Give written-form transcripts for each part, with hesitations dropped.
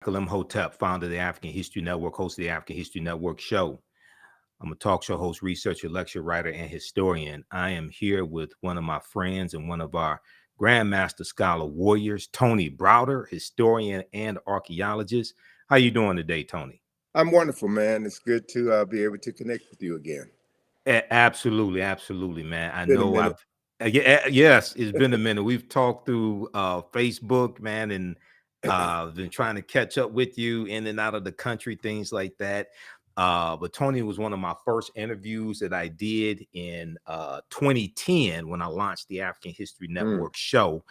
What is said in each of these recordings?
Michael Imhotep, founder of the African History Network, host of the African History Network show. I'm a talk show host, researcher, lecturer, writer, and historian. I am here with one of my friends and one of our Grandmaster Scholar warriors, Tony Browder, historian and archaeologist. How you doing today, Tony? I'm wonderful, man. It's good to be able to connect with you again. Absolutely, absolutely, man. I Been a know minute. yes, it's been a minute. We've talked through Facebook, man, and been trying to catch up with you in and out of the country, things like that. But Tony was one of my first interviews that I did in 2010 when I launched the African History Network show.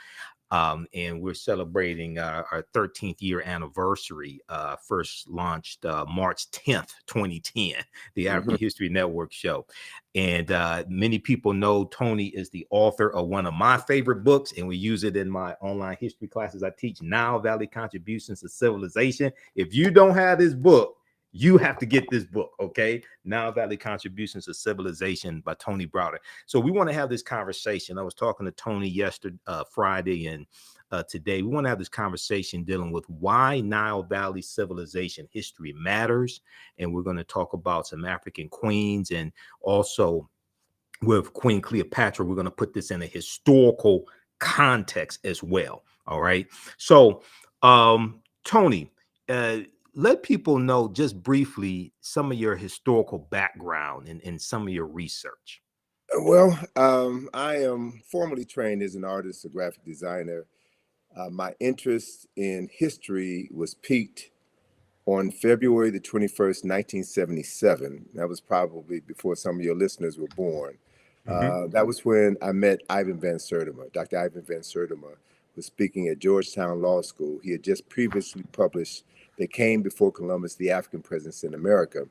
And we're celebrating our 13th year anniversary. First launched March 10th, 2010, the African History Network show. And many people know Tony is the author of one of my favorite books, and we use it in my online history classes. I teach Nile Valley Contributions to Civilization. If you don't have this book, you have to get this book, okay? Nile Valley Contributions to Civilization by Tony Browder. So we want to have this conversation. I was talking to Tony yesterday, Friday, and today. We want to have this conversation dealing with why Nile Valley civilization history matters. And we're going to talk about some African queens, and also with Queen Cleopatra, we're going to put this in a historical context as well. All right. So, Tony, let people know just briefly some of your historical background and some of your research. Well, I am formally trained as an artist, a graphic designer. My interest in history was piqued on February the 21st, 1977. That was probably before some of your listeners were born. That was when I met Ivan Van Sertima. Dr. Ivan Van Sertima was speaking at Georgetown Law School. He had just previously published They Came Before Columbus, the African Presence in America.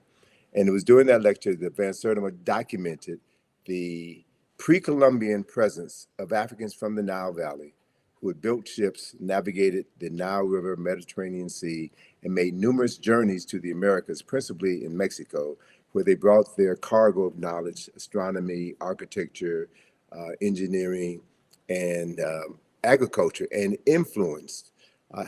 And it was during that lecture that Van Sertima documented the pre-Columbian presence of Africans from the Nile Valley who had built ships, navigated the Nile River, Mediterranean Sea, and made numerous journeys to the Americas, principally in Mexico, where they brought their cargo of knowledge, astronomy, architecture, engineering, and agriculture, and influenced,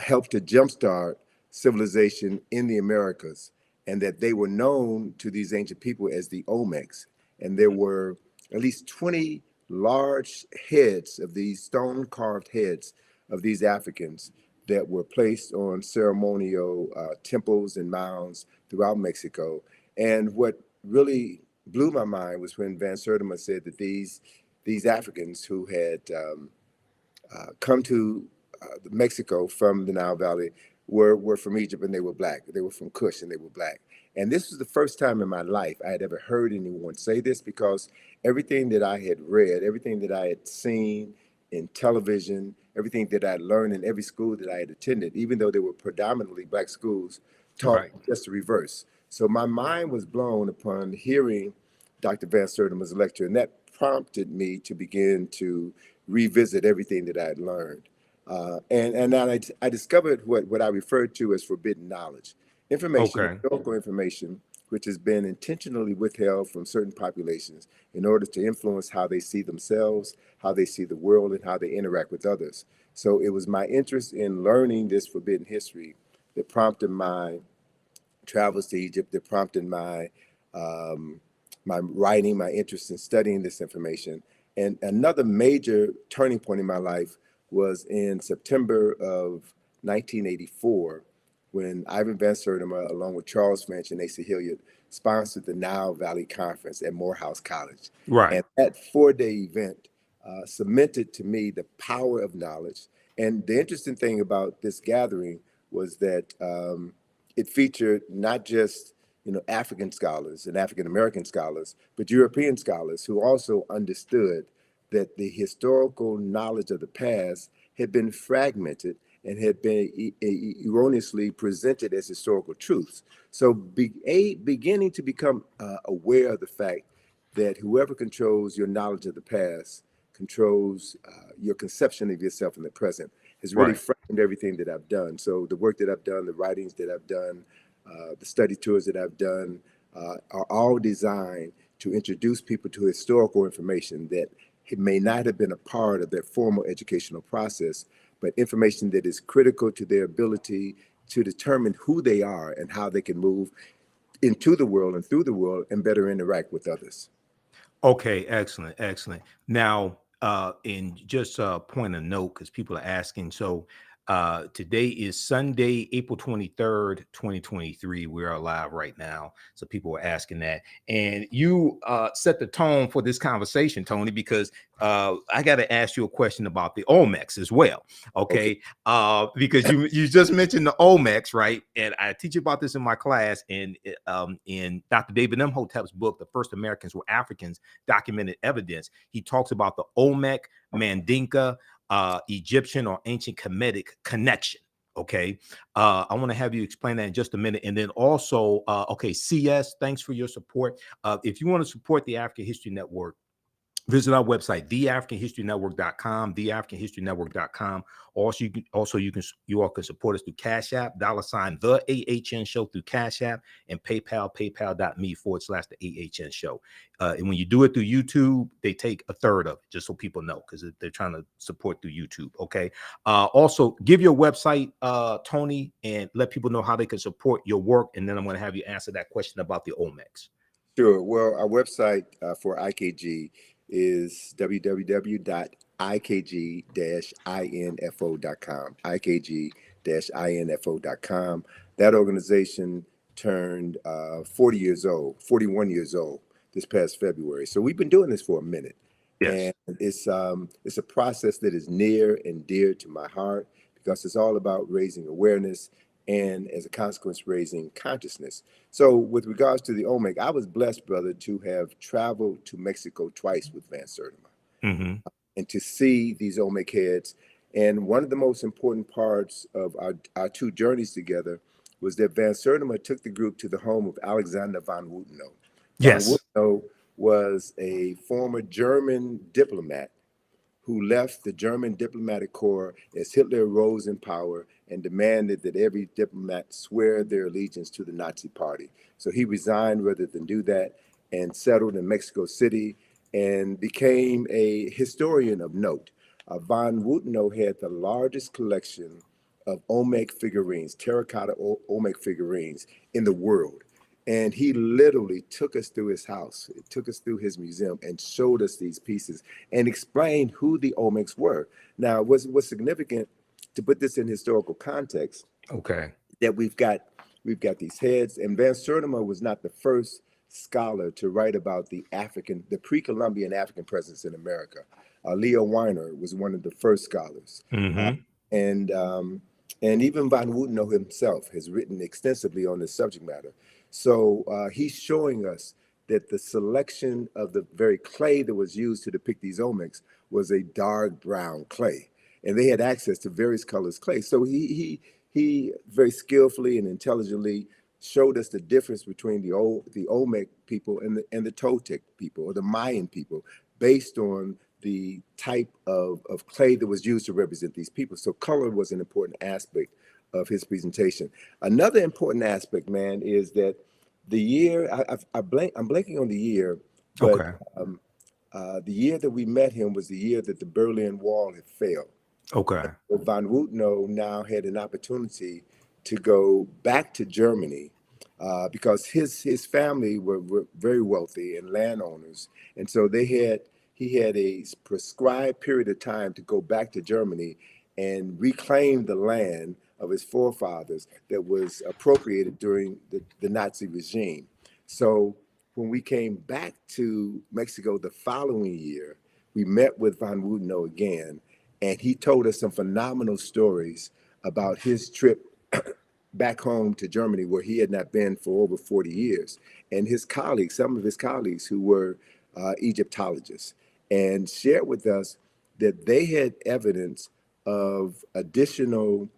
helped to jumpstart civilization in the Americas, and that they were known to these ancient people as the Olmecs. And there were at least 20 large heads of these stone-carved heads of these Africans that were placed on ceremonial temples and mounds throughout Mexico. And what really blew my mind was when Van Sertima said that these Africans who had come to Mexico from the Nile Valley were from Egypt, and they were black. They were from Kush, and they were black. And this was the first time in my life I had ever heard anyone say this, because everything that I had read, everything that I had seen in television, everything that I had learned in every school that I had attended, even though they were predominantly black schools, taught just the reverse. So my mind was blown upon hearing Dr. Van Sertima's lecture, and that prompted me to begin to revisit everything that I had learned. And then I discovered what I referred to as forbidden knowledge. Information, historical information, which has been intentionally withheld from certain populations in order to influence how they see themselves, how they see the world, and how they interact with others. So it was my interest in learning this forbidden history that prompted my travels to Egypt, that prompted my my writing, my interest in studying this information. And another major turning point in my life was in September of 1984, when Ivan Van Sertima, along with Charles French and Asa Hilliard, sponsored the Nile Valley Conference at Morehouse College. And that 4-day event cemented to me the power of knowledge. And the interesting thing about this gathering was that it featured not just African scholars and African American scholars, but European scholars who also understood that the historical knowledge of the past had been fragmented and had been erroneously presented as historical truths. So beginning to become aware of the fact that whoever controls your knowledge of the past controls your conception of yourself in the present has really framed everything that I've done. So the work that I've done, the writings that I've done, the study tours that I've done are all designed to introduce people to historical information that it may not have been a part of their formal educational process, but information that is critical to their ability to determine who they are and how they can move into the world and through the world and better interact with others. Okay, excellent, excellent. Now, in just a point of note, because people are asking, so today is Sunday, April 23rd, 2023. We're live right now. So people are asking that. And you set the tone for this conversation, Tony, because I got to ask you a question about the Olmecs as well. Okay. Okay. Because you just mentioned the Olmecs, right? And I teach about this in my class. And in Dr. David Imhotep's book, The First Americans Were Africans, Documented Evidence, he talks about the Olmec, Mandinka, Egyptian or ancient Kemetic connection. Okay. I want to have you explain that in just a minute. And then also, okay, CS, thanks for your support. If you want to support the African History Network, visit our website, theafricanhistorynetwork.com, theafricanhistorynetwork.com. You all can support us through Cash App, $, the AHN show through Cash App, and PayPal, paypal.me/the AHN show. And when you do it through YouTube, they take a third of it, just so people know, because they're trying to support through YouTube. Okay. Also, give your website, Tony, and let people know how they can support your work. And then I'm going to have you answer that question about the Olmecs. Sure. Well, our website for IKG is www.ikg-info.com, ikg-info.com. That organization turned 41 years old this past February. So we've been doing this for a minute. Yes. And it's a process that is near and dear to my heart because it's all about raising awareness and, as a consequence, raising consciousness. So with regards to the Olmec, I was blessed, brother, to have traveled to Mexico twice with Van Sertima and to see these Olmec heads. And one of the most important parts of our two journeys together was that Van Sertima took the group to the home of Alexander von Wutenow. Von Yes. Wutenow was a former German diplomat who left the German diplomatic corps as Hitler rose in power and demanded that every diplomat swear their allegiance to the Nazi party. So he resigned rather than do that and settled in Mexico City and became a historian of note. Von Wutenow had the largest collection of Olmec figurines, terracotta Olmec figurines in the world. And he literally took us through his house, took us through his museum and showed us these pieces and explained who the Olmecs were. Now, what's significant to put this in historical context, Okay. that we've got these heads, and Van Sertima was not the first scholar to write about the pre-Columbian African presence in America. Leo Weiner was one of the first scholars. And even Von Wutenow himself has written extensively on this subject matter. So he's showing us that the selection of the very clay that was used to depict these Olmecs was a dark brown clay. And they had access to various colors clay. So he very skillfully and intelligently showed us the difference between the Olmec people and the Toltec people or the Mayan people based on the type of clay that was used to represent these people. So color was an important aspect of his presentation. Another important aspect, man, is that the year, I'm blanking on the year, but the year that we met him was the year that the Berlin Wall had failed. Okay. And Von Wutenow now had an opportunity to go back to Germany because his family were very wealthy and landowners. And so he had a prescribed period of time to go back to Germany and reclaim the land of his forefathers that was appropriated during the Nazi regime. So when we came back to Mexico the following year, we met with Von Wutenow again, and he told us some phenomenal stories about his trip back home to Germany, where he had not been for over 40 years. And his colleagues, some of his colleagues who were Egyptologists, and shared with us that they had evidence of additional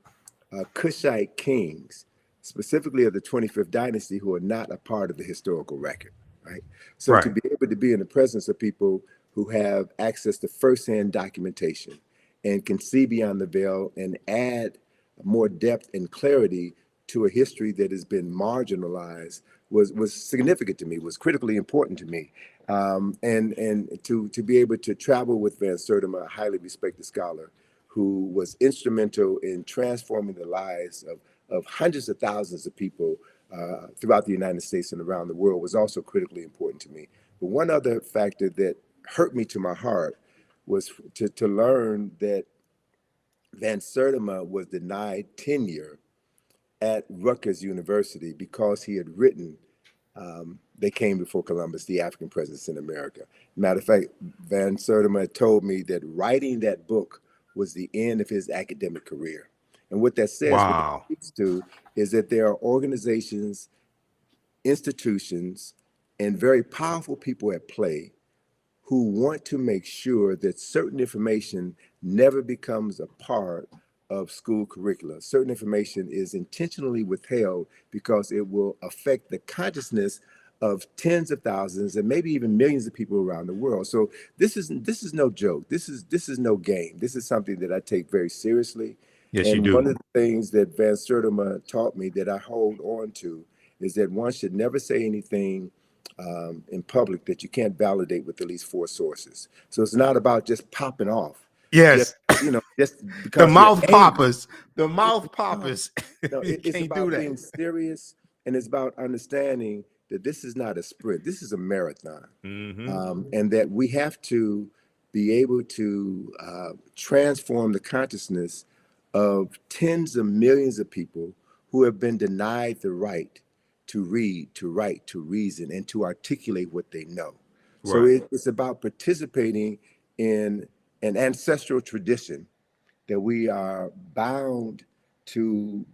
Kushite kings, specifically of the 25th dynasty, who are not a part of the historical record, right? So to be able to be in the presence of people who have access to firsthand documentation and can see beyond the veil and add more depth and clarity to a history that has been marginalized was significant to me, was critically important to me. And to be able to travel with Van Sertima, a highly respected scholar, who was instrumental in transforming the lives of hundreds of thousands of people throughout the United States and around the world was also critically important to me. But one other factor that hurt me to my heart was to learn that Van Sertima was denied tenure at Rutgers University because he had written They Came Before Columbus, the African Presence in America. Matter of fact, Van Sertima told me that writing that book was the end of his academic career. And what that says, what that Wow. speaks to, is that there are organizations, institutions, and very powerful people at play who want to make sure that certain information never becomes a part of school curricula. Certain information is intentionally withheld because it will affect the consciousness of tens of thousands and maybe even millions of people around the world. So this is no joke. This is no game. This is something that I take very seriously. Yes, you And do. one of the things that Van Sertima taught me that I hold on to is that one should never say anything in public that you can't validate with at least 4 sources. So it's not about just popping off, just Yes. just The because you're mouth angry. poppers. The mouth No, poppers. no, You it's can't do about that. being serious, and it's about understanding that this is not a sprint. This is a marathon, Hmm. and that we have to be able to transform the consciousness of tens of millions of people who have been denied the right to read, to write, to reason, and to articulate what they know. So Right. it's about participating in an ancestral tradition that we are bound to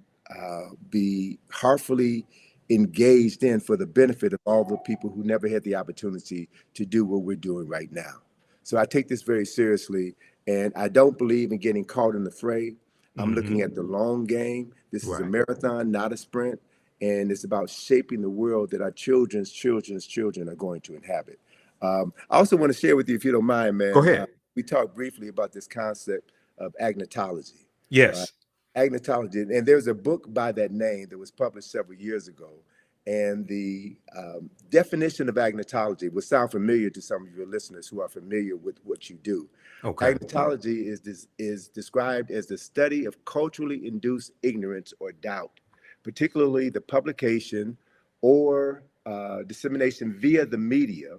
be heartfully engaged in for the benefit of all the people who never had the opportunity to do what we're doing right now. So I take this very seriously, and I don't believe in getting caught in the fray. I'm looking Hmm. at the long game. This is a Right. marathon, not a sprint, and it's about shaping the world that our children's children are going to inhabit. I also want to share with you, if you don't mind, Go man. ahead. We talked briefly about this concept of agnotology, right? Yes. Agnotology, and there's a book by that name that was published several years ago. And the definition of agnotology will sound familiar to some of your listeners who are familiar with what you do. Okay. Agnotology is described as the study of culturally induced ignorance or doubt, particularly the publication or dissemination via the media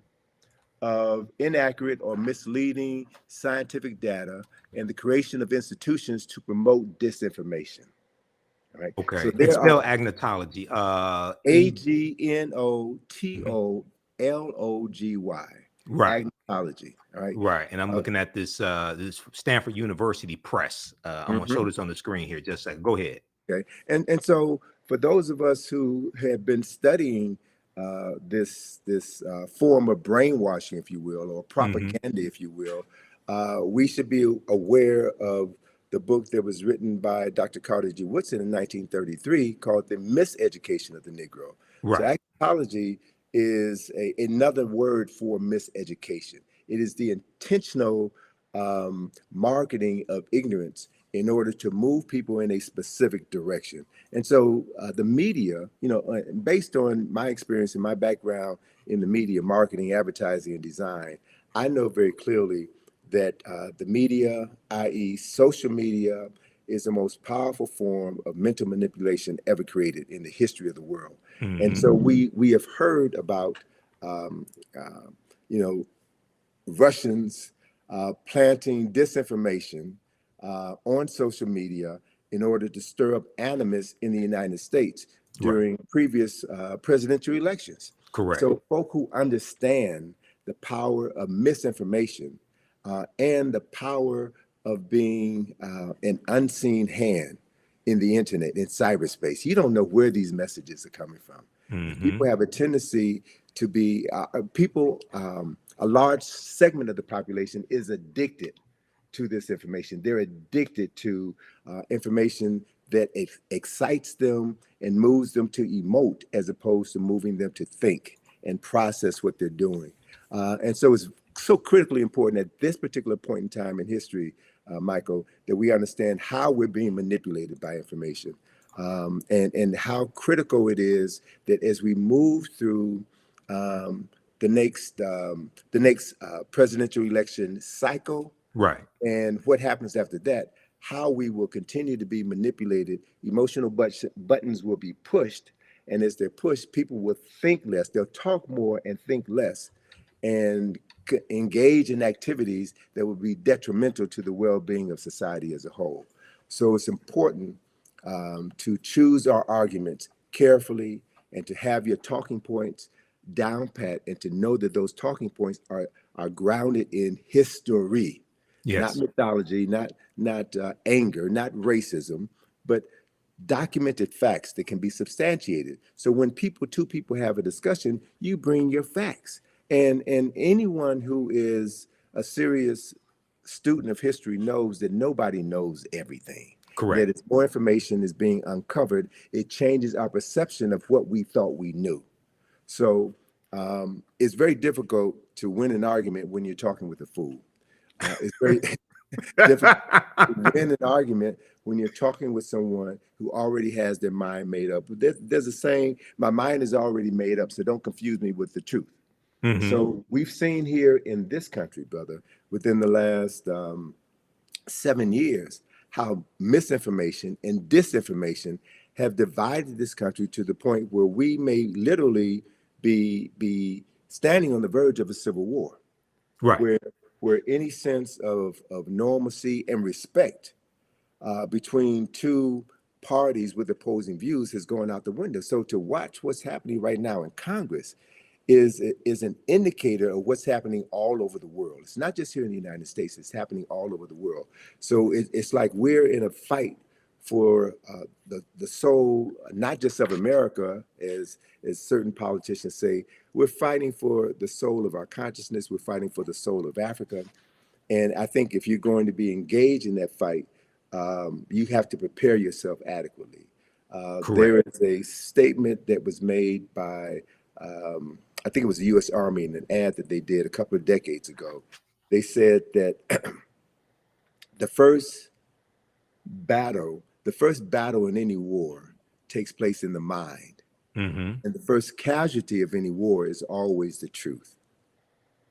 of inaccurate or misleading scientific data and the creation of institutions to promote disinformation. All right. So Okay. And there spell are agnotology. Agnotology, Right. agnotology. All right. Right. And I'm Uh, looking at this Stanford University Press. I'm gonna show mhm. this on the screen here. Just a second. Go ahead. Okay. And so for those of us who have been studying this form of brainwashing, if you will, or Hmm. propaganda, if you will, we should be aware of the book that was written by Dr. Carter G. Woodson in 1933 called The Miseducation of the Negro. So Right. agnotology is another word for miseducation. It is the intentional marketing of ignorance in order to move people in a specific direction. And so the media, based on my experience and my background in the media, marketing, advertising, and design, I know very clearly that the media, i.e., social media, is the most powerful form of mental manipulation ever created in the history of the world. And Hmm. so we have heard about, um, uh, you know, Russians planting disinformation on social media in order to stir up animus in the United States Right. during previous presidential elections. Correct. So, folk who understand the power of misinformation and the power of being an unseen hand in the internet, in cyberspace, you don't know where these messages are coming from. Hmm. People have a tendency to be people. A large segment of the population is addicted to this information. They're addicted to information that excites them and moves them to emote as opposed to moving them to think and process what they're doing. And so it's so critically important at this particular point in time in history, Michael, that we understand how we're being manipulated by information, and how critical it is that as we move through um, the next presidential election cycle Right. and what happens after that, how we will continue to be manipulated. Emotional buttons will be pushed. And as they're pushed, people will think less. They'll talk more and think less and engage in activities that will be detrimental to the well-being of society as a whole. So it's important to choose our arguments carefully and to have your talking points down pat and to know that those talking points are grounded in history, not Yes. mythology, not anger, not racism, but documented facts that can be substantiated. So when two people have a discussion, you bring your facts. And anyone who is a serious student of history knows that nobody knows everything. That Correct. as more information is being uncovered, it changes our perception of what we thought we knew. So it's very difficult to win an argument when you're talking with a fool. It's very difficult to win an argument when you're talking with someone who already has their mind made up. There's a saying, my mind is already made up, so don't confuse me with the truth. Hmm. So we've seen here in this country, brother, within the last 7 years, how misinformation and disinformation have divided this country to the point where we may literally be standing on the verge of a civil war, Right. where any sense of normalcy and respect between two parties with opposing views has gone out the window. So to watch what's happening right now in Congress is an indicator of what's happening all over the world. It's not just here in the United States, it's happening all over the world. So it's like we're in a fight for the soul, not just of America, as certain politicians say. We're fighting for the soul of our consciousness. We're fighting for the soul of Africa. And I think if you're going to be engaged in that fight, you have to prepare yourself adequately. Correct. There is a statement that was made by, I think it was the U.S. Army in an ad that they did a couple of decades ago. They said that the first the first battle in any war takes place in the mind. Hmm. And the first casualty of any war is always the truth,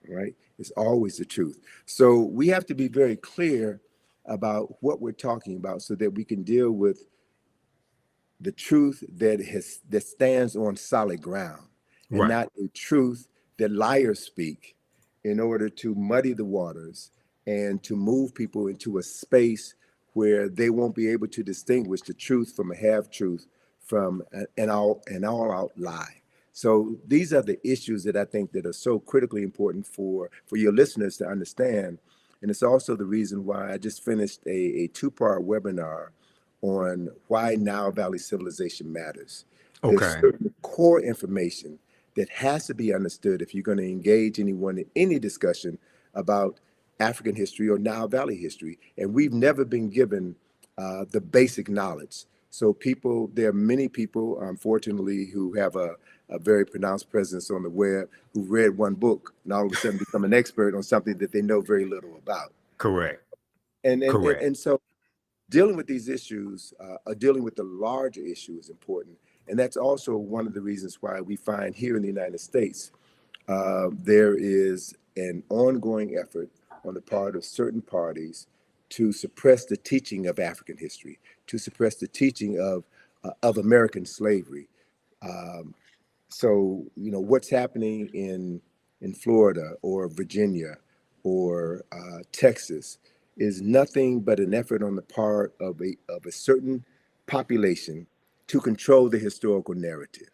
right? It's always the truth. So we have to be very clear about what we're talking about so that we can deal with the truth that stands on solid ground and Right. not a truth that liars speak in order to muddy the waters and to move people into a space where they won't be able to distinguish the truth from a half truth from an all out lie. So these are the issues that I think that are so critically important for your listeners to understand. And it's also the reason why I just finished a two-part webinar on why Nile Valley civilization matters. There's Okay. certain core information that has to be understood if you're going to engage anyone in any discussion about African history or Nile Valley history. And we've never been given the basic knowledge. So there are many people, unfortunately, who have a very pronounced presence on the web who read one book and all of a sudden become an expert on something that they know very little about. Correct. And Correct. so dealing with these issues, dealing with the larger issue is important. And that's also one of the reasons why we find here in the United States, there is an ongoing effort on the part of certain parties to suppress the teaching of African history, to suppress the teaching of American slavery. Um, so, what's happening in Florida or Virginia or Texas is nothing but an effort on the part of a certain population to control the historical narrative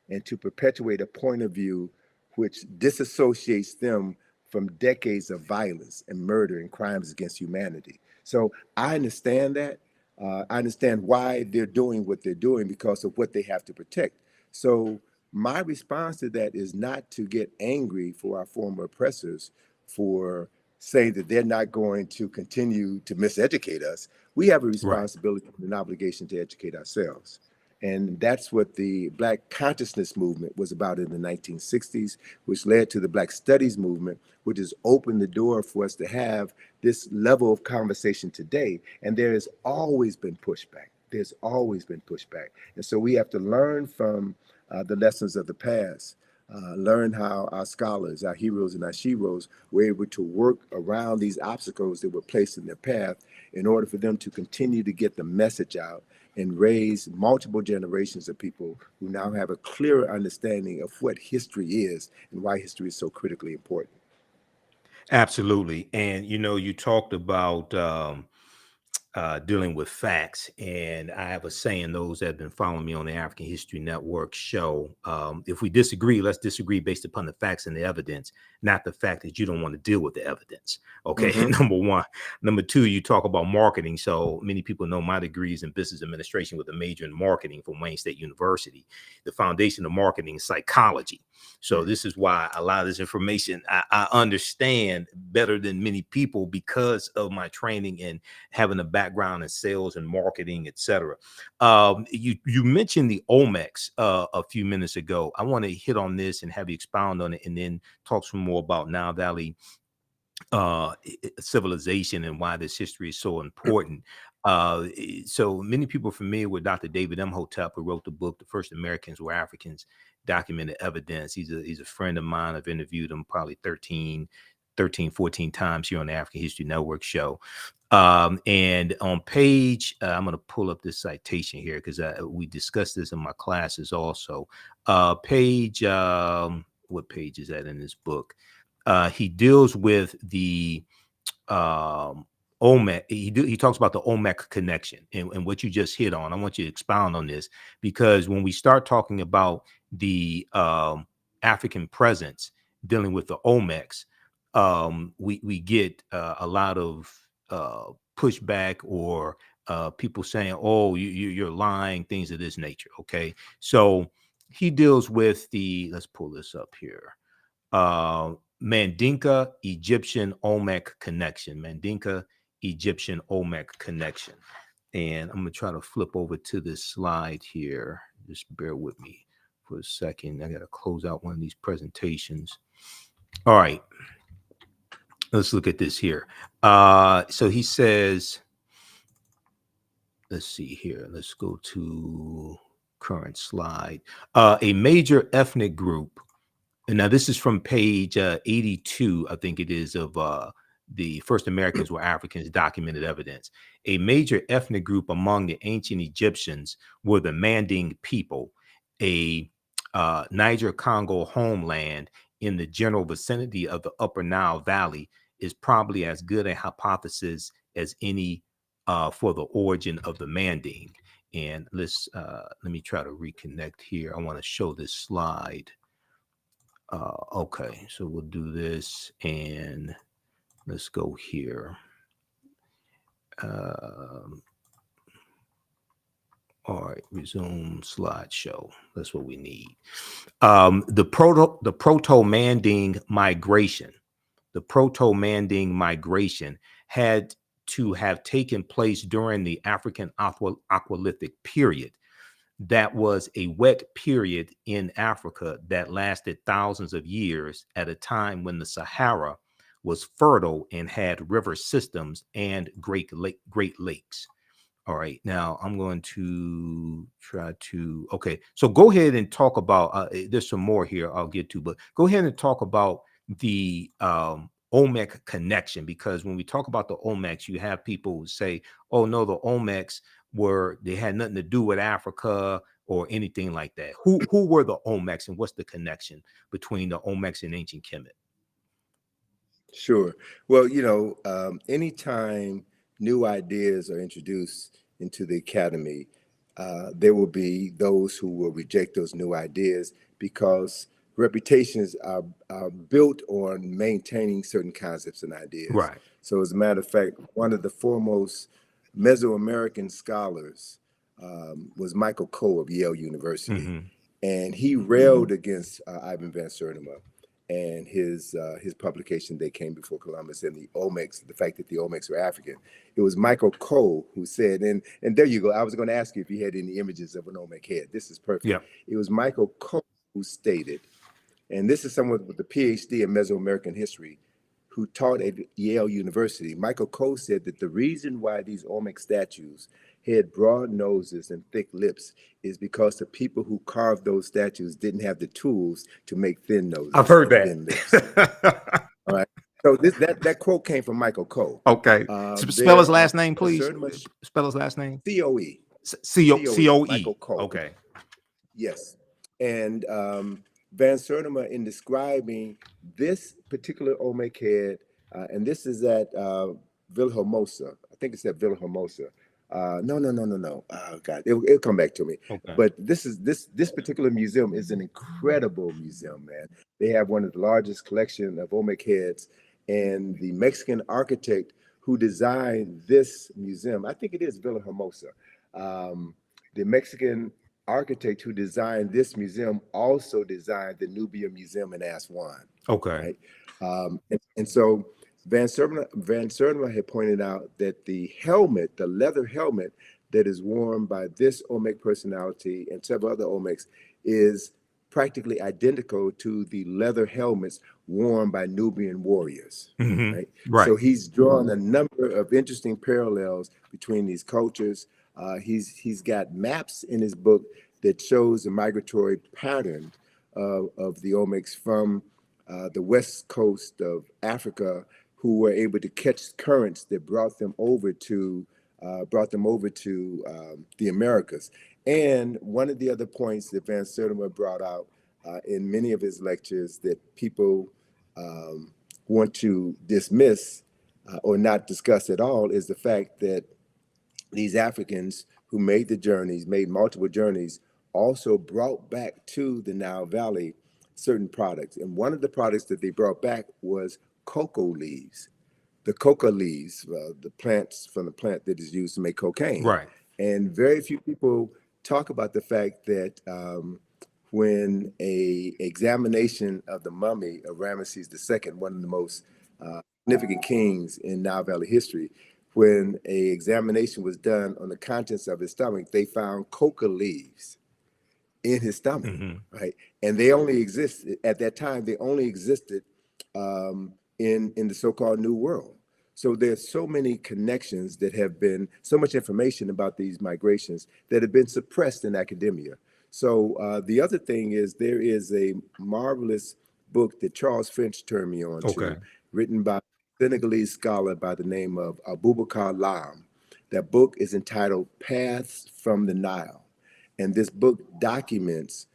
and to perpetuate a point of view which disassociates them from decades of violence and murder and crimes against humanity. So I understand that. I understand why they're doing what they're doing because of what they have to protect. So my response to that is not to get angry for our former oppressors for saying that they're not going to continue to miseducate us. We have a Right. responsibility and an obligation to educate ourselves. And that's what the Black consciousness movement was about in the 1960s, which led to the Black studies movement, which has opened the door for us to have this level of conversation today. And there has always been pushback. There's always been pushback. And so we have to learn from the lessons of the past. learn how our scholars, our heroes and our sheroes were able to work around these obstacles that were placed in their path in order for them to continue to get the message out and raise multiple generations of people who now have a clearer understanding of what history is and why history is so critically important. Absolutely. And you talked about dealing with facts. And I have a saying, those that have been following me on the African History Network show, if we disagree, let's disagree based upon the facts and the evidence, not the fact that you don't want to deal with the evidence. Okay. Mm-hmm. Number one. Number two, you talk about marketing. So many people know my degree is in business administration with a major in marketing from Wayne State University. The foundation of marketing is psychology. So this is why a lot of this information I understand better than many people because of my training and having a background in sales and marketing, etc. You mentioned the Olmecs a few minutes ago. I want to hit on this and have you expound on it, and then talk some more about Nile Valley civilization and why this history is so important. So many people are familiar with Dr. David Imhotep, who wrote the book, The First Americans Were Africans, Documented Evidence. He's a friend of mine. I've interviewed him probably 14 times here on the African History Network show. And on page, I'm going to pull up this citation here because we discussed this in my classes also. Page, what page is that in this book? He deals with the Olmec. He talks about the Olmec connection and what you just hit on. I want you to expound on this, because when we start talking about the African presence dealing with the Olmecs, we get a lot of pushback, or people saying, "Oh, you're lying," things of this nature. Okay, so he deals with the. Let's pull this up here. Mandinka Egyptian Olmec connection. Mandinka Egyptian Olmec connection. And I'm gonna try to flip over to this slide here. Just bear with me for a second. I gotta close out one of these presentations. All right. Let's look at this here. So he says, let's see here. Let's go to current slide. A major ethnic group. And now this is from page 82, I think it is, of the First Americans Were Africans, Documented Evidence. A major ethnic group among the ancient Egyptians were the Manding people, a Niger-Congo homeland in the general vicinity of the Upper Nile Valley, is probably as good a hypothesis as any for the origin of the Manding. And let me try to reconnect here. I want to show this slide. Okay, so we'll do this, and let's go here. All right, resume slideshow. That's what we need. The proto-Manding migration. The proto-Manding migration had to have taken place during the African Aqualithic period. That was a wet period in Africa that lasted thousands of years, at a time when the Sahara was fertile and had river systems and great lakes. All right, now I'm going to try to, okay, so go ahead and talk about, there's some more here I'll get to, but go ahead and talk about the Olmec connection, because when we talk about the Olmecs, you have people who say, oh no, the Olmecs they had nothing to do with Africa or anything like that. Who were the Olmecs, and what's the connection between the Olmecs and ancient Kemet? Sure. Well, anytime new ideas are introduced into the academy, there will be those who will reject those new ideas because reputations are built on maintaining certain concepts and ideas. Right. So, as a matter of fact, one of the foremost Mesoamerican scholars was Michael Coe of Yale University, Mm-hmm. and he railed against Ivan Van Sertima and his publication, They Came Before Columbus, and the Olmecs, the fact that the Olmecs were African. It was Michael Coe who said, and there you go. I was going to ask you if you had any images of an Olmec head. This is perfect. Yeah. It was Michael Coe who stated, and this is someone with a PhD in Mesoamerican history who taught at Yale University. Michael Coe said that the reason why these Olmec statues had broad noses and thick lips is because the people who carved those statues didn't have the tools to make thin I've noses heard and thin lips. that. All right. So that quote came from Michael Coe. Okay. Spell his There are last name, please. certain Spell his last name. COE. C-O-E. Michael Coe. Okay. Yes. And Van Sertima, in describing this particular Olmec head, and this is at Villahermosa. I think it's at Villahermosa. No. Oh God, it'll come back to me. Okay. But this particular museum is an incredible museum, man. They have one of the largest collection of Olmec heads, and the Mexican architect who designed this museum, I think it is Villahermosa. The Mexican architect who designed this museum also designed the Nubia Museum in Aswan. Okay. Right? And so Van Sertima had pointed out that the helmet, the leather helmet that is worn by this Olmec personality and several other Olmecs, is practically identical to the leather helmets worn by Nubian warriors. Mm-hmm. Right? Right. So he's drawn a number of interesting parallels between these cultures. He's got maps in his book that shows the migratory pattern of the Olmecs from the west coast of Africa, who were able to catch currents that brought them over to the Americas. And one of the other points that Van Sertima brought out in many of his lectures that people want to dismiss or not discuss at all is the fact that these Africans who made the journeys, made multiple journeys, also brought back to the Nile Valley certain products. And one of the products that they brought back was cocoa leaves. The coca leaves, the plants from the plant that is used to make cocaine. Right. And very few people talk about the fact that when a examination of the mummy of Ramesses II, one of the most significant kings in Nile Valley history, when a examination was done on the contents of his stomach, they found coca leaves in his stomach, right? And they only existed at that time. They only existed in the so-called New World. So there's so many connections that have been, so much information about these migrations that have been suppressed in academia. So the other thing is there is a marvelous book that Charles Finch turned me on to, written by a Senegalese scholar by the name of Abubakar Lam. That book is entitled Paths from the Nile. And this book documents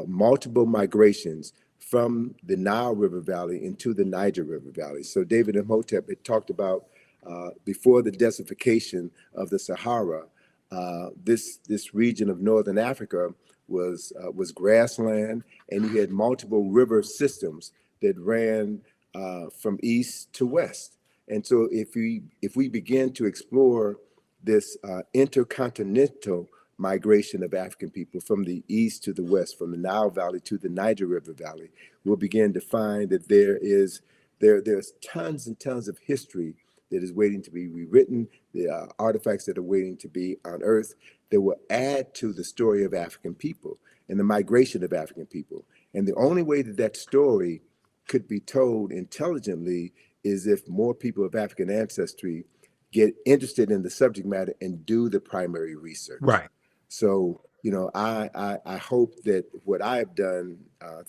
multiple migrations from the Nile River Valley into the Niger River Valley. So David Imhotep had talked about before the desertification of the Sahara, this region of northern Africa was grassland, and you had multiple river systems that ran from east to west. And so if we begin to explore this intercontinental migration of African people from the east to the west, from the Nile Valley to the Niger River Valley, we'll begin to find that there's tons and tons of history that is waiting to be rewritten, the artifacts that are waiting to be unearthed that will add to the story of African people and the migration of African people. And the only way that that story could be told intelligently is if more people of African ancestry get interested in the subject matter and do the primary research. Right. So, you know, I hope that what I've done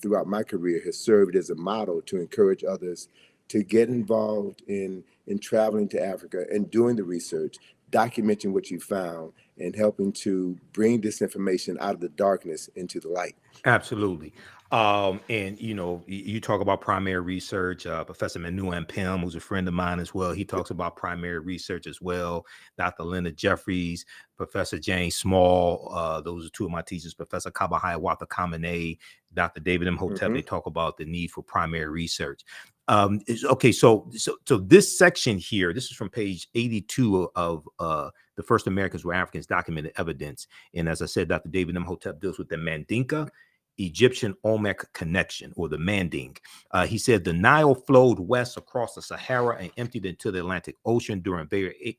throughout my career has served as a model to encourage others to get involved in traveling to Africa and doing the research, documenting what you found, and helping to bring this information out of the darkness into the light. Absolutely. And you know, you talk about primary research. Professor Manu Pim, who's a friend of mine as well, he talks about primary research as well. Dr. Leonard Jeffries, Professor James Small, those are two of my teachers. Professor Kabahaya Wata Kamene, Dr. David Imhotep, they talk about the need for primary research. Okay, so this section here, this is from page 82 of the First Americans Were Africans, Documented Evidence. And as I said, Dr. David Imhotep deals with the Mandinka Egyptian Olmec connection, or the Manding. He said the Nile flowed west across the Sahara and emptied into the Atlantic Ocean during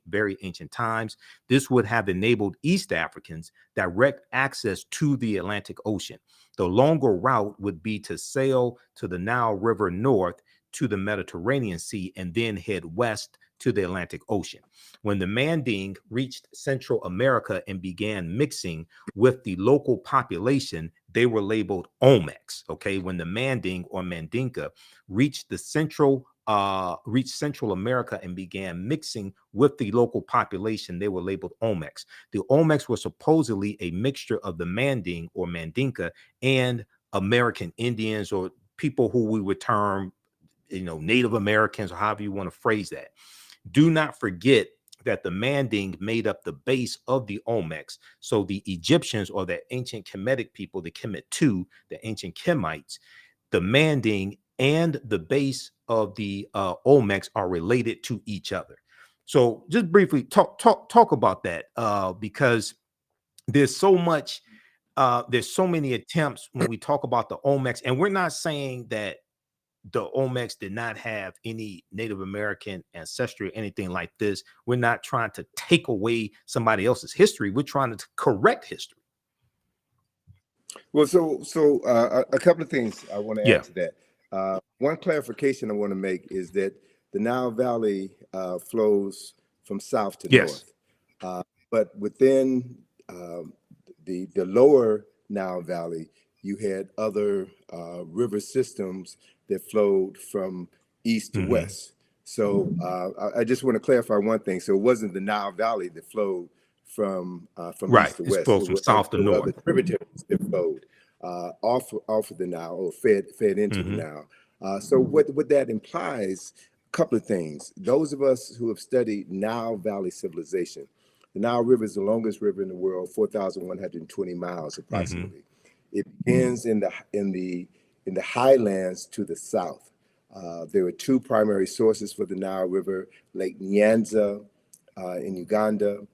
very ancient times. This would have enabled East Africans direct access to the Atlantic Ocean. The longer route would be to sail to the Nile River north to the Mediterranean Sea and then head west to the Atlantic Ocean. When the Manding reached Central America and began mixing with the local population, they were labeled Olmecs. Okay, when the Manding or Mandinka reached Central America and began mixing with the local population, they were labeled Olmecs. The Olmecs were supposedly a mixture of the Manding or Mandinka and American Indians, or people who we would term, Native Americans, or however you want to phrase that. Do not forget that the Manding made up the base of the Olmecs. So the Egyptians, or the ancient Kemetic people, the Kemet II, the ancient Kemites, the Manding and the base of the Olmecs are related to each other. So just briefly talk about that, because there's so much, there's so many attempts when we talk about the Olmecs, and we're not saying that the Olmecs did not have any Native American ancestry or anything like this. We're not trying to take away somebody else's history. We're trying to correct history. Well, so a couple of things I want to Yeah. add to that. One clarification I want to make is that the Nile Valley flows from south to Yes. north, but within the lower Nile Valley, you had other river systems that flowed from east to west. So I just want to clarify one thing. So it wasn't the Nile Valley that flowed from Right. east to It west. flows from south to There were north. other tributaries that flowed off of the Nile, or fed into the Nile. So what that implies, a couple of things. Those of us who have studied Nile Valley civilization, the Nile River is the longest river in the world, 4,120 miles approximately. It begins in the highlands to the south. There are two primary sources for the Nile River: Lake Nyanza in Uganda,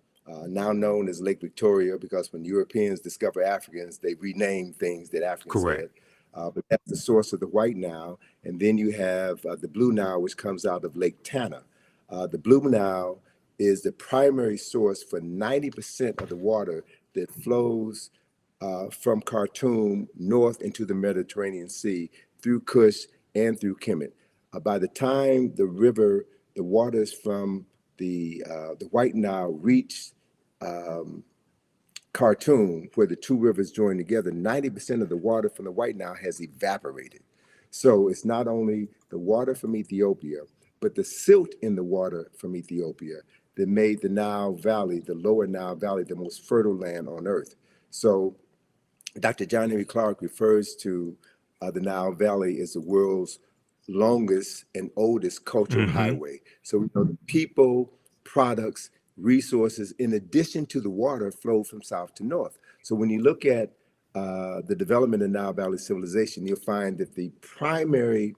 now known as Lake Victoria, because when Europeans discover Africans, they rename things that Africans Correct. had. But that's the source of the White Nile. And then you have the Blue Nile, which comes out of Lake Tana. The Blue Nile is the primary source for 90% of the water that flows from Khartoum north into the Mediterranean Sea through Kush and through Kemet. By the time the waters from the White Nile reach Khartoum, where the two rivers join together, 90% of the water from the White Nile has evaporated. So it's not only the water from Ethiopia, but the silt in the water from Ethiopia that made the Nile Valley, the lower Nile Valley, the most fertile land on earth. So Dr. John Henry Clark refers to the Nile Valley as the world's longest and oldest cultural highway. So we know the people, products, resources, in addition to the water, flow from south to north. So when you look at the development of Nile Valley civilization, you'll find that the primary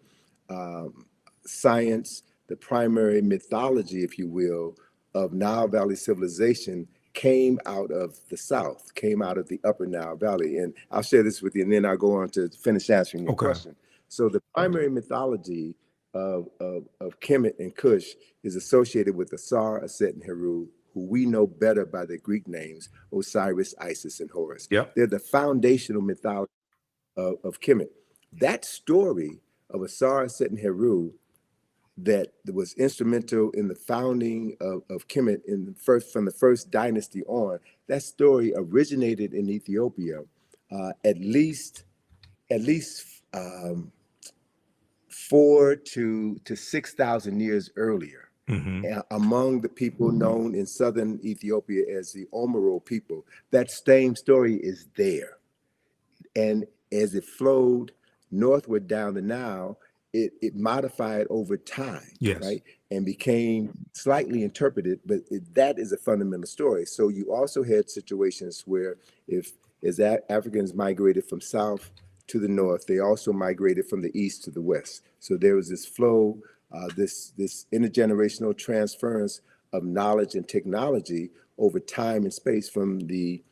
science, the primary mythology, if you will, of Nile Valley civilization came out of the south, came out of the upper Nile Valley. And I'll share this with you, and then I'll go on to finish answering your question. So the primary mythology of Kemet and Kush is associated with Asar, Aset, and Heru, who we know better by their Greek names, Osiris, Isis, and Horus. Yep. They're the foundational mythology of Kemet. That story of Asar, Aset, and Heru that was instrumental in the founding of Kemet from the first dynasty on, that story originated in Ethiopia at least 4 to 6,000 years earlier. Among the people known in southern Ethiopia as the Omoro people. That same story is there. And as it flowed northward down the Nile, it modified over time, Yes. right? And became slightly interpreted, but that is a fundamental story. So you also had situations where as Africans migrated from south to the north, they also migrated from the east to the west. So there was this flow, this intergenerational transference of knowledge and technology over time and space from the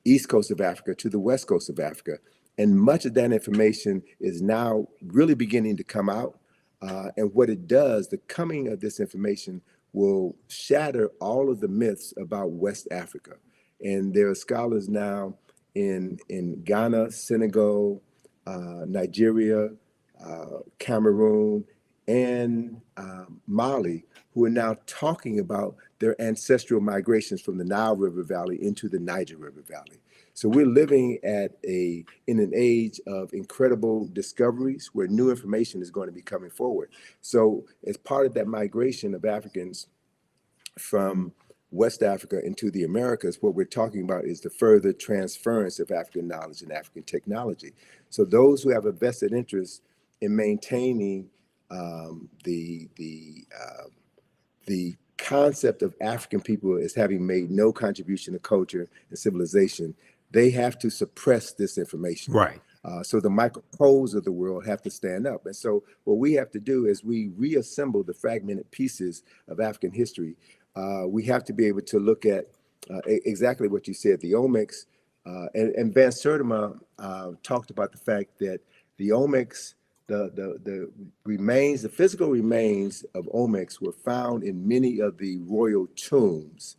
east coast of Africa to the west coast of Africa. And much of that information is now really beginning to come out. And what it does, the coming of this information will shatter all of the myths about West Africa. And there are scholars now in Ghana, Senegal, Nigeria, Cameroon, and Mali, who are now talking about their ancestral migrations from the Nile River Valley into the Niger River Valley. So we're living in an age of incredible discoveries where new information is going to be coming forward. So as part of that migration of Africans from West Africa into the Americas, what we're talking about is the further transference of African knowledge and African technology. So those who have a vested interest in maintaining the concept of African people as having made no contribution to culture and civilization, they have to suppress this information. Right. So the Michael Coles of the world have to stand up. And so what we have to do is we reassemble the fragmented pieces of African history. We have to be able to look at exactly what you said, the Olmecs. And Van Sertima talked about the fact that the Olmecs, the remains, the physical remains of Olmecs were found in many of the royal tombs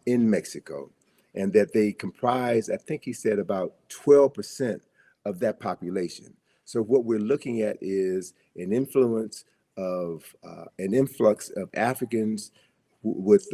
in Mexico, and that they comprise, I think he said, about 12% of that population. So what we're looking at is an influx of Africans with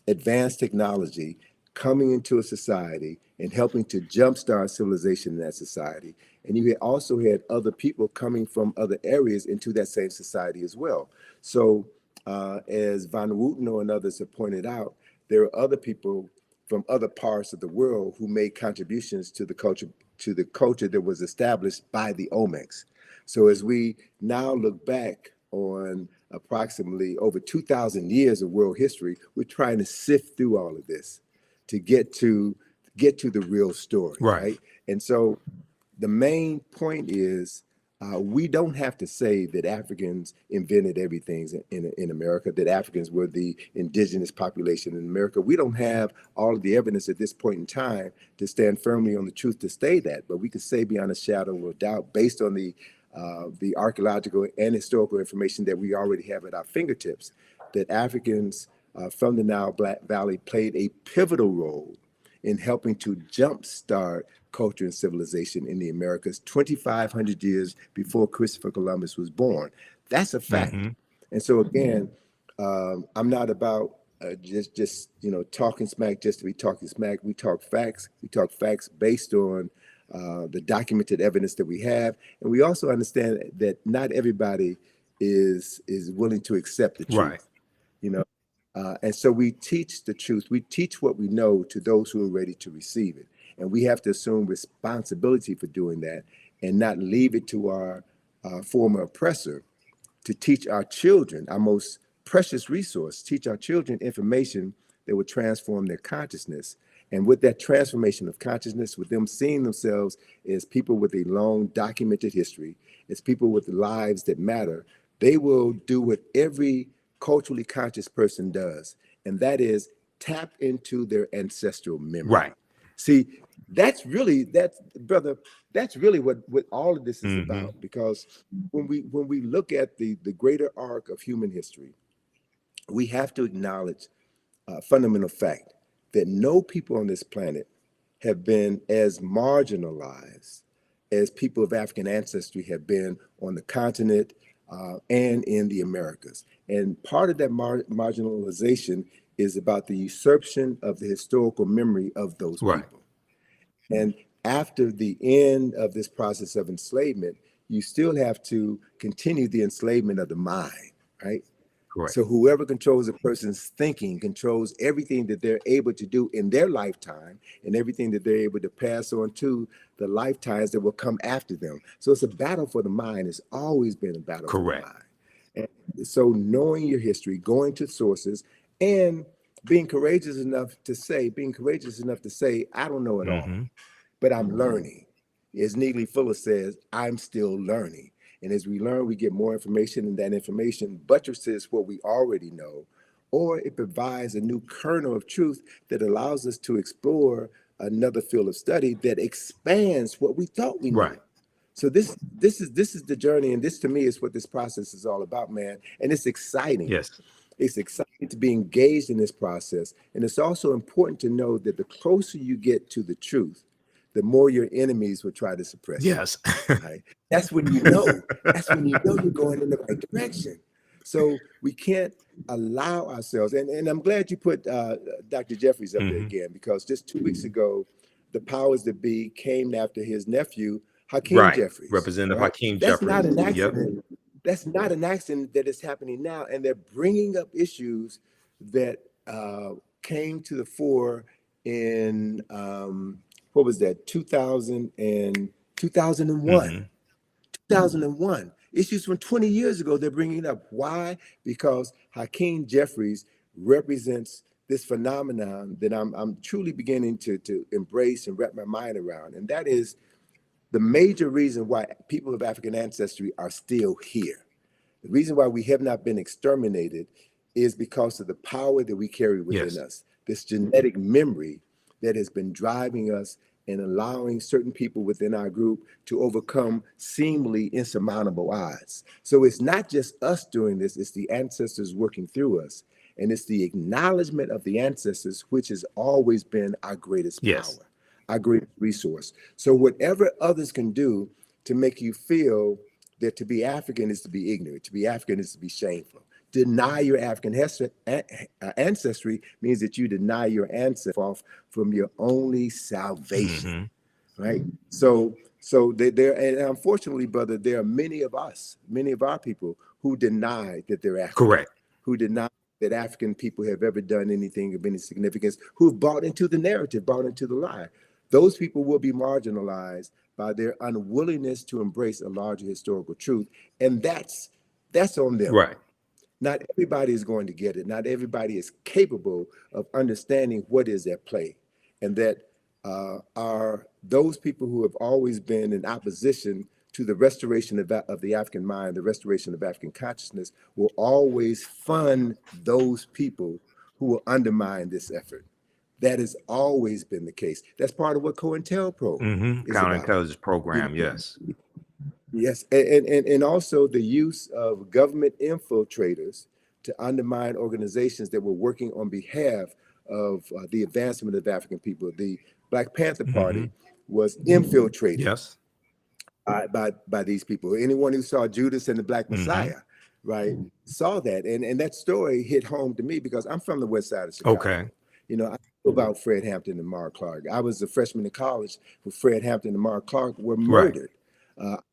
advanced technology coming into a society and helping to jumpstart civilization in that society. And you also had other people coming from other areas into that same society as well. So as Van Wooteno and others have pointed out, there are other people from other parts of the world who made contributions to the culture that was established by the Olmecs. So as we now look back on approximately over 2,000 years of world history, we're trying to sift through all of this to get to the real story, right? And so the main point is we don't have to say that Africans invented everything in America, that Africans were the indigenous population in America. We don't have all of the evidence at this point in time to stand firmly on the truth to say that, but we can say beyond a shadow of a doubt, based on the archaeological and historical information that we already have at our fingertips, that Africans from the Nile Valley played a pivotal role in helping to jumpstart culture and civilization in the Americas 2,500 years before Christopher Columbus was born. That's a fact. And so again, I'm not about just talking smack just to be talking smack. We talk facts. We talk facts based on the documented evidence that we have, and we also understand that not everybody is willing to accept the truth. And so we teach the truth. We teach what we know to those who are ready to receive it. And we have to assume responsibility for doing that and not leave it to our former oppressor to teach our children, our most precious resource, teach our children information that would transform their consciousness. And with that transformation of consciousness, with them seeing themselves as people with a long documented history, as people with lives that matter, they will do what every culturally conscious person does, and that is tap into their ancestral memory. See, that's really what all of this is about, because when we look at the greater arc of human history, we have to acknowledge a fundamental fact that no people on this planet have been as marginalized as people of African ancestry have been on the continent and in the Americas. And part of that marginalization is about the usurpation of the historical memory of those people. And after the end of this process of enslavement, you still have to continue the enslavement of the mind, right? So whoever controls a person's thinking controls everything that they're able to do in their lifetime and everything that they're able to pass on to the lifetimes that will come after them. So it's a battle for the mind. It's always been a battle for the mind. And so knowing your history, going to sources, and being courageous enough to say, I don't know it all, but I'm learning. As Neely Fuller says, I'm still learning. And as we learn, we get more information, and that information buttresses what we already know, or it provides a new kernel of truth that allows us to explore another field of study that expands what we thought we knew. So this is the journey, and this to me is what this process is all about, man. And it's exciting. It's exciting to be engaged in this process. And it's also important to know that the closer you get to the truth, the more your enemies will try to suppress you. Yes. Right? That's when you know. That's when you know you're going in the right direction. So we can't allow ourselves. And I'm glad you put Dr. Jeffries up there again, because just 2 weeks ago, the powers that be came after his nephew, Hakeem Right. Jeffries. Representative Right? Hakeem That's Jeffries. not an Yep. accident. That's not an accident that is happening now. And they're bringing up issues that came to the fore in, what was that, 2001. 2001. Issues from 20 years ago, they're bringing it up. Why? Because Hakeem Jeffries represents this phenomenon that I'm truly beginning to embrace and wrap my mind around. And that is the major reason why people of African ancestry are still here. The reason why we have not been exterminated is because of the power that we carry within us, this genetic memory that has been driving us and allowing certain people within our group to overcome seemingly insurmountable odds. So it's not just us doing this, it's the ancestors working through us. And it's the acknowledgement of the ancestors, which has always been our greatest power, our greatest resource. So whatever others can do to make you feel that to be African is to be ignorant, to be African is to be shameful. Deny your African ancestry means that you deny your ancestors off from your only salvation, right? So there, and unfortunately, brother, there are many of us, many of our people who deny that they're African, Correct. who deny that African people have ever done anything of any significance, who've bought into the narrative, bought into the lie. Those people will be marginalized by their unwillingness to embrace a larger historical truth, and that's on them. Right. Not everybody is going to get it. Not everybody is capable of understanding what is at play, and that are those people who have always been in opposition to the restoration of the African mind, the restoration of African consciousness, will always fund those people who will undermine this effort. That has always been the case. That's part of what COINTELPRO is about. Counterintelligence program. Yes. Yes, and also the use of government infiltrators to undermine organizations that were working on behalf of the advancement of African people. The Black Panther Party was infiltrated by these people. Anyone who saw Judas and the Black Messiah, right, saw that. And that story hit home to me because I'm from the west side of Chicago. Okay. You know, I know about Fred Hampton and Mara Clark. I was a freshman in college when Fred Hampton and Mara Clark were murdered.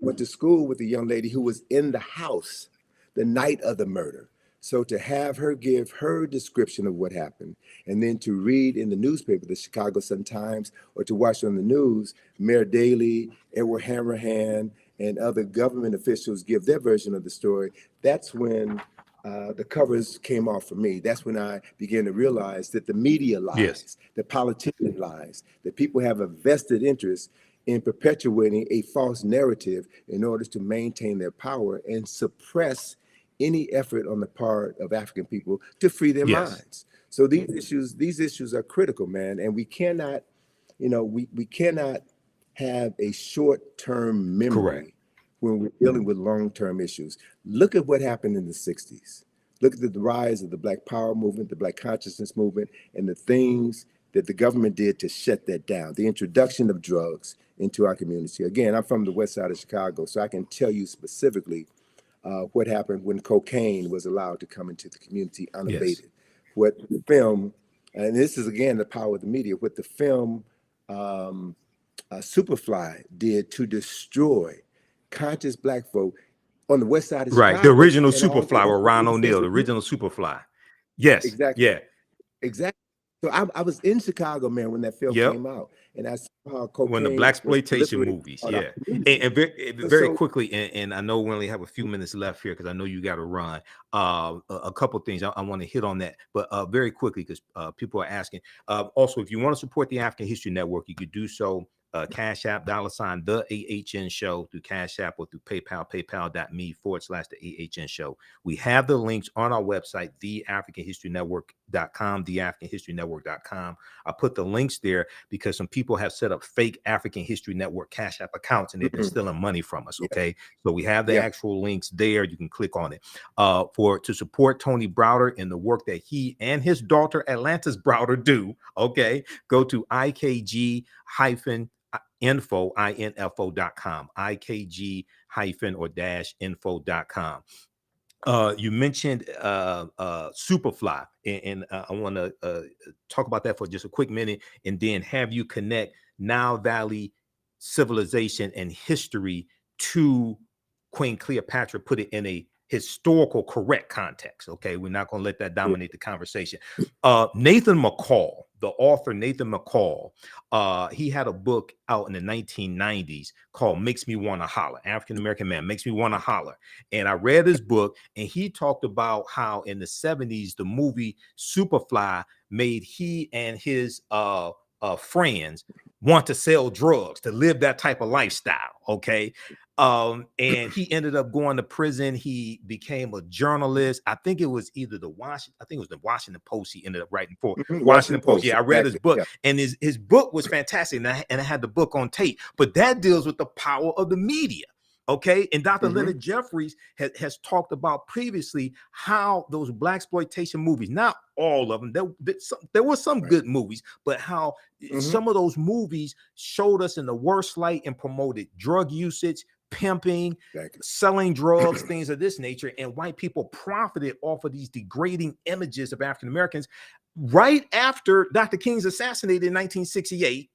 Went to school with a young lady who was in the house the night of the murder. So to have her give her description of what happened, and then to read in the newspaper, the Chicago Sun-Times, or to watch on the news, Mayor Daley, Edward Hammerhand, and other government officials give their version of the story, that's when the covers came off for me. That's when I began to realize that the media lies, the politician lies, that people have a vested interest in perpetuating a false narrative in order to maintain their power and suppress any effort on the part of African people to free their minds. So these issues are critical, man. And we cannot, you know, we cannot have a short-term memory when we're dealing with long-term issues. Look at what happened in the 60s. Look at the rise of the Black Power movement, the Black Consciousness movement, and the things that the government did to shut that down. The introduction of drugs into our community. Again, I'm from the west side of Chicago, so I can tell you specifically what happened when cocaine was allowed to come into the community unabated. What the film, and this is again the power of the media, what the film Superfly did to destroy conscious Black folk on the west side of Chicago. The original Superfly with Ron O'Neal, the original Superfly. Yes. Exactly. Yeah. Exactly. So I was in Chicago, man, when that film came out, and I saw how cocaine when the blaxploitation movies, and very quickly, and I know we only have a few minutes left here because I know you got to run. A couple things I want to hit on that, but very quickly because people are asking. Also, if you want to support the African History Network, you could do so. Cash App, $ the AHN show through Cash App or through PayPal, paypal.me/the AHN show. We have the links on our website, theafricanhistorynetwork.com, theafricanhistorynetwork.com. I put the links there because some people have set up fake African History Network Cash App accounts and they've been stealing money from us. Okay. So we have the actual links there. You can click on it. To support Tony Browder and the work that he and his daughter Atlantis Browder do. Okay. Go to IKG info.com, IKG hyphen or dash info.com. You mentioned Superfly, and I want to talk about that for just a quick minute, and then have you connect Nile Valley civilization and history to Queen Cleopatra, put it in a historical correct context. Okay, we're not going to let that dominate the conversation. Nathan McCall, the author Nathan McCall, he had a book out in the 1990s called Makes Me Want to Holler. African-American man, Makes Me Want to Holler. And I read his book, and he talked about how in the 70s the movie Superfly made he and his friends want to sell drugs, to live that type of lifestyle. Okay. And he ended up going to prison. He became a journalist. I think it was either the Washington Post he ended up writing for. Washington Post. Yeah, I read his book, and his book was fantastic. And I had the book on tape, but that deals with the power of the media. Okay. And Dr. Leonard Jeffries has talked about previously how those blaxploitation movies, not all of them, there were some good movies, but how some of those movies showed us in the worst light and promoted drug usage, pimping, selling drugs, things of this nature. And white people profited off of these degrading images of African Americans. Right after Dr. King's assassinated in 1968,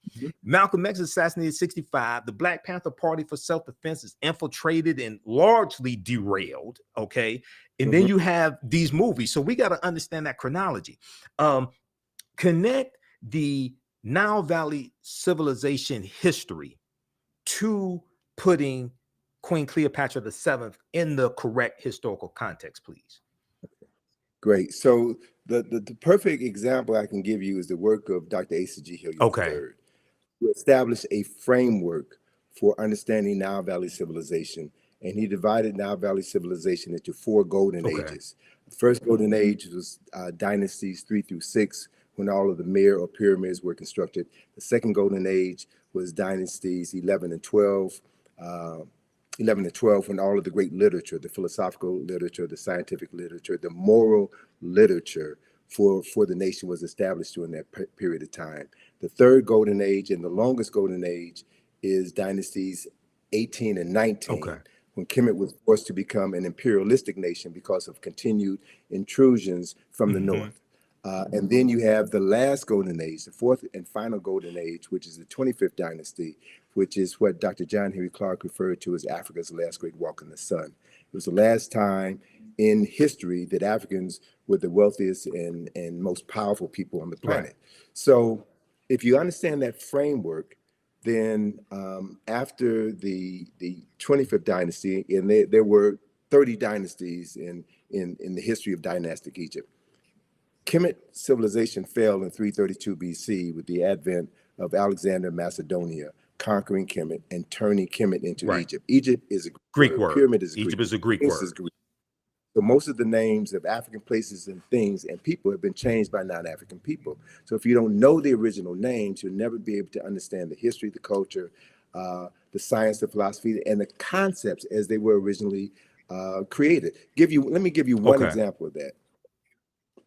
Malcolm X assassinated in 65, the Black Panther Party for Self-Defense is infiltrated and largely derailed, okay? And then you have these movies. So we got to understand that chronology. Connect the Nile Valley civilization history to putting Queen Cleopatra VII in the correct historical context, please. Great. So the perfect example I can give you is the work of Dr. Asa G. Hilliard III, who established a framework for understanding Nile Valley civilization. And he divided Nile Valley civilization into 4 golden ages. The first golden age was dynasties 3 through 6, when all of the Mir or pyramids were constructed. The second golden age was dynasties 11 and 12. 11 and 12, when all of the great literature, the philosophical literature, the scientific literature, the moral literature for the nation was established during that period of time. The third golden age and the longest golden age is dynasties 18 and 19, when Kemet was forced to become an imperialistic nation because of continued intrusions from the north. And then you have the last golden age, the fourth and final golden age, which is the 25th dynasty, which is what Dr. John Henry Clark referred to as Africa's last great walk in the sun. It was the last time in history that Africans were the wealthiest and most powerful people on the planet. So if you understand that framework, then after the 25th dynasty, and there were 30 dynasties in the history of dynastic Egypt, Kemet civilization fell in 332 BC with the advent of Alexander of Macedonia conquering Kemet and turning Kemet into Egypt. Egypt is a Greek word. Pyramid is a Greek word. Egypt is a Greek word. So most of the names of African places and things and people have been changed by non-African people. So if you don't know the original names, you'll never be able to understand the history, the culture, the science, the philosophy, and the concepts as they were originally created. Let me give you one example of that.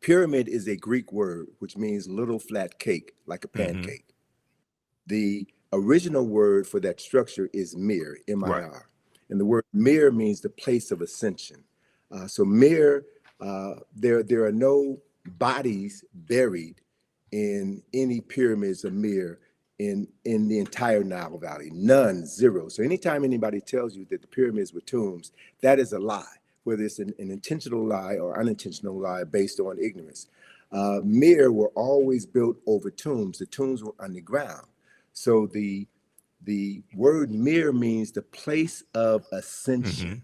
Pyramid is a Greek word, which means little flat cake, like a pancake. The original word for that structure is mir, M-I-R. And the word mir means the place of ascension. So mir, there are no bodies buried in any pyramids of mir in the entire Nile Valley. None, zero. So anytime anybody tells you that the pyramids were tombs, that is a lie, whether it's an intentional lie or unintentional lie based on ignorance. Mir were always built over tombs. The tombs were underground. So the word mir means the place of ascension,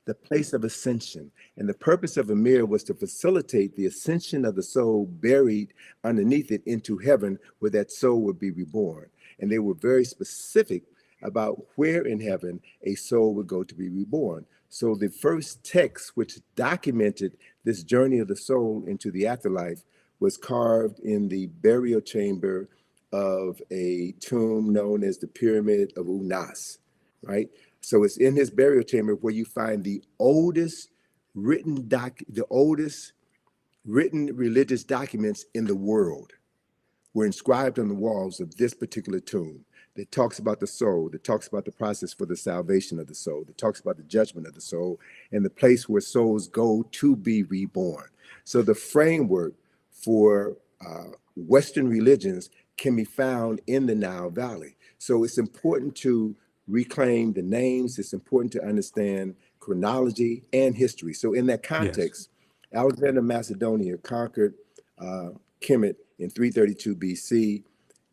the place of ascension. And the purpose of a mir was to facilitate the ascension of the soul buried underneath it into heaven, where that soul would be reborn. And they were very specific about where in heaven a soul would go to be reborn. So the first text which documented this journey of the soul into the afterlife was carved in the burial chamber of a tomb known as the Pyramid of Unas, right? So it's in his burial chamber where you find the oldest written religious documents in the world were inscribed on the walls of this particular tomb. that talks about the soul, that talks about the process for the salvation of the soul, that talks about the judgment of the soul, and the place where souls go to be reborn. So the framework for Western religions can be found in the Nile Valley. So it's important to reclaim the names. It's important to understand chronology and history. So in that Yes. context, Alexander of Macedonia conquered Kemet in 332 BC,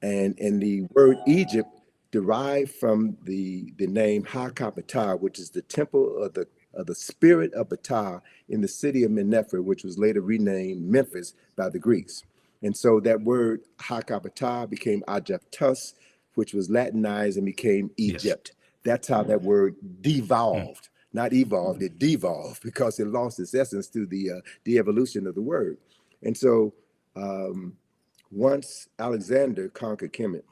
and the word Egypt derived from the name Ha-Ka-Ptah, which is the temple of the spirit of Ptah in the city of Mennefer, which was later renamed Memphis by the Greeks. And so that word Ha-Ka-Ptah became Aegyptus, which was Latinized and became Yes. Egypt. That's how that word devolved, not evolved, it devolved because it lost its essence through the evolution of the word. And so once Alexander conquered Kemet,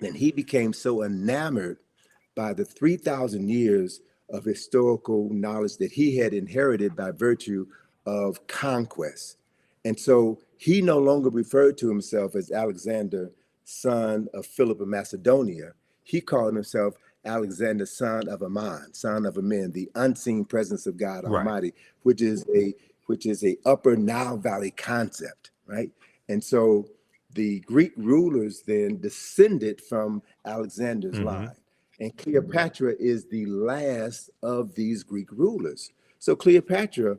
then he became so enamored by the 3,000 years of historical knowledge that he had inherited by virtue of conquest. And so he no longer referred to himself as Alexander, son of Philip of Macedonia. He called himself Alexander, son of Ammon, son of Amen, the unseen presence of God Right. Almighty, which is a upper Nile Valley concept, right? And so the Greek rulers then descended from Alexander's line. And Cleopatra is the last of these Greek rulers. So Cleopatra,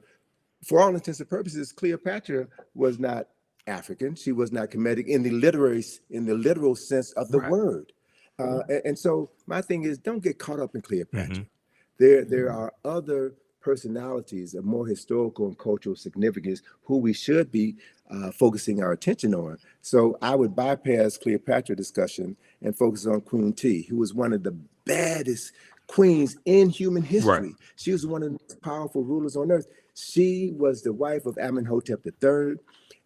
for all intents and purposes, Cleopatra was not African. She was not Kemetic in the literal sense of the Right. word. And so my thing is, don't get caught up in Cleopatra. Mm-hmm. There are other personalities of more historical and cultural significance who we should be focusing our attention on. So I would bypass Cleopatra discussion and focus on Queen T, who was one of the baddest queens in human Right. history. She was one of the most powerful rulers on earth. She was the wife of Amenhotep III,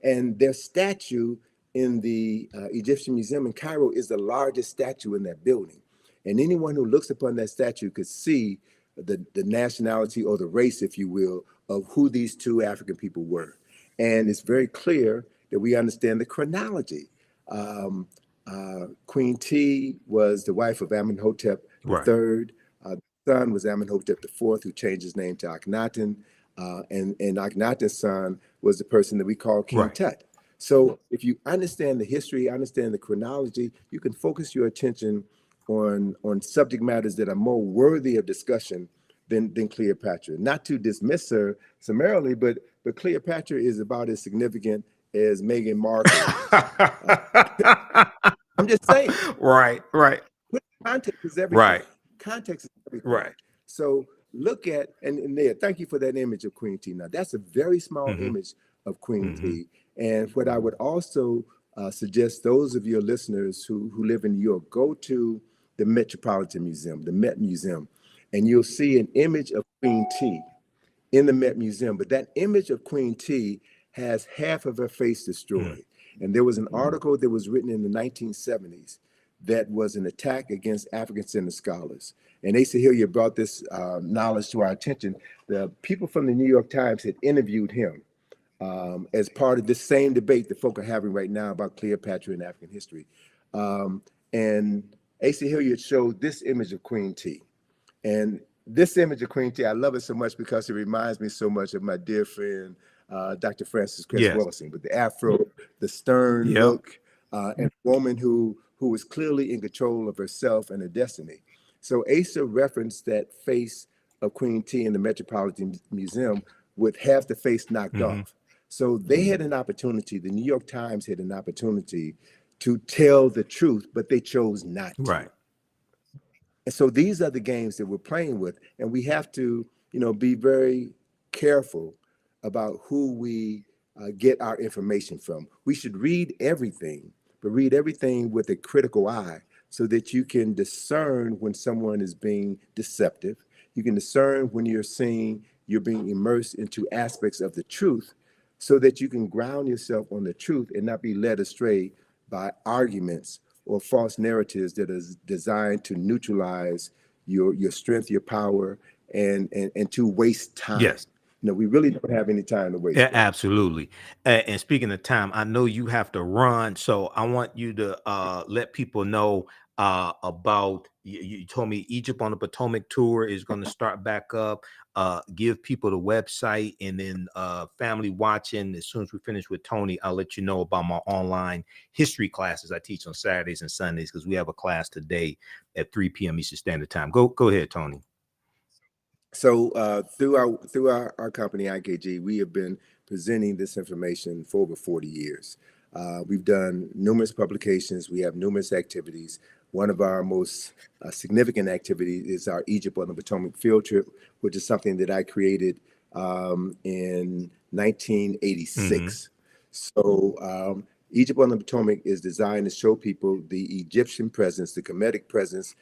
and their statue in the Egyptian Museum in Cairo is the largest statue in that building. And anyone who looks upon that statue could see the nationality or the race, if you will, of who these two African people were. And it's very clear that we understand the chronology. Queen T was the wife of Amenhotep Right. III. The son was Amenhotep IV, who changed his name to Akhenaten. And Akhenaten's son was the person that we call King Right. Tut. So if you understand the history, understand the chronology, you can focus your attention on subject matters that are more worthy of discussion than Cleopatra. Not to dismiss her summarily, but Cleopatra is about as significant as Meghan Markle is. I'm just saying. Right. Right. Context is everything. Right. Context is everything. Right. So look at, and there, thank you for that image of Queen T. Now, that's a very small Mm-hmm. image of Queen Mm-hmm. T. And what I would also suggest those of your listeners who live in New York, go to the Metropolitan Museum, the Met Museum, and you'll see an image of Queen T in the Met Museum. But that image of Queen T has half of her face destroyed. And there was an article that was written in the 1970s that was an attack against African-centered scholars. And Asa Hilliard brought this knowledge to our attention. The people from the New York Times had interviewed him as part of this same debate that folk are having right now about Cleopatra and African history. And Asa Hilliard showed this image of Queen T. And this image of Queen T, I love it so much because it reminds me so much of my dear friend, Dr. Francis Chris Yes. Wilson, with the afro, the stern Yep. look, and a woman who was clearly in control of herself and her destiny. So Asa referenced that face of Queen T in the Metropolitan Museum with half the face knocked off. So they had an opportunity, the New York Times had an opportunity to tell the truth, but they chose not to. Right. And so these are the games that we're playing with, and we have to, be very careful about who we get our information from. We should read everything, but read everything with a critical eye so that you can discern when someone is being deceptive. You can discern when you're being immersed into aspects of the truth so that you can ground yourself on the truth and not be led astray by arguments or false narratives that is designed to neutralize your strength, your power, and to waste time. Yes. We really don't have any time to waste. Yeah, absolutely. And speaking of time, I know you have to run, so I want you to let people know about you told me Egypt on the Potomac tour is going to start back up. Give people the website, and then family watching. As soon as we finish with Tony, I'll let you know about my online history classes I teach on Saturdays and Sundays, because we have a class today at 3 p.m. Eastern Standard Time. Go ahead, Tony. So through our company, IKG, we have been presenting this information for over 40 years. We've done numerous publications. We have numerous activities. One of our most significant activities is our Egypt on the Potomac field trip, which is something that I created in 1986. So Egypt on the Potomac is designed to show people the Egyptian presence, the Kemetic presence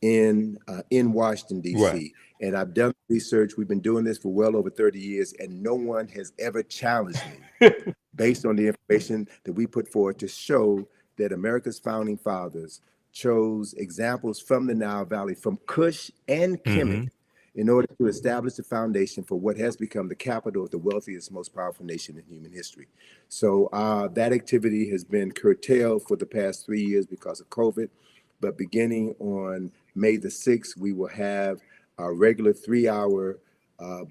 in Washington, D.C. Right. And I've done research. We've been doing this for well over 30 years, and no one has ever challenged me based on the information that we put forward to show that America's founding fathers chose examples from the Nile Valley, from Kush and Kemet, in order to establish the foundation for what has become the capital of the wealthiest, most powerful nation in human history. So that activity has been curtailed for the past 3 years because of COVID. But beginning on May the 6th, we will have our regular 3-hour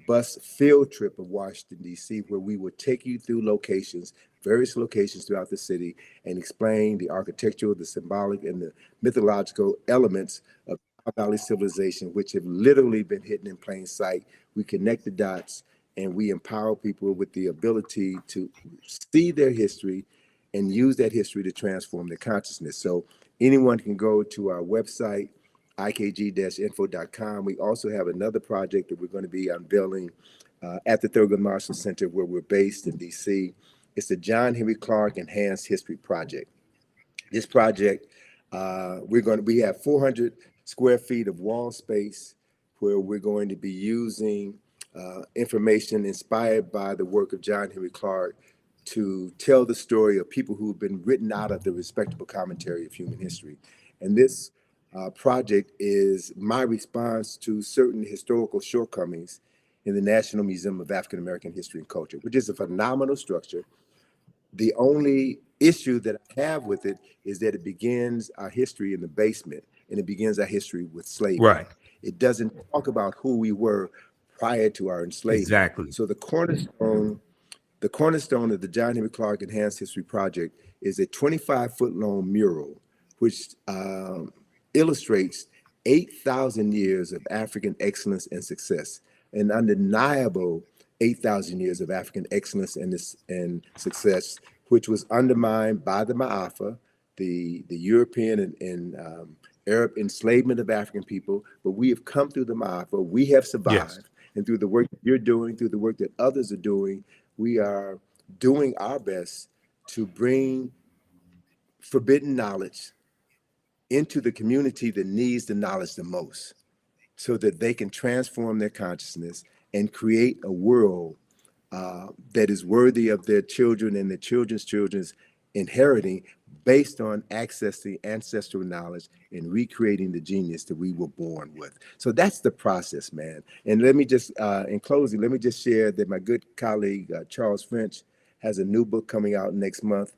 bus field trip of Washington, D.C., where we will take you through locations, various locations throughout the city, and explain the architectural, the symbolic, and the mythological elements of Nile Valley civilization, which have literally been hidden in plain sight. We connect the dots, and we empower people with the ability to see their history and use that history to transform their consciousness. So anyone can go to our website, ikg-info.com. We also have another project that we're going to be unveiling at the Thurgood Marshall Center, where we're based in DC. It's the John Henry Clark Enhanced History Project. This project, we have 400 square feet of wall space where we're going to be using information inspired by the work of John Henry Clark to tell the story of people who've been written out of the respectable commentary of human history. And this project is my response to certain historical shortcomings in the National Museum of African American History and Culture, which is a phenomenal structure. The only issue that I have with it is that it begins our history in the basement, and it begins our history with slavery. Right. It doesn't talk about who we were prior to our enslavement. Exactly. So the cornerstone of the John Henry Clark Enhanced History Project is a 25-foot long mural, which illustrates 8,000 years of African excellence and success, an undeniable 8,000 years of African excellence and success, which was undermined by the Ma'afa, the European and Arab enslavement of African people. But we have come through the Ma'afa. We have survived. Yes. And through the work that you're doing, through the work that others are doing, we are doing our best to bring forbidden knowledge into the community that needs the knowledge the most, so that they can transform their consciousness and create a world that is worthy of their children and their children's children's inheriting, based on accessing ancestral knowledge and recreating the genius that we were born with. So that's the process, man. And let me just, in closing, let me just share that my good colleague, Charles French, has a new book coming out next month.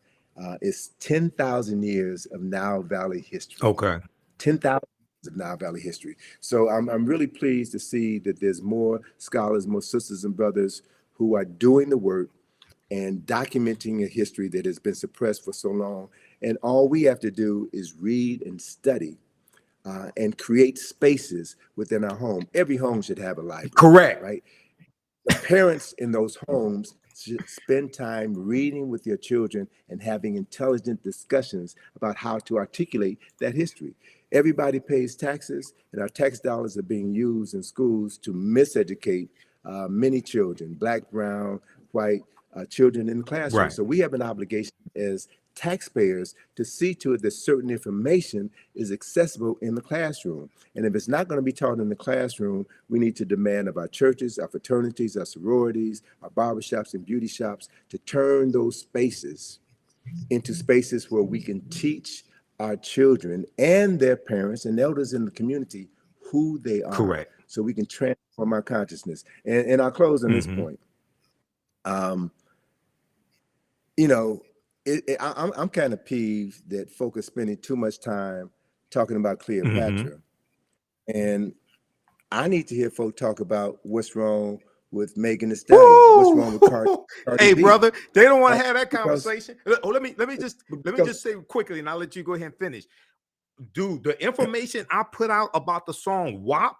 It's 10,000 years of Nile Valley history. Okay. 10,000 of Nile Valley history. So I'm really pleased to see that there's more scholars, more sisters and brothers who are doing the work and documenting a history that has been suppressed for so long. And all we have to do is read and study and create spaces within our home. Every home should have a library. Correct. Right? The parents in those homes should spend time reading with their children and having intelligent discussions about how to articulate that history. Everybody pays taxes, and our tax dollars are being used in schools to miseducate many children, Black, brown, white children in the classroom. Right. So we have an obligation as taxpayers to see to it that certain information is accessible in the classroom. And if it's not going to be taught in the classroom, we need to demand of our churches, our fraternities, our sororities, our barbershops and beauty shops to turn those spaces into spaces where we can teach our children and their parents and elders in the community who they are. Correct. So we can transform our consciousness. And I'll close on this point. You know, I'm kind of peeved that folk are spending too much time talking about Mm-hmm. Cleopatra. And I need to hear folk talk about what's wrong with Megan Thee Stallion, what's wrong with Woo! Cardi Hey, B, brother, they don't want uh, to have that because conversation. Oh, let me just say quickly, and I'll let you go ahead and finish. Dude, the information I put out about the song WAP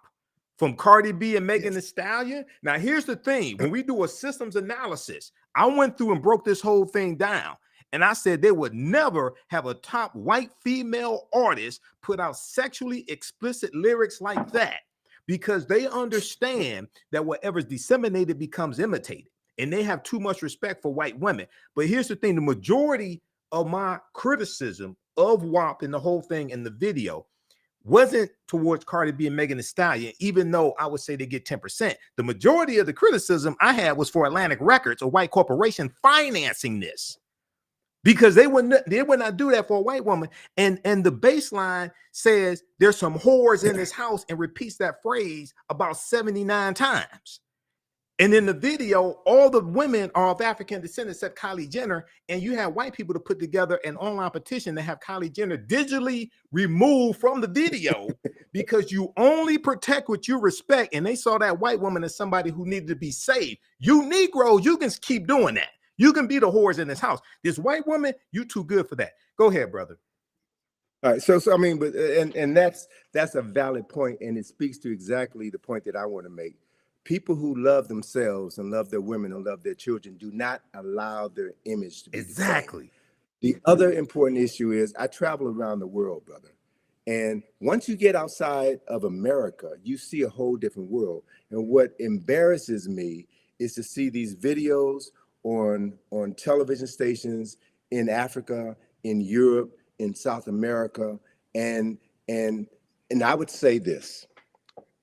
from Cardi B and Megan yes, Thee Stallion. Now, here's the thing: when we do a systems analysis, I went through and broke this whole thing down. And I said they would never have a top white female artist put out sexually explicit lyrics like that because they understand that whatever's disseminated becomes imitated. And they have too much respect for white women. But here's the thing: the majority of my criticism of WAP and the whole thing in the video wasn't towards Cardi B and Megan Thee Stallion, even though I would say they get 10%. The majority of the criticism I had was for Atlantic Records, a white corporation, financing this because they would not do that for a white woman. And the baseline says there's some whores in this house and repeats that phrase about 79 times. And in the video, all the women are of African descent except Kylie Jenner. And you have white people to put together an online petition to have Kylie Jenner digitally removed from the video because you only protect what you respect. And they saw that white woman as somebody who needed to be saved. You Negroes, you can keep doing that. You can be the whores in this house. This white woman, you too good for that. Go ahead, brother. all right. So I mean, but and that's a valid point, and it speaks to exactly the point that I want to make. People who love themselves and love their women and love their children do not allow their image to be defamed. Exactly. The other important issue is I travel around the world, brother. And once you get outside of America, you see a whole different world. And what embarrasses me is to see these videos on television stations in Africa, in Europe, in South America. And and I would say this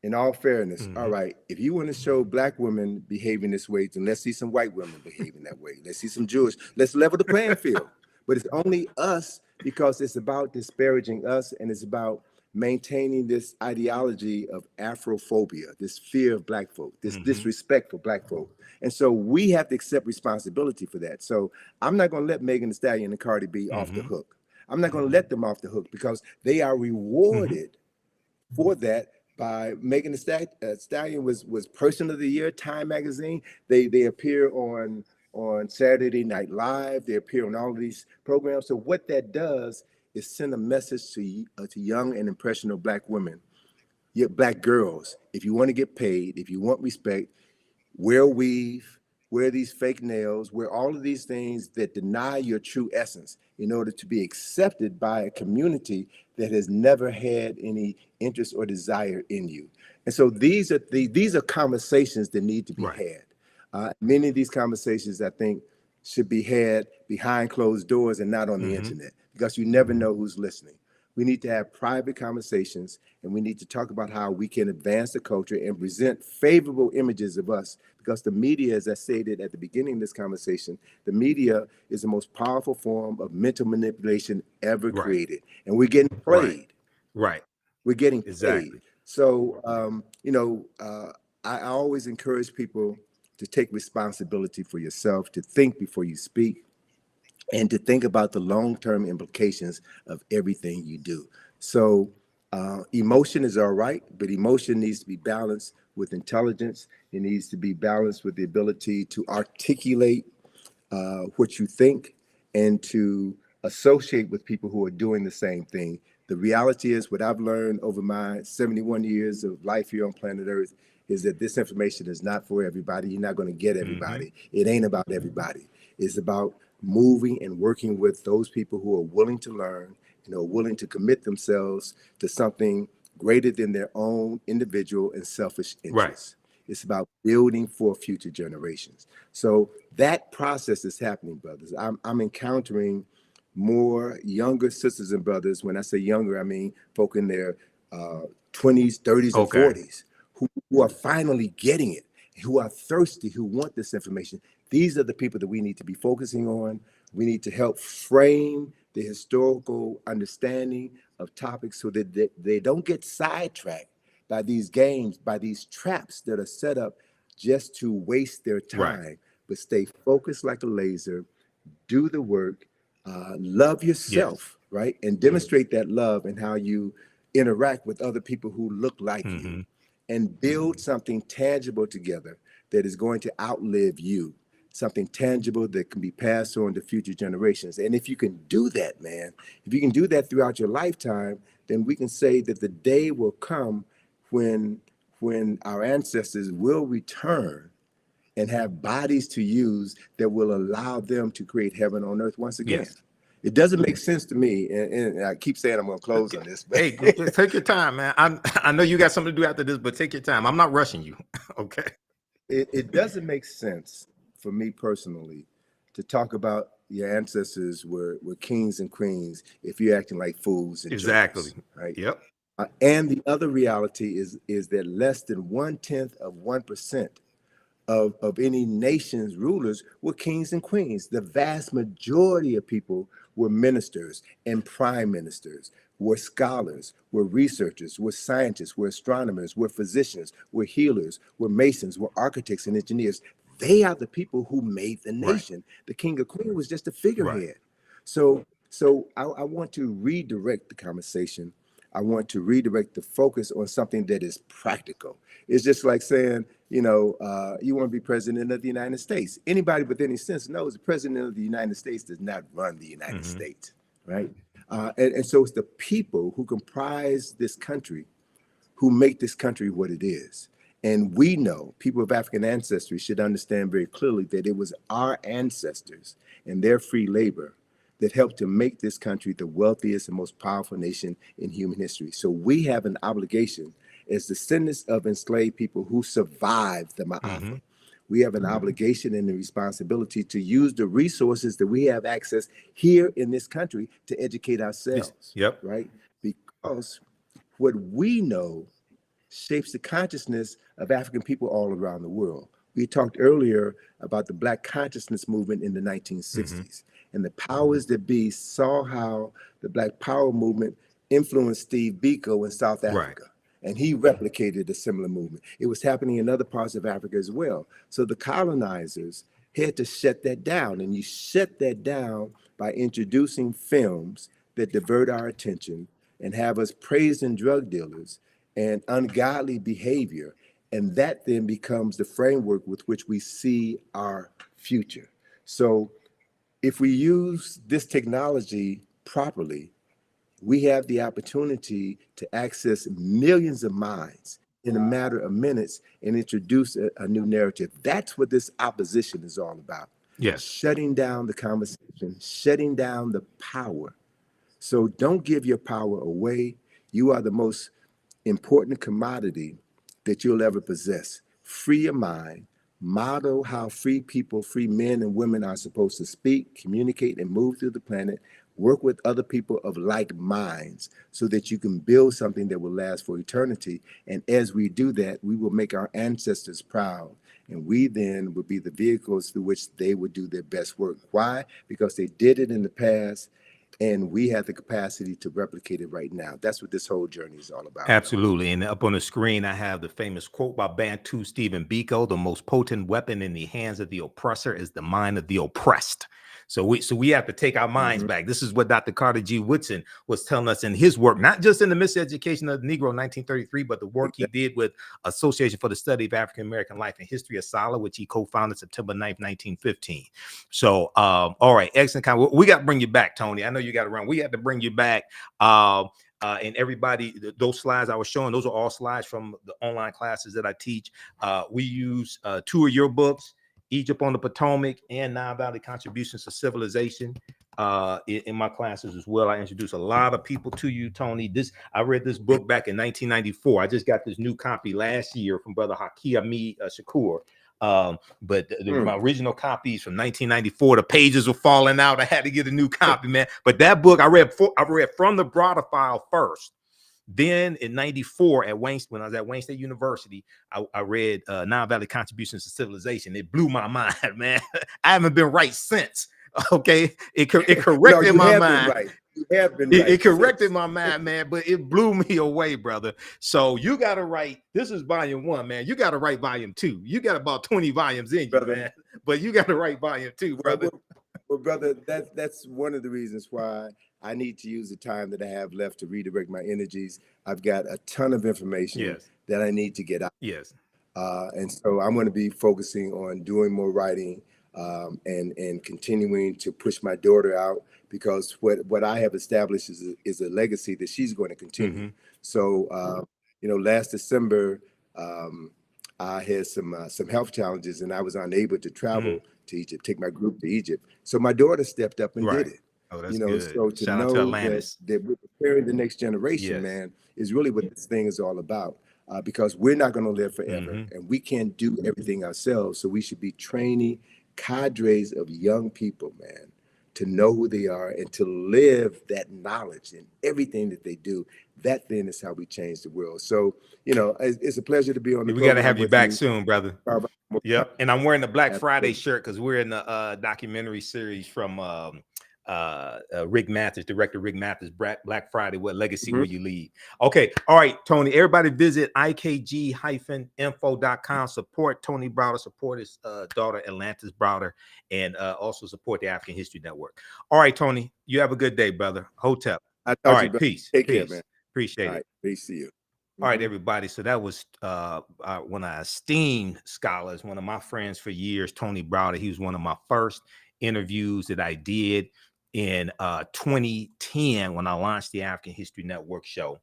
in all fairness, all right, if you want to show black women behaving this way, then let's see some white women behaving that way. Let's see some Jewish, let's level the playing field. But it's only us because it's about disparaging us and it's about maintaining this ideology of Afrophobia, this fear of black folk, this disrespect for black folk. And so we have to accept responsibility for that. So I'm not going to let Megan Thee Stallion and Cardi B off the hook. I'm not going to let them off the hook because they are rewarded for that by Megan Thee Stallion was Person of the Year, Time Magazine. They appear on Saturday Night Live. They appear on all of these programs. So what that does is send a message to young and impressionable black women, black girls. If you want to get paid, if you want respect, wear weave, wear these fake nails, wear all of these things that deny your true essence in order to be accepted by a community that has never had any interest or desire in you. And so these are conversations that need to be had. Many of these conversations, I think, should be had behind closed doors and not on the internet because you never know who's listening. We need to have private conversations and we need to talk about how we can advance the culture and present favorable images of us because the media, as I stated at the beginning of this conversation, the media is the most powerful form of mental manipulation ever created. And we're getting played. Right. We're getting played. Exactly. So, I always encourage people to take responsibility for yourself, to think before you speak, and to think about the long-term implications of everything you do. So emotion is all right, but emotion needs to be balanced with intelligence. It needs to be balanced with the ability to articulate what you think and to associate with people who are doing the same thing. The reality is what I've learned over my 71 years of life here on planet Earth is that this information is not for everybody. You're not going to get everybody. It ain't about everybody. It's about moving and working with those people who are willing to learn, willing to commit themselves to something greater than their own individual and selfish interests. It's about building for future generations. So that process is happening, brothers. I'm encountering more younger sisters and brothers. When I say younger, I mean folk in their 20s, 30s, and 40s who are finally getting it, who are thirsty, who want this information. These are the people that we need to be focusing on. We need to help frame the historical understanding of topics so that they don't get sidetracked by these games, by these traps that are set up just to waste their time, but stay focused like a laser, do the work, love yourself, right? And demonstrate that love and how you interact with other people who look like you, and build something tangible together that is going to outlive you, something tangible that can be passed on to future generations. And if you can do that, man, if you can do that throughout your lifetime, then we can say that the day will come when our ancestors will return and have bodies to use that will allow them to create heaven on earth once again. Yes. It doesn't make sense to me, and I keep saying I'm going to close on this. But Hey, take your time, man. I know you got something to do after this, but take your time. I'm not rushing you. Okay. it doesn't make sense for me personally to talk about your ancestors were kings and queens if you're acting like fools and Exactly. jokers, right? Yep. And the other reality is that less than 0.1% of any nation's rulers were kings and queens. The vast majority of people were ministers and prime ministers, were scholars, were researchers, were scientists, were astronomers, were physicians, were healers, were masons, were architects and engineers. They are the people who made the nation. Right. The king or queen was just a figurehead. Right. So I want to redirect the conversation. I want to redirect the focus on something that is practical. It's just like saying, you want to be president of the United States. Anybody with any sense knows the president of the United States does not run the United States, right? And so it's the people who comprise this country who make this country what it is. And we know, people of African ancestry should understand very clearly that it was our ancestors and their free labor that helped to make this country the wealthiest and most powerful nation in human history. So we have an obligation as descendants of enslaved people who survived the Ma'afa. We have an obligation and a responsibility to use the resources that we have access here in this country to educate ourselves, right? Because what we know shapes the consciousness of African people all around the world. We talked earlier about the Black consciousness movement in the 1960s. And the powers that be saw how the Black Power movement influenced Steve Biko in South Africa. Right. And he replicated a similar movement. It was happening in other parts of Africa as well. So the colonizers had to shut that down. And you shut that down by introducing films that divert our attention and have us praising drug dealers and ungodly behavior. And that then becomes the framework with which we see our future. So if we use this technology properly, we have the opportunity to access millions of minds in a matter of minutes and introduce a new narrative. That's what this opposition is all about. Yes. Shutting down the conversation, shutting down the power. So don't give your power away. You are the most important commodity that you'll ever possess. Free your mind. Model how free people, free men and women are supposed to speak, communicate, and move through the planet. Work with other people of like minds so that you can build something that will last for eternity. And as we do that, we will make our ancestors proud. And we then will be the vehicles through which they would do their best work. Why? Because they did it in the past. And we have the capacity to replicate it right now. That's what this whole journey is all about. Absolutely. And up on the screen, I have the famous quote by Bantu Stephen Biko: "The most potent weapon in the hands of the oppressor is the mind of the oppressed." So we have to take our minds back. This is what Dr. Carter G. Woodson was telling us in his work, not just in the Miseducation of the Negro in 1933, but the work he did with Association for the Study of African American Life and History of SALA, which he co-founded September 9th, 1915. So, all right, excellent. We got to bring you back, Tony. I know you got to run. We have to bring you back. And everybody, those slides I was showing, those are all slides from the online classes that I teach. We use 2 of your books, Egypt on the Potomac and Nile Valley Contributions to Civilization, in my classes as well. I introduce a lot of people to you, Tony. I read this book back in 1994. I just got this new copy last year from Brother Haki Ami Shakur. But my original copies from 1994, the pages were falling out. I had to get a new copy, man. But that book I read from the Browder file first. Then in 94 when I was at Wayne State University, I read Nile Valley Contributions to Civilization. It blew my mind, man. I haven't been right since. Okay, it corrected my mind. Right. You have been right. It corrected my mind, man, but it blew me away, brother. So you got to write. This is volume 1, man. You got to write volume 2. You got about 20 volumes in you, brother, man. But you got to write volume 2, brother. Well, brother, that's one of the reasons why I need to use the time that I have left to redirect my energies. I've got a ton of information Yes. that I need to get out. Yes. And so I'm going to be focusing on doing more writing, and continuing to push my daughter out, because what I have established is a legacy that she's going to continue. Mm-hmm. So, last December, I had some health challenges, and I was unable to travel to Egypt, take my group to Egypt. So my daughter stepped up and did Right. it. Oh, that's good. So to Shout out to know that Atlantis. we're preparing the next generation, Yes. man, is really what this thing is all about. Because we're not going to live forever, and we can't do everything ourselves. So we should be training cadres of young people, man, to know who they are and to live that knowledge in everything that they do. That then is how we change the world. So, it's a pleasure to be on the We got to program have you with back you. soon, brother. Yep. And I'm wearing the Black Friday shirt because we're in the documentary series from Rick Mathers, director Rick Mathers, Black Friday, What Legacy Will You Leave? Okay. All right, Tony, everybody visit ikg-info.com. Support Tony Browder, support his daughter Atlantis Browder, and also support the African History Network. All right, Tony, you have a good day, brother. Hotep. All right, peace. Take peace. Care, man. Appreciate All it. right, peace to you. All right, everybody. So that was one of our esteemed scholars, one of my friends for years, Tony Browder. He was one of my first interviews that I did in 2010 when I launched the African History Network show.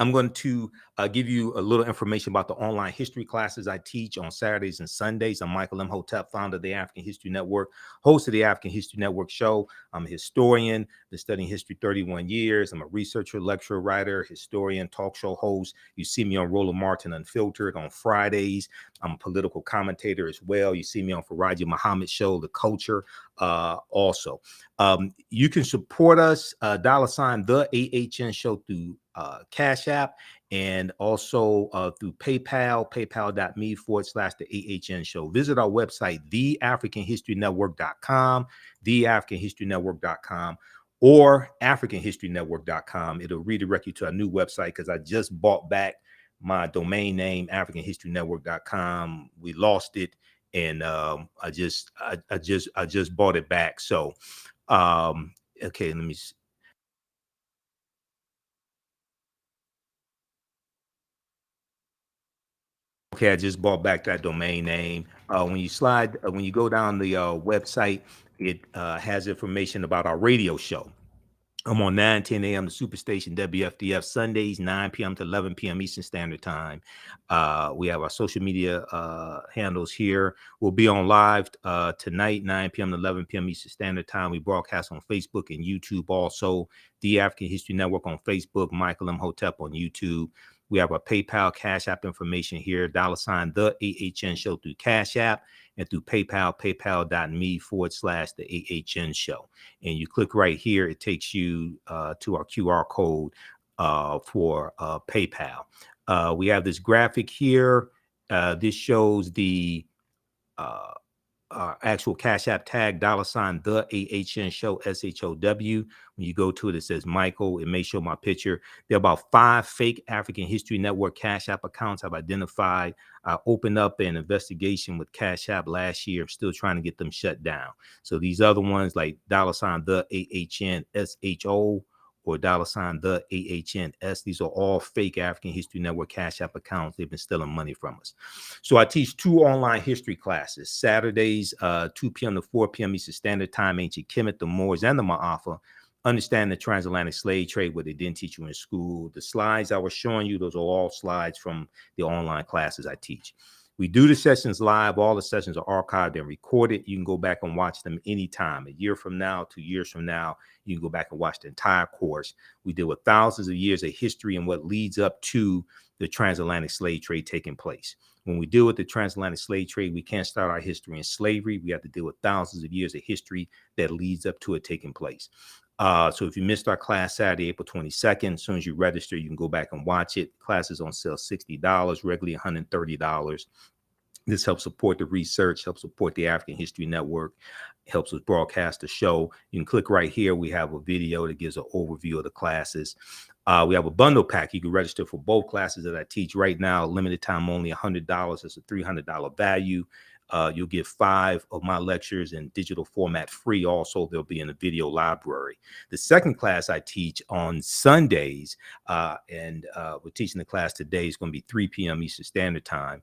I'm going to give you a little information about the online history classes I teach on Saturdays and Sundays. I'm Michael Imhotep, founder of the African History Network, host of the African History Network show. I'm a historian, been studying history 31 years. I'm a researcher, lecturer, writer, historian, talk show host. You see me on Roland Martin Unfiltered on Fridays. I'm a political commentator as well. You see me on Faraji Muhammad show, The Culture, also. You can support us, $, the AHN show through Cash App, and also through PayPal, paypal.me/the AHN show. Visit our website, theafricanhistorynetwork.com, theafricanhistorynetwork.com, or africanhistorynetwork.com. It'll redirect you to our new website because I just bought back my domain name, africanhistorynetwork.com. We lost it, and I just bought it back. So okay, let me see. Okay, I just bought back that domain name. When you go down the website, it has information about our radio show. I'm on 9:10 a.m. the Superstation WFDF Sundays, 9 p.m. to 11 p.m. Eastern Standard Time. We have our social media handles here. We'll be on live tonight, 9 p.m. to 11 p.m. Eastern Standard Time. We broadcast on Facebook and YouTube also. The African History Network on Facebook, Michael Imhotep on YouTube. We have our PayPal, Cash App information here, $, the AHN show through Cash App, and through PayPal, paypal.me/the AHN show. And you click right here, it takes you to our QR code for PayPal. We have this graphic here. This shows the actual Cash App tag, $, the AHN show, SHOW. When you go to it, it says Michael. It may show my picture. There are about 5 fake African History Network Cash App accounts I've identified. I opened up an investigation with Cash App last year. I'm still trying to get them shut down. So these other ones like $, the AHN SHO, or $, the AHNS. These are all fake African History Network Cash App accounts. They've been stealing money from us. So I teach 2 online history classes, Saturdays, 2 p.m. to 4 p.m. Eastern Standard Time, Ancient Kemet, the Moors, and the Ma'afa. Understand the transatlantic slave trade, what they didn't teach you in school. The slides I was showing you, those are all slides from the online classes I teach. We do the sessions live. All the sessions are archived and recorded. You can go back and watch them anytime. A year from now, 2 years from now, you can go back and watch the entire course. We deal with thousands of years of history and what leads up to the transatlantic slave trade taking place. When we deal with the transatlantic slave trade, we can't start our history in slavery. We have to deal with thousands of years of history that leads up to it taking place. So if you missed our class Saturday, April 22nd, as soon as you register, you can go back and watch it. Class is on sale $60, regularly $130. This helps support the research, helps support the African History Network, helps us broadcast the show. You can click right here. We have a video that gives an overview of the classes. We have a bundle pack. You can register for both classes that I teach right now. Limited time only, $100. It's a $300 value. You'll get 5 of my lectures in digital format free. Also, they'll be in a video library. The second class I teach on Sundays, and we're teaching the class today. It's going to be 3 p.m. Eastern Standard Time.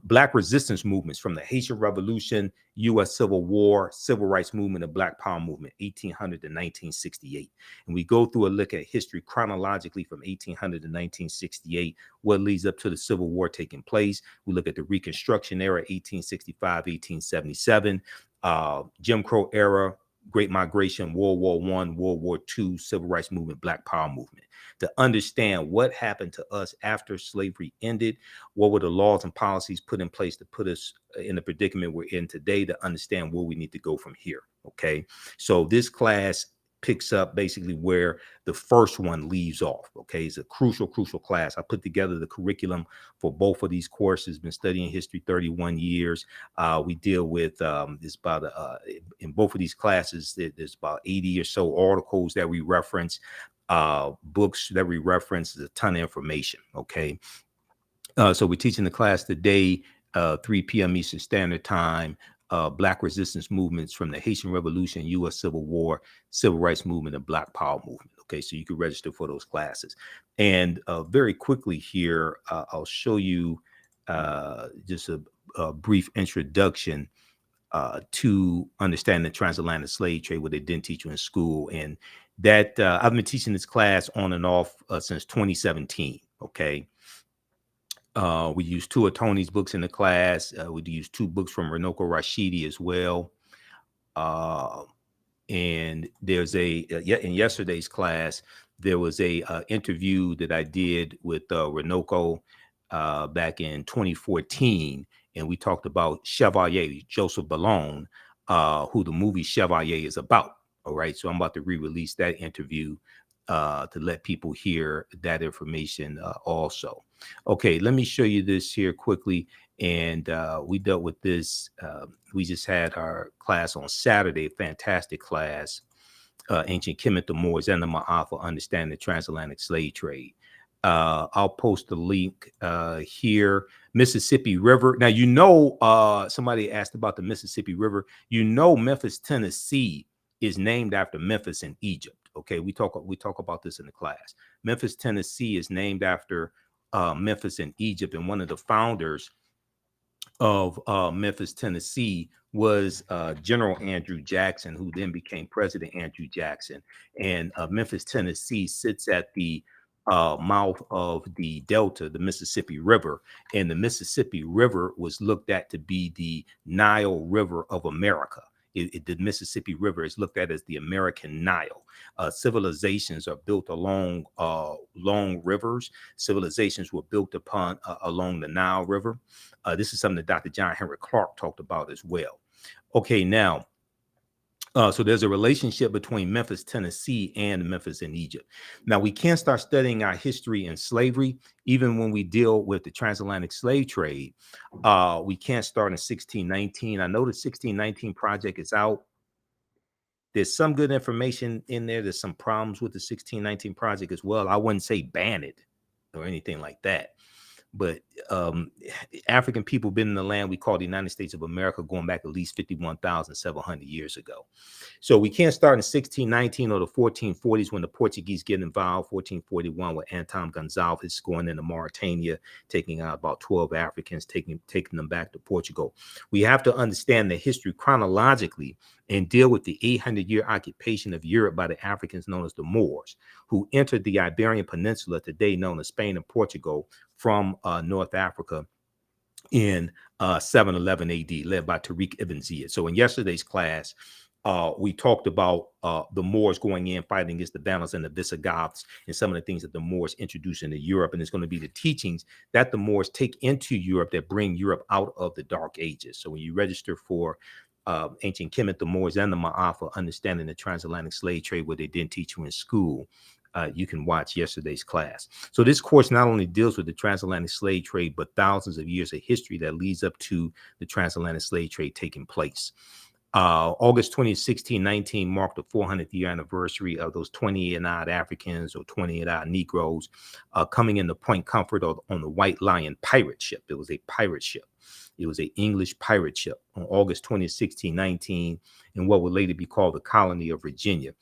Black resistance movements from the Haitian Revolution, U.S. Civil War, Civil Rights Movement, and Black Power Movement, 1800 to 1968. And we go through a look at history chronologically from 1800 to 1968, what leads up to the Civil War taking place. We look at the Reconstruction era, 1865, 1877, Jim Crow era, Great Migration, World War I, World War II, Civil Rights Movement, Black Power Movement, to understand what happened to us after slavery ended, what were the laws and policies put in place to put us in the predicament we're in today, to understand where we need to go from here. Okay, so this class picks up basically where the first one leaves off. Okay, it's a crucial class. I put together the curriculum for both of these courses. Been studying history 31 years. We deal with there's about in both of these classes there's about 80 or so articles that we reference, books that we reference. There's a ton of information. Okay, so we're teaching the class today, 3 p.m. Eastern Standard Time. Black resistance movements from the Haitian Revolution, U.S. Civil War, Civil Rights Movement, and Black Power Movement. Okay, so you can register for those classes. And very quickly here, I'll show you just a brief introduction to understand the transatlantic slave trade, what they didn't teach you in school. And that I've been teaching this class on and off since 2017. Okay. We use 2 of Tony's books in the class. We use 2 books from Runoko Rashidi as well. And there's in yesterday's class, there was a interview that I did with Runoko back in 2014. And we talked about Chevalier, Joseph Ballone, who the movie Chevalier is about. All right. So I'm about to re-release that interview to let people hear that information also. Okay, let me show you this here quickly. And we dealt with this. We just had our class on Saturday, fantastic class, Ancient Kemet, the Moors, and the Ma'afa, Understanding the Transatlantic Slave Trade. I'll post the link here. Mississippi River. Now, you know, somebody asked about the Mississippi River. You know, Memphis, Tennessee is named after Memphis in Egypt. Okay, we talk about this in the class. Memphis, Tennessee is named after Memphis in Egypt, and one of the founders of Memphis, Tennessee was General Andrew Jackson, who then became President Andrew Jackson. And Memphis, Tennessee sits at the mouth of the Delta, the Mississippi River, and the Mississippi River was looked at to be the Nile River of America. The Mississippi River is looked at as the American Nile. Civilizations are built along long rivers. Civilizations were built upon along the Nile River. This is something that Dr. John Henry Clark talked about as well. Okay, now, so there's a relationship between Memphis, Tennessee, and Memphis in Egypt. Now, we can't start studying our history in slavery, even when we deal with the transatlantic slave trade. We can't start in 1619. I know the 1619 project is out. There's some good information in there. There's some problems with the 1619 project as well. I wouldn't say ban it or anything like that. But African people been in the land we call the United States of America going back at least 51,700 years ago. So we can't start in 1619 or the 1440s when the Portuguese get involved. 1441 with Anton Gonzalez going into Mauritania, taking out about 12 Africans, taking them back to Portugal. We have to understand the history chronologically and deal with the 800-year occupation of Europe by the Africans known as the Moors, who entered the Iberian Peninsula, today known as Spain and Portugal, from North Africa in 711 AD, led by Tariq ibn Ziyad. So in yesterday's class, we talked about the Moors going in, fighting against the Vandals and the Visigoths, and some of the things that the Moors introduced into Europe. And it's going to be the teachings that the Moors take into Europe that bring Europe out of the Dark Ages. So when you register for Ancient Kemet, the Moors, and the Ma'afa, Understanding the Transatlantic Slave Trade, what they didn't teach you in school, you can watch yesterday's class. So this course not only deals with the transatlantic slave trade, but thousands of years of history that leads up to the transatlantic slave trade taking place. August 20th, 1619 marked the 400th year anniversary of those 28-odd Africans or 28-odd Negroes coming into Point Comfort on the White Lion pirate ship. It was a pirate ship. It was an English pirate ship on August 20th, 1619, in what would later be called the colony of Virginia.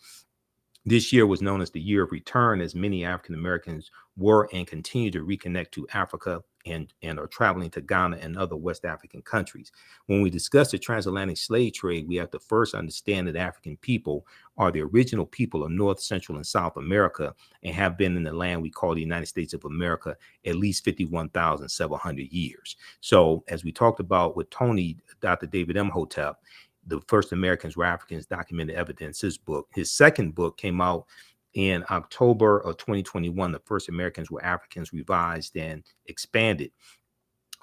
This year was known as the Year of Return, as many African Americans were and continue to reconnect to Africa and are traveling to Ghana and other West African countries. When we discuss the transatlantic slave trade, we have to first understand that African people are the original people of North, Central, and South America and have been in the land we call the United States of America at least 51,700 years. So as we talked about with Tony, Dr. David Imhotep, the first Americans were Africans, documented evidence, his book. His second book came out in October of 2021, The First Americans Were Africans, Revised and Expanded.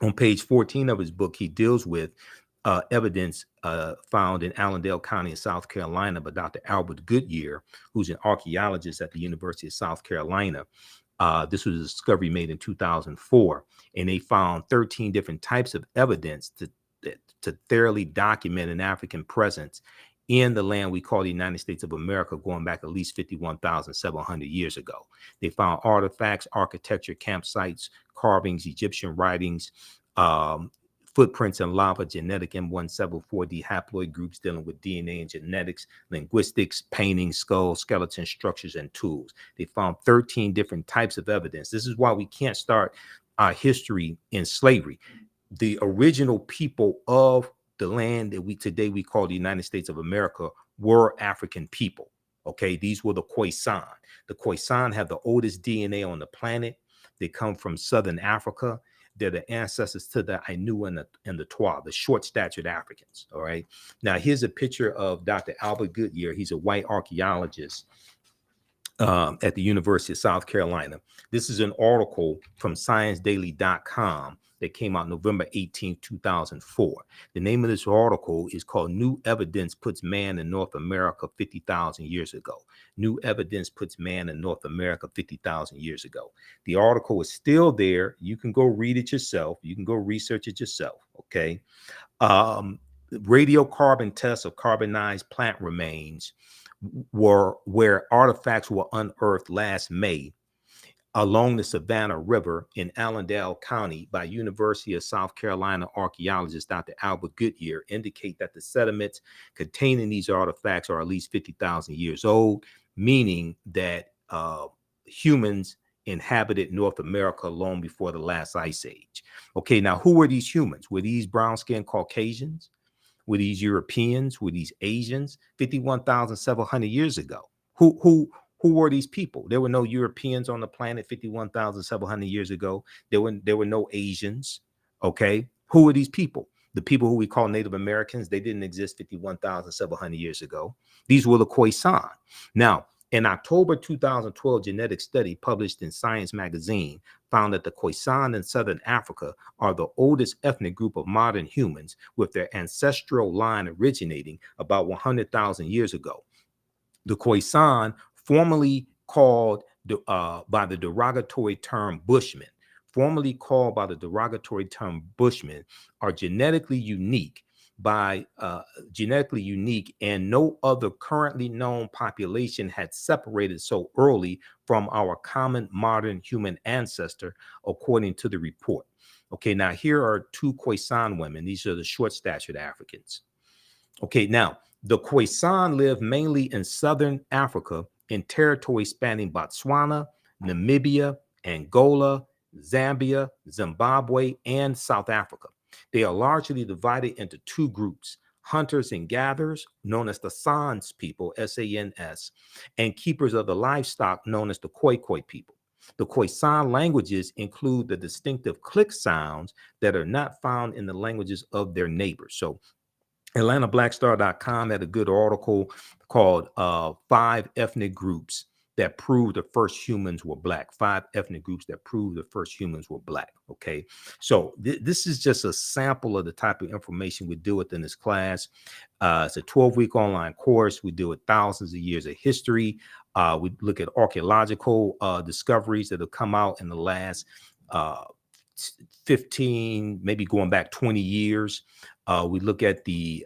On page 14 of his book, he deals with evidence found in Allendale County in South Carolina by Dr. Albert Goodyear, who's an archaeologist at the University of South Carolina. This was a discovery made in 2004, and they found 13 different types of evidence to thoroughly document an African presence in the land we call the United States of America, going back at least 51,700 years ago. They found artifacts, architecture, campsites, carvings, Egyptian writings, footprints in lava, genetic M174D haploid groups dealing with DNA and genetics, linguistics, paintings, skulls, skeletons, structures, and tools. They found 13 different types of evidence. This is why we can't start our history in slavery. The original people of the land that we call the United States of America were African people. Okay, these were the Khoisan. The Khoisan have the oldest DNA on the planet. They come from Southern Africa. They're the ancestors to the Ainu and the Twa, the short-statured Africans. All right. Now here's a picture of Dr. Albert Goodyear. He's a white archaeologist at the University of South Carolina. This is an article from ScienceDaily.com that came out November 18, 2004. The name of this article is called New Evidence Puts Man in North America 50,000 Years Ago. New Evidence Puts Man in North America 50,000 years ago. The article is still there. You can go read it yourself. You can go research it yourself, okay? Radiocarbon tests of carbonized plant remains were where artifacts were unearthed last May along the Savannah River in Allendale County by University of South Carolina archaeologist Dr. Albert Goodyear indicate that the sediments containing these artifacts are at least 50,000 years old, meaning that humans inhabited North America long before the last ice age. Okay, now who were these humans? Were these brown-skinned Caucasians? Were these Europeans? Were these Asians? 51,700 years ago. Who were these people? There were no Europeans on the planet 51,700 years ago. There were no Asians. Okay, who were these people? The people who we call Native Americans, they didn't exist 51,700 years ago. These were the Khoisan. Now, in October 2012, genetic study published in Science magazine found that the Khoisan in Southern Africa are the oldest ethnic group of modern humans, with their ancestral line originating about 100,000 years ago. The Khoisan, formerly called by the derogatory term Bushmen, are genetically unique and no other currently known population had separated so early from our common modern human ancestor, according to the report. Okay, now here are two Khoisan women. These are the short-statured Africans. Okay, now the Khoisan live mainly in Southern Africa in territory spanning Botswana, Namibia, Angola, Zambia, Zimbabwe, and South Africa. They are largely divided into two groups: hunters and gatherers, known as the Sans people, S-A-N-S, and keepers of the livestock, known as the Khoikhoi people. The Khoisan languages include the distinctive click sounds that are not found in the languages of their neighbors. So AtlantaBlackStar.com had a good article called 5 Ethnic Groups That Prove the First Humans Were Black. 5 ethnic groups that prove the first humans were black. Okay, so this is just a sample of the type of information we deal with in this class. It's a 12-week online course. We deal with thousands of years of history. We look at archaeological discoveries that have come out in the last 15, maybe going back 20 years. We look at the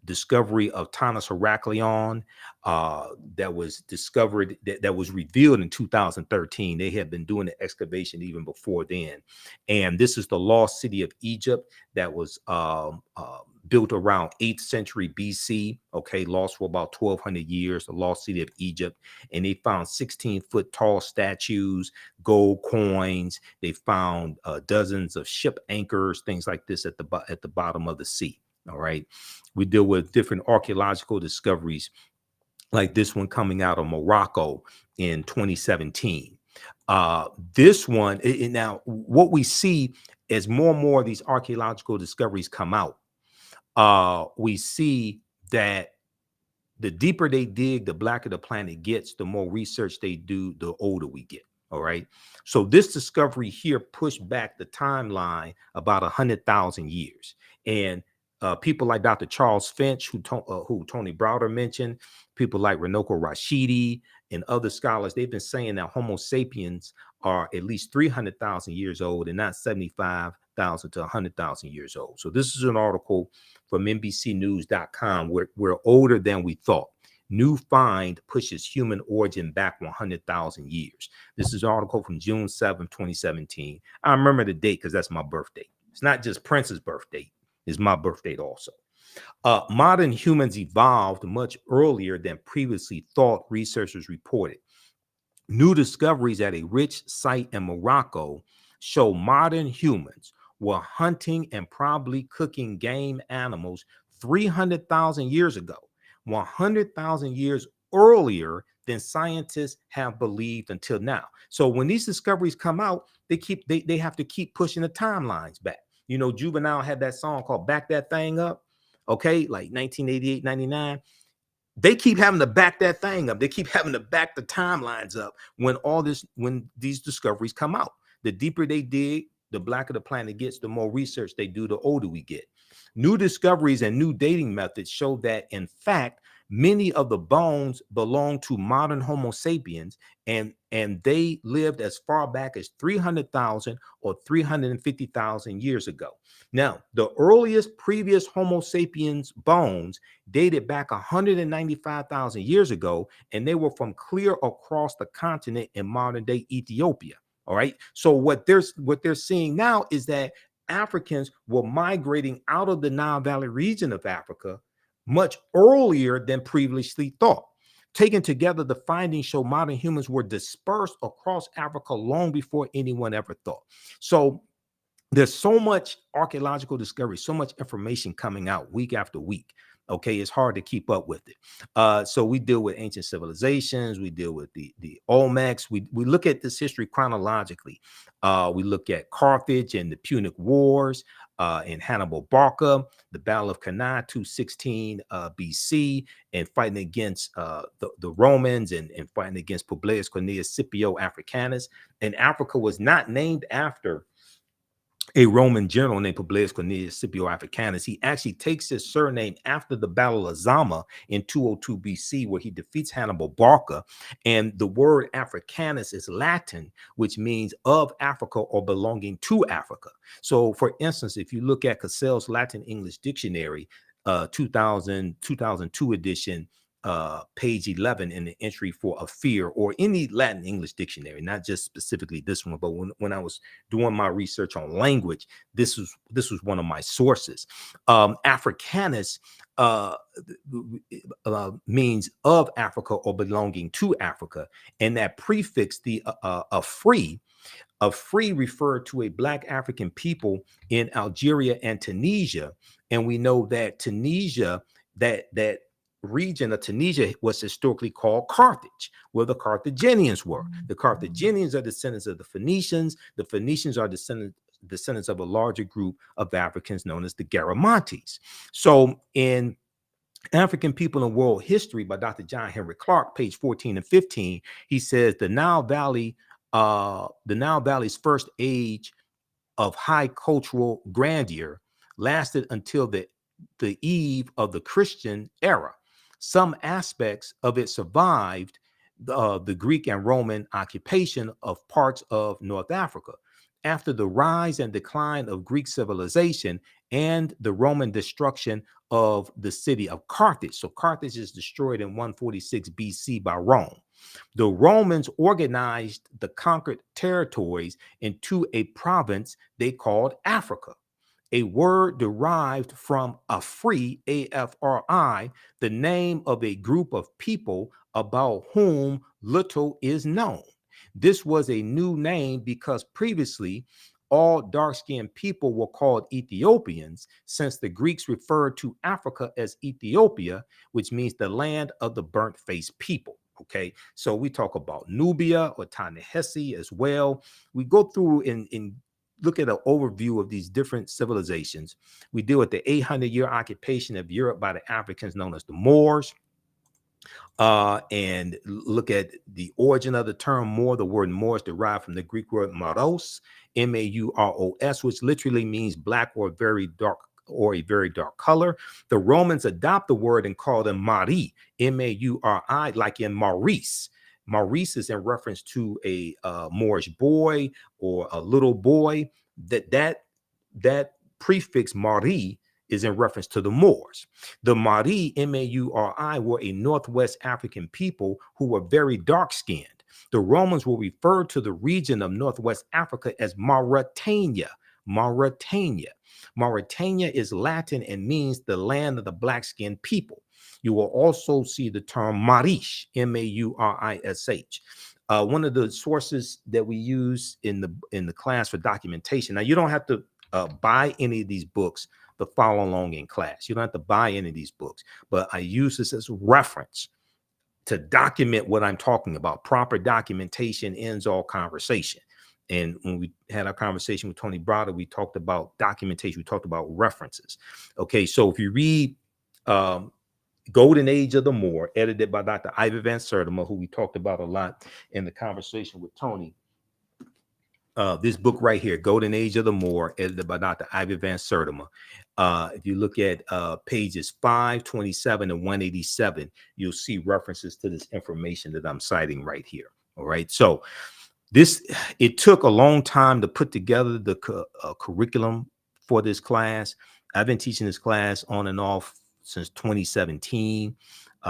discovery of Tanis Heracleon that was discovered, that was revealed in 2013. They had been doing the excavation even before then. And this is the lost city of Egypt that was built around 8th century BC, okay, lost for about 1,200 years, the lost city of Egypt. And they found 16-foot tall statues, gold coins. They found dozens of ship anchors, things like this at the bottom of the sea. All right. We deal with different archaeological discoveries like this one coming out of Morocco in 2017. This one, now what we see as more and more of these archaeological discoveries come out, we see that the deeper they dig, the blacker the planet gets, the more research they do, the older we get. All right. So this discovery here pushed back the timeline about 100,000 years. And people like Dr. Charles Finch, who Tony Browder mentioned, people like Runoko Rashidi and other scholars, they've been saying that Homo sapiens are at least 300,000 years old and not 75,000 to 100,000 years old. So this is an article from NBCnews.com. We're older than we thought. New find pushes human origin back 100,000 years. This is an article from June 7, 2017. I remember the date because that's my birthday. It's not just Prince's birthday. It's my birthday also. Modern humans evolved much earlier than previously thought, researchers reported. New discoveries at a rich site in Morocco show modern humans were hunting and probably cooking game animals 300,000 years ago, 100,000 years earlier than scientists have believed until now. So when these discoveries come out, they have to keep pushing the timelines back. You know, Juvenile had that song called Back That Thing Up, okay, like 1988, 99. They keep having to back that thing up. They keep having to back the timelines up when these discoveries come out. The deeper they dig, the blacker the planet gets, the more research they do, the older we get. New discoveries and new dating methods show that, in fact, many of the bones belong to modern Homo sapiens, and they lived as far back as 300,000 or 350,000 years ago. Now, the earliest previous Homo sapiens bones dated back 195,000 years ago, and they were from clear across the continent in modern day Ethiopia. All right. So what they're seeing now is that Africans were migrating out of the Nile Valley region of Africa much earlier than previously thought. Taken together, the findings show modern humans were dispersed across Africa long before anyone ever thought. So there's so much archaeological discovery, so much information coming out week after week. Okay, it's hard to keep up with it. So we deal with ancient civilizations, we deal with the Olmecs, we look at this history chronologically. We look at Carthage and the Punic Wars, and Hannibal Barca, the Battle of Cannae, 216 BC, and fighting against the Romans and fighting against Publius Cornelius Scipio Africanus. And Africa was not named after a Roman general named Publius Cornelius Scipio Africanus. He actually takes his surname after the Battle of Zama in 202 BC, where he defeats Hannibal Barca. And the word Africanus is Latin, which means of Africa or belonging to Africa. So, for instance, if you look at Cassell's Latin English Dictionary, 2002 edition, page 11 in the entry for a fear, or any Latin English dictionary, not just specifically this one, but when I was doing my research on language, this was one of my sources. Africanus means of Africa or belonging to Africa, and that prefix, the free referred to a Black African people in Algeria and Tunisia. And we know that Tunisia, that region of Tunisia was historically called Carthage, where the Carthaginians were. The Carthaginians are descendants of the Phoenicians. The Phoenicians are descendants of a larger group of Africans known as the Garamantes. So in African People in World History by Dr. John Henry Clark, page 14 and 15, he says the Nile Valley's first age of high cultural grandeur lasted until the eve of the Christian era. Some aspects of it survived the Greek and Roman occupation of parts of North Africa. after the rise and decline of Greek civilization and the Roman destruction of the city of Carthage. So Carthage is destroyed in 146 BC by Rome. The Romans organized the conquered territories into a province they called Africa, a word derived from Afri, A-F-R-I, the name of a group of people about whom little is known. This was a new name because previously all dark-skinned people were called Ethiopians, since the Greeks referred to Africa as Ethiopia, which means the land of the burnt-faced people. Okay, so we talk about Nubia or Ta-Nehesi as well. We go through and look at an overview of these different civilizations. We deal with the 800-year occupation of Europe by the Africans known as the Moors. And look at the origin of the term Moor. The word Moor is derived from the Greek word Maros, M-A-U-R-O-S, which literally means black or very dark or a very dark color. The Romans adopt the word and call them Mari, M-A-U-R-I, like in Maurice. Maurice is in reference to a Moorish boy or a little boy. That prefix Mari is in reference to the Moors. The Mari, M-A-U-R-I, were a Northwest African people who were very dark-skinned. The Romans will refer to the region of Northwest Africa as Mauritania. Mauritania. Mauritania is Latin and means the land of the black-skinned people. You will also see the term Marish, M-A-U-R-I-S-H. One of the sources that we use in the class for documentation. Now, you don't have to buy any of these books to follow along in class. You don't have to buy any of these books, but I use this as reference to document what I'm talking about. Proper documentation ends all conversation. And when we had our conversation with Tony Browder, we talked about documentation. We talked about references. Okay, so if you read Golden Age of the Moor, edited by Dr. Ivy Van Sertima, who we talked about a lot in the conversation with Tony. This book right here, Golden Age of the Moor, edited by Dr. Ivy Van Sertima. If you look at pages 527 and 187, you'll see references to this information that I'm citing right here. All right. So it took a long time to put together the curriculum for this class. I've been teaching this class on and off since 2017.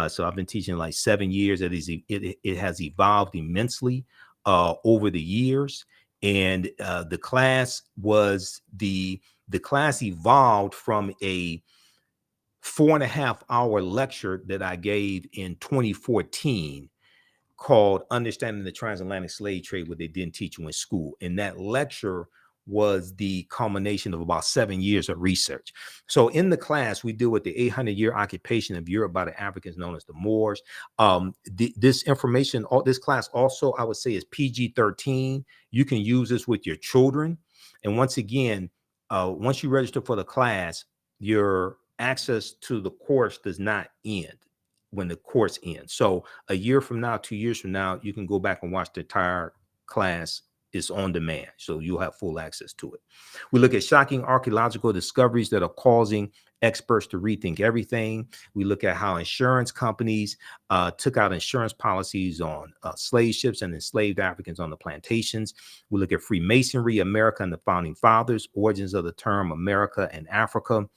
So I've been teaching like 7 years. It has evolved immensely over the years. And the class evolved from a 4.5-hour lecture that I gave in 2014 called Understanding the Transatlantic Slave Trade, what they didn't teach you in school. And that lecture was the culmination of about 7 years of research. So in the class, we deal with the 800-year occupation of Europe by the Africans known as the Moors. This information, this class also, I would say, is PG-13. You can use this with your children. And once again, once you register for the class, your access to the course does not end when the course ends. So a year from now, 2 years from now, you can go back and watch the entire class. It's on demand, so you'll have full access to it. We look at shocking archaeological discoveries that are causing experts to rethink everything. We look at how insurance companies took out insurance policies on slave ships and enslaved Africans on the plantations. We look at Freemasonry, America and the Founding Fathers, origins of the term America and Africa.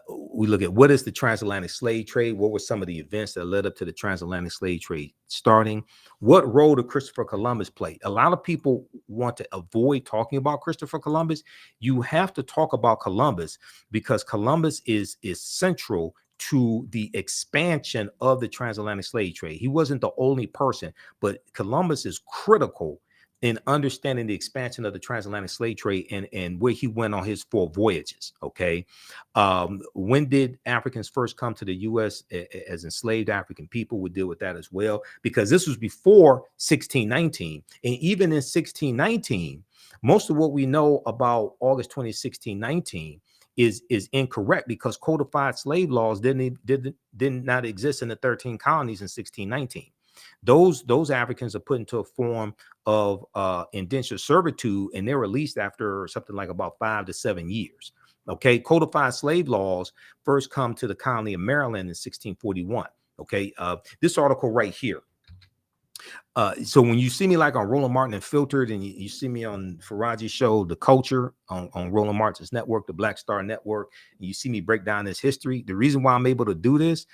We look at what is the transatlantic slave trade? What were some of the events that led up to the transatlantic slave trade starting? What role did Christopher Columbus play? A lot of people want to avoid talking about Christopher Columbus. You have to talk about Columbus because Columbus is central to the expansion of the transatlantic slave trade. He wasn't the only person, but Columbus is critical in understanding the expansion of the transatlantic slave trade and where he went on his 4 voyages. Okay. When did Africans first come to the U.S. as enslaved African people? We'll deal with that as well, because this was before 1619. And even in 1619, most of what we know about August 20, 1619 is incorrect, because codified slave laws did not exist in the 13 colonies in 1619. Those Africans are put into a form of indentured servitude, and they're released after something like about 5 to 7 years. Okay, codified slave laws first come to the colony of Maryland in 1641. Okay, this article right here So when you see me like on Roland Martin Unfiltered, and you see me on Faraji's show, The Culture, on Roland Martin's network, the Black Star Network, and you see me break down this history, the reason why I'm able to do this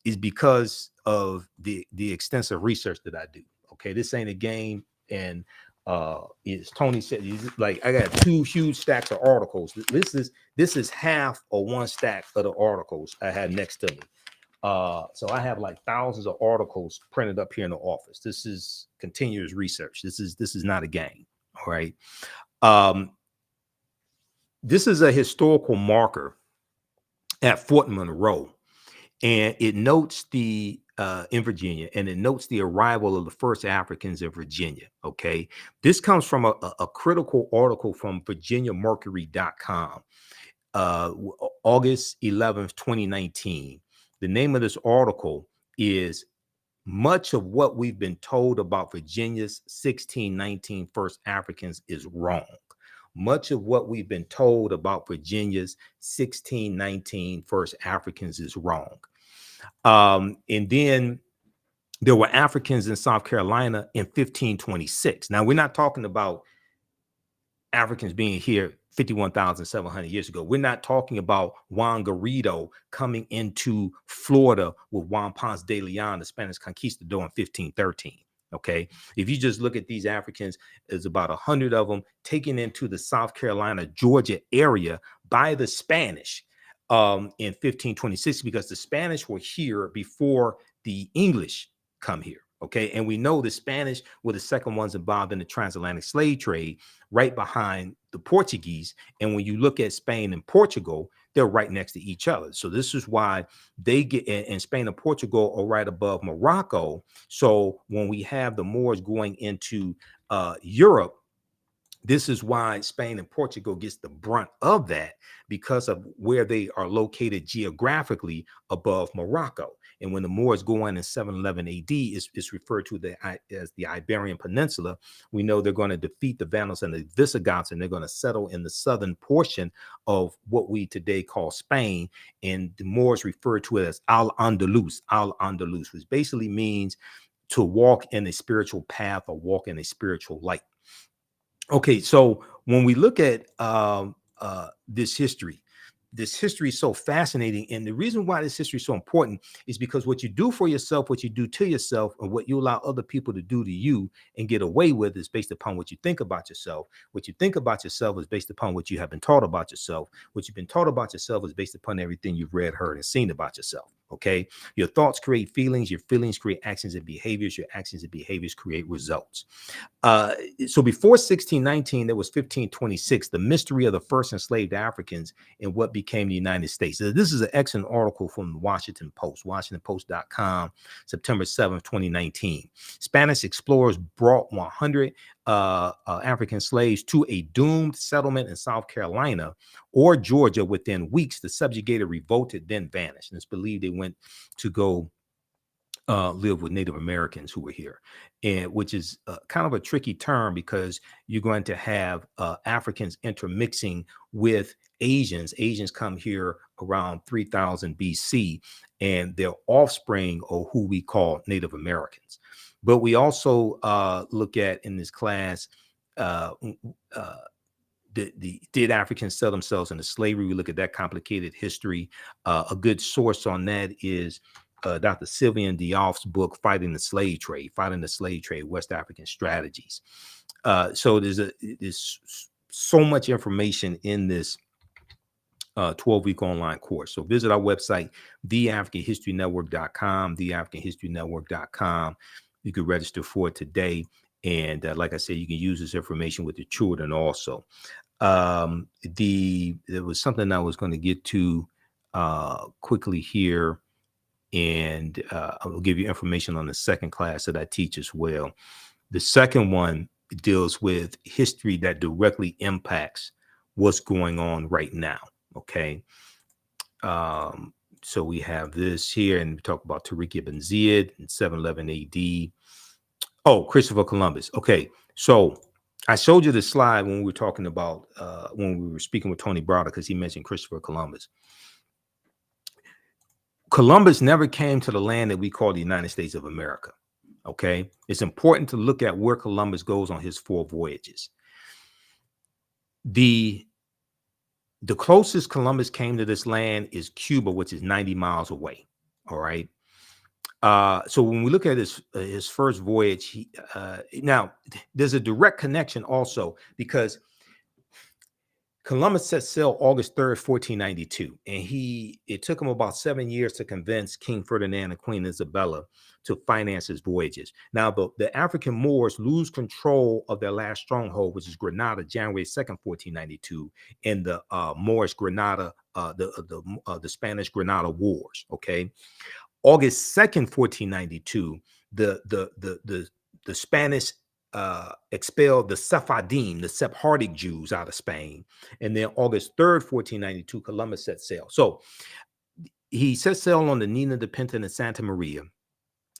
is because of the extensive research that I do. Okay, this ain't a game. And as Tony said, like, I got 2 huge stacks of articles. This is half or 1 stack of the articles I had next to me. So I have like thousands of articles printed up here in the office. This is continuous research. This is not a game. All right. This is a historical marker at Fort Monroe, and it notes the in Virginia, and it notes the arrival of the first Africans in Virginia. Okay, this comes from a critical article from VirginiaMercury.com, August 11th, 2019. The name of this article is "Much of what we've been told about Virginia's 1619 first Africans is wrong." Much of what we've been told about Virginia's 1619 first Africans is wrong. And then there were Africans in South Carolina in 1526. Now, we're not talking about Africans being here 51,700 years ago. We're not talking about Juan Garrido coming into Florida with Juan Ponce de Leon, the Spanish conquistador, in 1513. Okay, if you just look at these Africans, there's about 100 of them taken into the South Carolina, Georgia area by the Spanish in 1526, because the Spanish were here before the English come here. Okay, and we know the Spanish were the second ones involved in the transatlantic slave trade, right behind the Portuguese. And when you look at Spain and Portugal, they're right next to each other. So this is why they get in Spain and Portugal are right above Morocco. So when we have the Moors going into Europe, this is why Spain and Portugal gets the brunt of that, because of where they are located geographically above Morocco. And when the Moors go in 711 AD, it's referred to as the Iberian Peninsula. We know they're going to defeat the Vandals and the Visigoths, and they're going to settle in the southern portion of what we today call Spain. And the Moors refer to it as Al-Andalus, which basically means to walk in a spiritual path or walk in a spiritual light. Okay, so when we look at this history is so fascinating. And the reason why this history is so important is because what you do for yourself, what you do to yourself, and what you allow other people to do to you and get away with is based upon what you think about yourself. What you think about yourself is based upon what you have been taught about yourself. What you've been taught about yourself is based upon everything you've read, heard, and seen about yourself. Okay, your thoughts create feelings, your feelings create actions and behaviors, your actions and behaviors create results. So before 1619, there was 1526, the mystery of the first enslaved Africans in what became the United States. So this is an excellent article from the Washington Post, WashingtonPost.com, September 7th, 2019. Spanish explorers brought 100 African slaves to a doomed settlement in South Carolina or Georgia within weeks. The subjugated revolted, then vanished. And it's believed they went to go live with Native Americans who were here, and which is kind of a tricky term, because you're going to have Africans intermixing with Asians. Asians come here around 3000 BC, and their offspring are who we call Native Americans. But we also look at in this class, did Africans sell themselves into slavery? We look at that complicated history. A good source on that is Dr. Sylvian Diouf's book, Fighting the Slave Trade, West African Strategies. So there's so much information in this 12-week online course. So visit our website, theafricanhistorynetwork.com. You can register for it today. And like I said, you can use this information with your children also. There was something I was going to get to quickly here. And I will give you information on the second class that I teach as well. The second one deals with history that directly impacts what's going on right now. Okay. So we have this here, and we talk about Tariq ibn Ziyad in 711 AD. Oh, Christopher Columbus. Okay. So I showed you the slide when we were talking about, when we were speaking with Tony Browder, because he mentioned Christopher Columbus. Columbus never came to the land that we call the United States of America. Okay, it's important to look at where Columbus goes on his 4 voyages. The closest Columbus came to this land is Cuba, which is 90 miles away. All right. So when we look at his first voyage, now there's a direct connection also, because Columbus set sail August 3rd, 1492, and it took him about 7 years to convince King Ferdinand and Queen Isabella to finance his voyages. Now, the African Moors lose control of their last stronghold, which is Granada, January 2nd, 1492, in the Moorish Granada, the Spanish Granada Wars. Okay, August 2nd, 1492, the Spanish expelled the Sephardim, the Sephardic Jews, out of Spain. And then August 3rd, 1492, Columbus set sail. So he set sail on the Nina de Pinta and Santa Maria.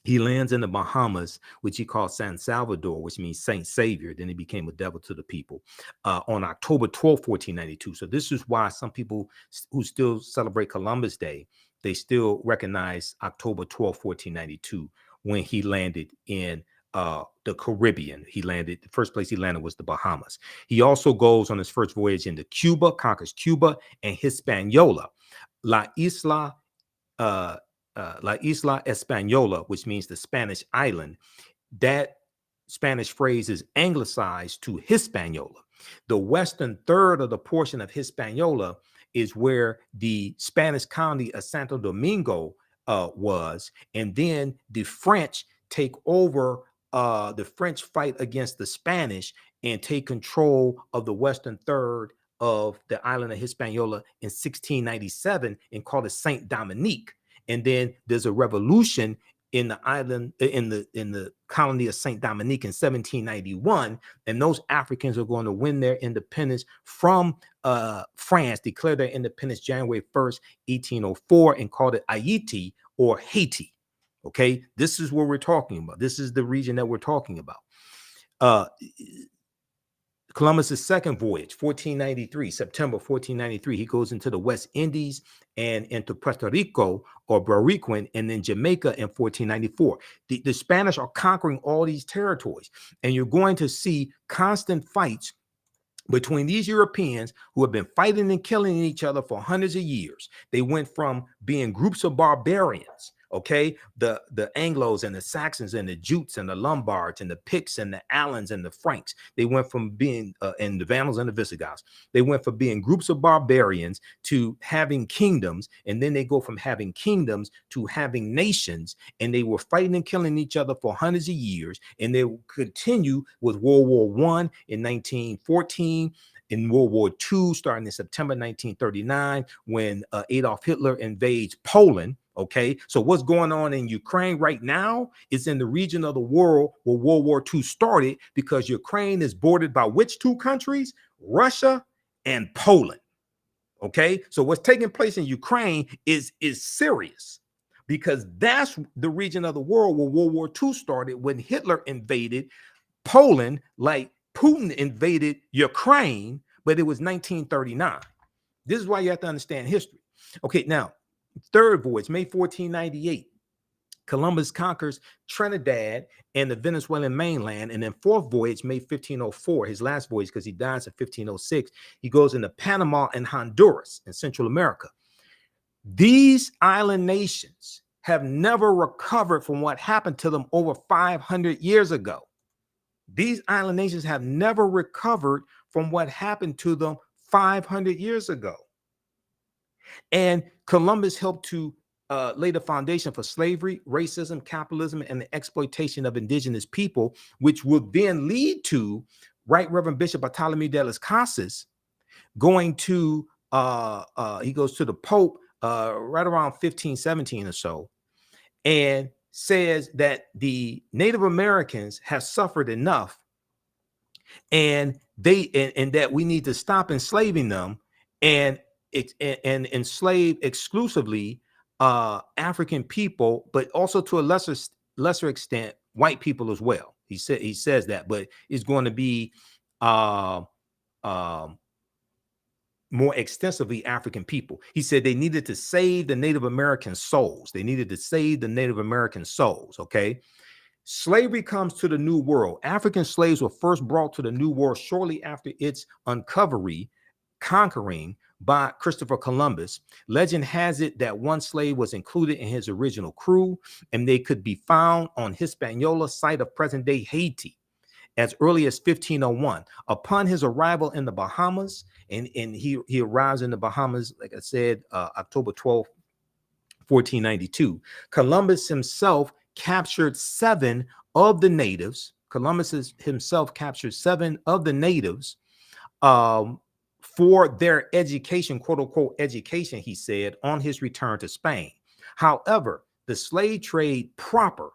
He lands in the Bahamas, which he called San Salvador, which means Saint Savior. Then he became a devil to the people on October 12th, 1492. So this is why some people who still celebrate Columbus Day, they still recognize October 12th, 1492, when he landed in the Caribbean. The first place he landed was the Bahamas. He also goes on his first voyage into Cuba, conquers Cuba and Hispaniola. La Isla Española, which means the Spanish island. That Spanish phrase is anglicized to Hispaniola. The western third of the portion of Hispaniola is where the Spanish colony of Santo Domingo was. And then the French take over. The French fight against the Spanish and take control of the western third of the island of Hispaniola in 1697 and call it Saint Dominique. And then there's a revolution in the island, in the colony of Saint Dominique in 1791, and those Africans are going to win their independence from France, declare their independence January 1st, 1804, and called it Haiti or Haiti. Okay, this is what we're talking about. This is the region that we're talking about. Columbus's second voyage, 1493, September 1493, he goes into the West Indies and into Puerto Rico or Boricuan, and then Jamaica in 1494. The Spanish are conquering all these territories, and you're going to see constant fights between these Europeans who have been fighting and killing each other for hundreds of years. They went from being groups of barbarians, okay, the Anglos and the Saxons and the Jutes and the Lombards and the Picts and the Alans and the Franks. They went from being and the Vandals and the Visigoths. They went from being groups of barbarians to having kingdoms, and then they go from having kingdoms to having nations, and they were fighting and killing each other for hundreds of years, and they will continue with World War I in 1914. In World War II, starting in September 1939, when Adolf Hitler invades Poland. Okay, so what's going on in Ukraine right now is in the region of the world where World War II started, because Ukraine is bordered by which 2 countries? Russia and Poland. Okay, so what's taking place in Ukraine is serious, because that's the region of the world where World War II started, when Hitler invaded Poland, like Putin invaded Ukraine, but it was 1939. This is why you have to understand history. Okay, now, third voyage, May 1498, Columbus conquers Trinidad and the Venezuelan mainland. And then fourth voyage, May 1504, his last voyage, because he dies in 1506, he goes into Panama and Honduras in Central America. These island nations have never recovered from what happened to them over 500 years ago. These island nations have never recovered from what happened to them 500 years ago. And Columbus helped to lay the foundation for slavery, racism, capitalism, and the exploitation of indigenous people, which would then lead to Right Reverend Bishop Bartholomew de las Casas going to, he goes to the Pope right around 1517 or so, and says that the Native Americans have suffered enough, and that we need to stop enslaving them and enslave exclusively African people, but also to a lesser extent white people as well. He says that, but it's going to be more extensively African people. He said they needed to save the Native American souls. They needed to save the Native American souls. Okay. Slavery comes to the New World. African slaves were first brought to the New World shortly after its conquering by Christopher Columbus. Legend has it that one slave was included in his original crew, and they could be found on Hispaniola, site of present-day Haiti, as early as 1501. Upon his arrival in the Bahamas, and he arrives in the Bahamas, like I said, October 12th, 1492. Columbus himself captured 7 of the natives. Columbus himself captured 7 of the natives for their education, quote unquote education, he said, on his return to Spain. However, the slave trade proper,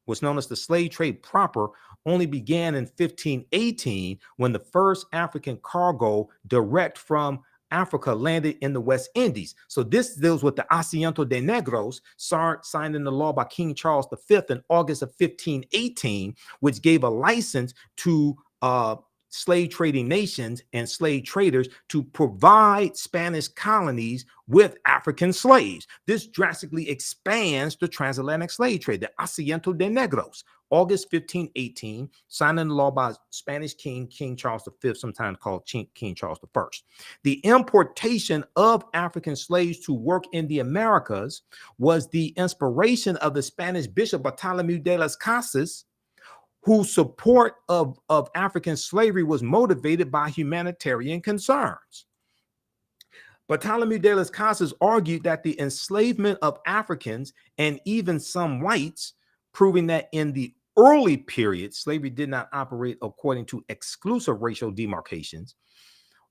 what's known as the slave trade proper, only began in 1518 when the first African cargo direct from Africa landed in the West Indies. So this deals with the Asiento de Negros, signed into law by King Charles V in August of 1518, which gave a license to slave trading nations and slave traders to provide Spanish colonies with African slaves. This drastically expands the transatlantic slave trade, the Asiento de Negros. August 1518, signed into law by Spanish King Charles V, sometimes called King Charles I. The importation of African slaves to work in the Americas was the inspiration of the Spanish Bishop Bartolomé de las Casas, whose support of African slavery was motivated by humanitarian concerns. Bartolomé de las Casas argued that the enslavement of Africans and even some whites, proving that in the early period, slavery did not operate according to exclusive racial demarcations,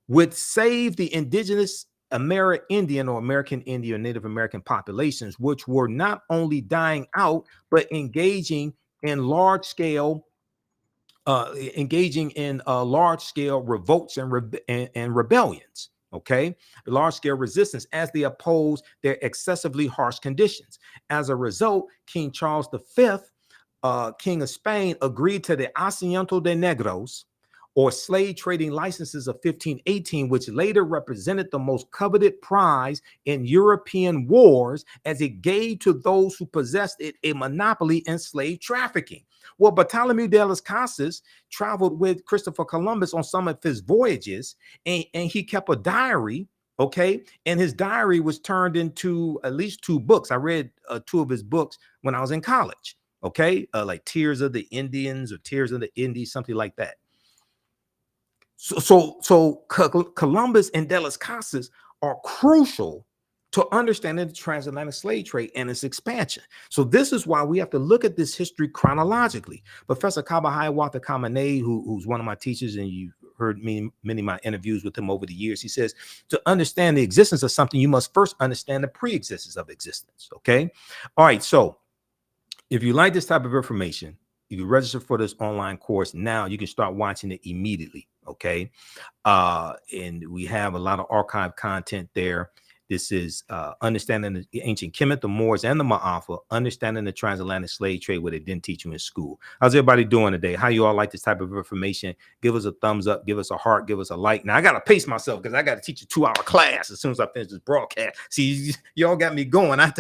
would save the indigenous Amerindian or American Indian or Native American populations, which were not only dying out, but engaging in large-scale revolts and rebellions. Okay, large-scale resistance as they opposed their excessively harsh conditions. As a result, King Charles V, King of Spain, agreed to the Asiento de Negros, or slave trading licenses of 1518, which later represented the most coveted prize in European wars, as it gave to those who possessed it a monopoly in slave trafficking. Well, Bartolomé de las Casas traveled with Christopher Columbus on some of his voyages, and he kept a diary, okay? And his diary was turned into at least 2 books. I read 2 of his books when I was in college, okay? Like Tears of the Indians or Tears of the Indies, something like that. So Columbus and de las Casas are crucial to understanding the transatlantic slave trade and its expansion. So this is why we have to look at this history chronologically. Professor Kabahai Kamene, who's one of my teachers, and you've heard many of my interviews with him over the years, he says, to understand the existence of something, you must first understand the pre-existence of existence, okay? All right, so if you like this type of information, you can register for this online course now. You can start watching it immediately, okay? And we have a lot of archive content there. This is understanding the ancient Kemet, the Moors, and the Ma'afa, understanding the transatlantic slave trade, what they didn't teach you in school. How's everybody doing today? How you all like this type of information? Give us a thumbs up, give us a heart, give us a like. Now, I got to pace myself because I got to teach a 2-hour class as soon as I finish this broadcast. See, y'all got me going. I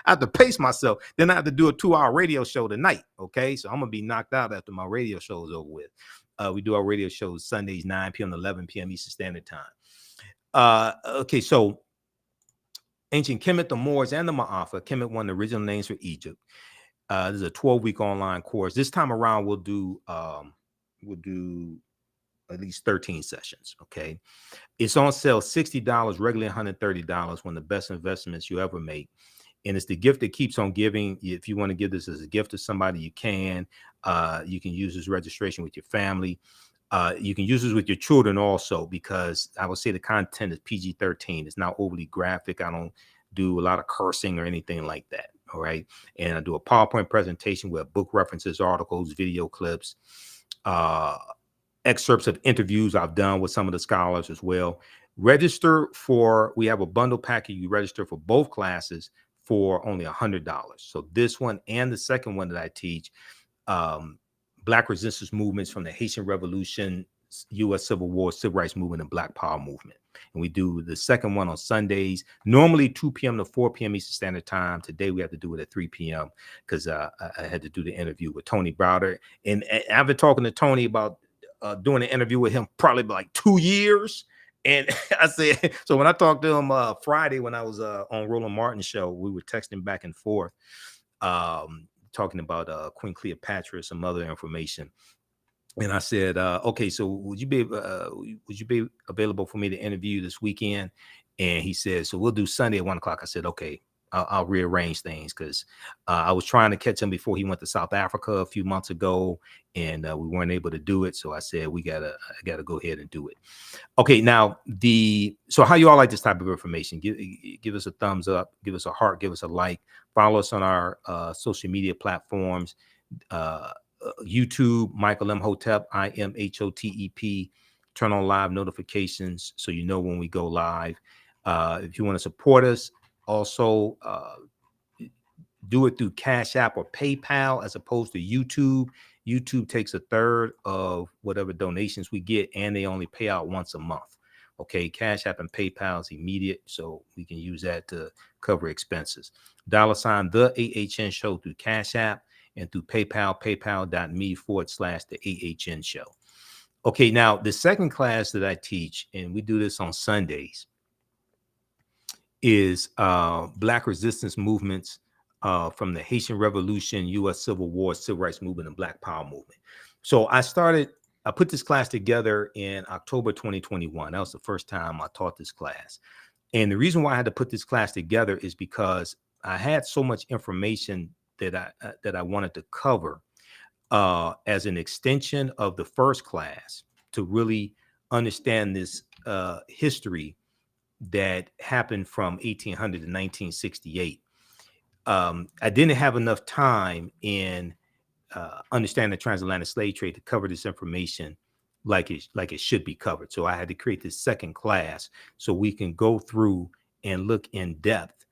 have to pace myself. Then I have to do a 2-hour radio show tonight, okay? So I'm going to be knocked out after my radio show is over with. We do our radio shows Sundays, 9 p.m. to 11 p.m. Eastern Standard Time. Okay, so ancient Kemet, the Moors, and the Ma'afa. Kemet, one of the original names for Egypt. This is a 12-week online course. This time around, we'll do at least 13 sessions. Okay, it's on sale $60, regularly $130. One of the best investments you ever make. And it's the gift that keeps on giving. If you want to give this as a gift to somebody, you can. You can use this registration with your family. You can use this with your children also, because I would say the content is PG-13. It's not overly graphic. I don't do a lot of cursing or anything like that. All right. And I do a PowerPoint presentation with book references, articles, video clips, excerpts of interviews I've done with some of the scholars as well. Register for, we have a bundle package. You register for both classes for only $100. So this one and the second one that I teach, Black resistance movements from the Haitian Revolution U.S. Civil War, Civil Rights Movement, and Black Power Movement. And we do the second one on Sundays, normally 2 p.m. to 4 p.m. Eastern Standard Time. Today we have to do it at 3 p.m. because I had to do the interview with Tony Browder. And I've been talking to Tony about doing an interview with him probably like 2 years. And I said, so when I talked to him Friday when I was on Roland Martin show, we were texting back and forth, talking about Queen Cleopatra, some other information. And I said, okay, so would you be available for me to interview this weekend? And he said, so we'll do Sunday at 1 o'clock. I said, okay, I'll rearrange things because I was trying to catch him before he went to South Africa a few months ago, and we weren't able to do it. So I said, I gotta go ahead and do it. Okay, now so how you all like this type of information? Give us a thumbs up, give us a heart, give us a like, follow us on our social media platforms. YouTube, Michael Imhotep, IMHOTEP. Turn on live notifications so you know when we go live. If you want to support us, also do it through Cash App or PayPal as opposed to YouTube. YouTube takes a third of whatever donations we get, and they only pay out once a month. Okay, Cash App and PayPal is immediate, so we can use that to cover expenses. $ the AHN show through Cash App, and through PayPal, paypal.me/the AHN show. Okay, now the second class that I teach, and we do this on Sundays, is Black resistance movements from the Haitian Revolution, U.S. Civil War, Civil Rights Movement, and Black Power Movement. So I put this class together in October 2021. That was the first time I taught this class. And the reason why I had to put this class together is because I had so much information that I wanted to cover as an extension of the first class to really understand this history that happened from 1800 to 1968. I didn't have enough time in understanding the transatlantic slave trade to cover this information like it should be covered. So I had to create this second class so we can go through and look in depth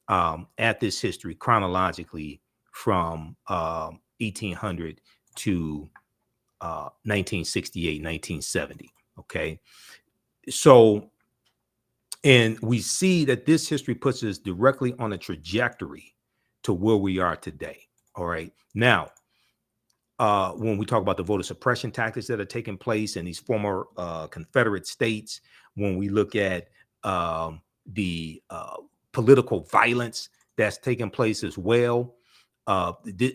at this history chronologically from 1800 to 1968, 1970. Okay. So, and we see that this history puts us directly on a trajectory to where we are today. All right. Now, when we talk about the voter suppression tactics that are taking place in these former Confederate states, when we look at the political violence that's taking place as well,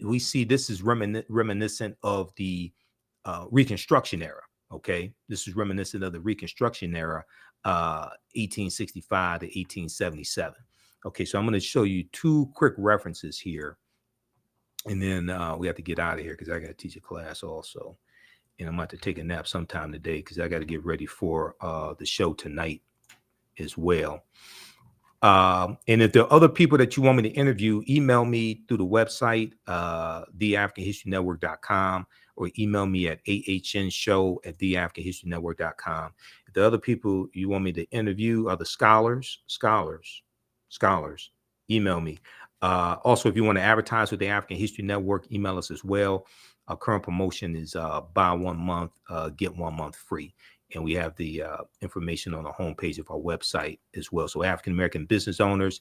we see this is reminiscent of the Reconstruction era. Okay, this is reminiscent of the Reconstruction era, 1865 to 1877. Okay, so I'm going to show you two quick references here, and then we have to get out of here because I got to teach a class also, and I'm going to have to take a nap sometime today because I got to get ready for the show tonight as well. And if there are other people that you want me to interview, email me through the website, theafricanhistorynetwork.com, or email me at ahnshow@theafricanhistorynetwork.com. If the other people you want me to interview are the scholars, email me. Also, if you want to advertise with the African History Network, email us as well. Our current promotion is buy 1 month, get 1 month free. And we have the information on the homepage of our website as well. So African-American business owners,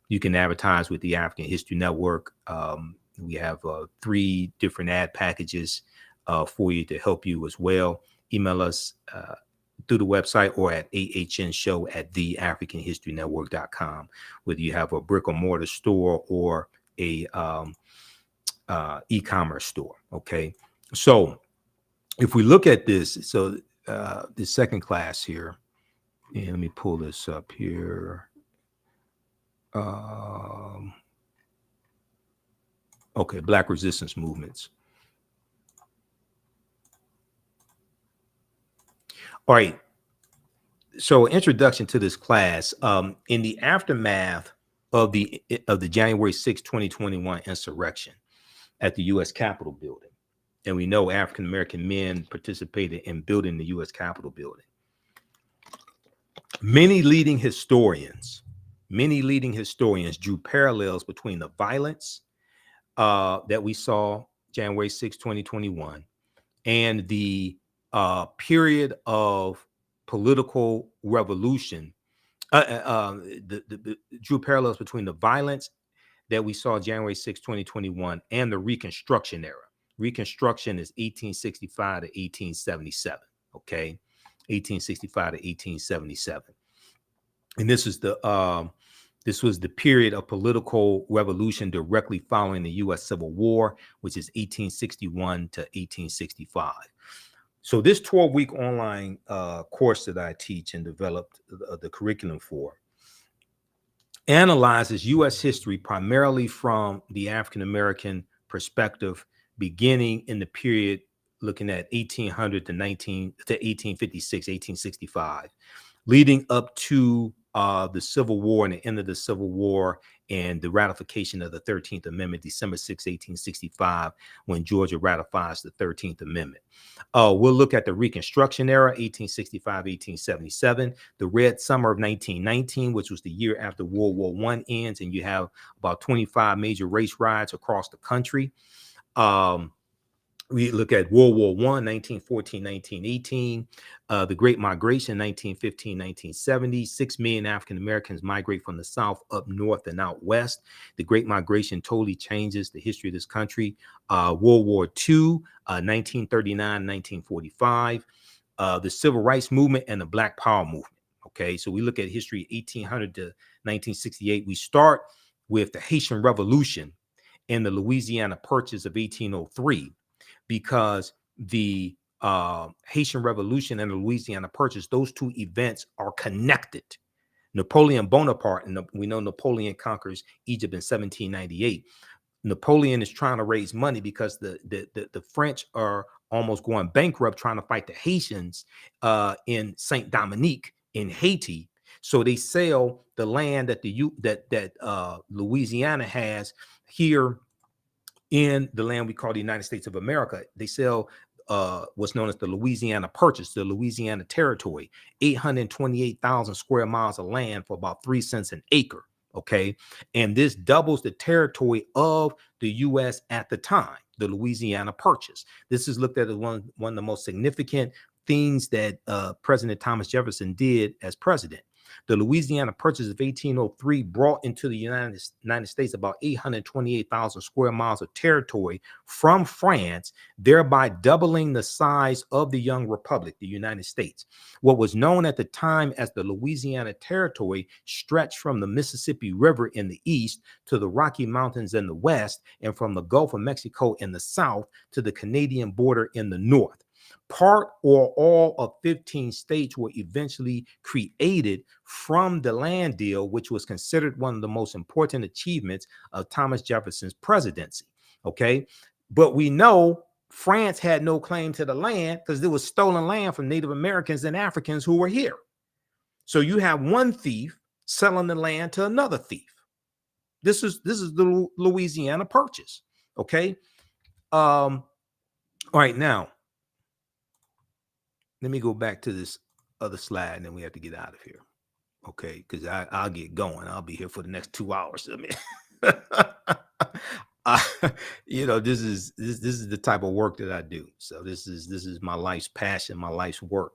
you can advertise with the African History Network. We have 3 different ad packages for you to help you as well. Email us through the website or at ahnshow@theafricanhistorynetwork.com, whether you have a brick or mortar store or a e-commerce store. Okay. So if we look at this, so the second class here, and let me pull this up here. Okay, Black resistance movements. All right. So introduction to this class. In the aftermath of the January 6, 2021 insurrection at the U.S. Capitol building, and we know African-American men participated in building the U.S. Capitol building. Many leading historians drew parallels between the violence that we saw January 6, 2021, and the period of political revolution. Drew parallels between the violence that we saw January 6, 2021 and the Reconstruction era. Reconstruction is 1865 to 1877. Okay. 1865 to 1877. And this was the period of political revolution directly following the U.S. Civil War, which is 1861 to 1865. So this 12-week online course that I teach and developed the curriculum for analyzes U.S. history primarily from the African-American perspective, beginning in the period looking at 1800 to 1856, 1865, leading up to the Civil War and the end of the Civil War and the ratification of the 13th Amendment, December 6, 1865, when Georgia ratifies the 13th Amendment. We'll look at the Reconstruction era, 1865, 1877, the Red Summer of 1919, which was the year after World War I ends, and you have about 25 major race riots across the country. We look at World War I, 1914, 1918, the Great Migration, 1915, 1970. 6 million African Americans migrate from the South up north and out west. The Great Migration totally changes the history of this country. World War II, 1939, 1945, the Civil Rights Movement and the Black Power Movement. Okay, so we look at history 1800 to 1968. We start with the Haitian Revolution and the Louisiana Purchase of 1803. Because the Haitian Revolution and the Louisiana Purchase, those two events are connected. Napoleon Bonaparte, and we know Napoleon conquers Egypt in 1798. Napoleon is trying to raise money because the French are almost going bankrupt trying to fight the Haitians in Saint Dominique in Haiti. So they sell the land that Louisiana has here in the land we call the United States of America. They sell what's known as the Louisiana Purchase, the Louisiana Territory, 828,000 square miles of land for about 3 cents an acre. Okay. And this doubles the territory of the U.S. at the time, the Louisiana Purchase. This is looked at as one of the most significant things that President Thomas Jefferson did as president. The Louisiana Purchase of 1803 brought into the United States about 828,000 square miles of territory from France, thereby doubling the size of the young republic, the United States. What was known at the time as the Louisiana Territory stretched from the Mississippi River in the east to the Rocky Mountains in the west, and from the Gulf of Mexico in the south to the Canadian border in the north. Part or all of 15 states were eventually created from the land deal, which was considered one of the most important achievements of Thomas Jefferson's presidency. Okay. But we know France had no claim to the land because there was stolen land from Native Americans and Africans who were here. So you have one thief selling the land to another thief. This is the Louisiana Purchase. Okay. All right. Now, let me go back to this other slide and then we have to get out of here. Okay, because I'll get going. I'll be here for the next 2 hours. I mean, this is the type of work that I do. So this is my life's passion, my life's work.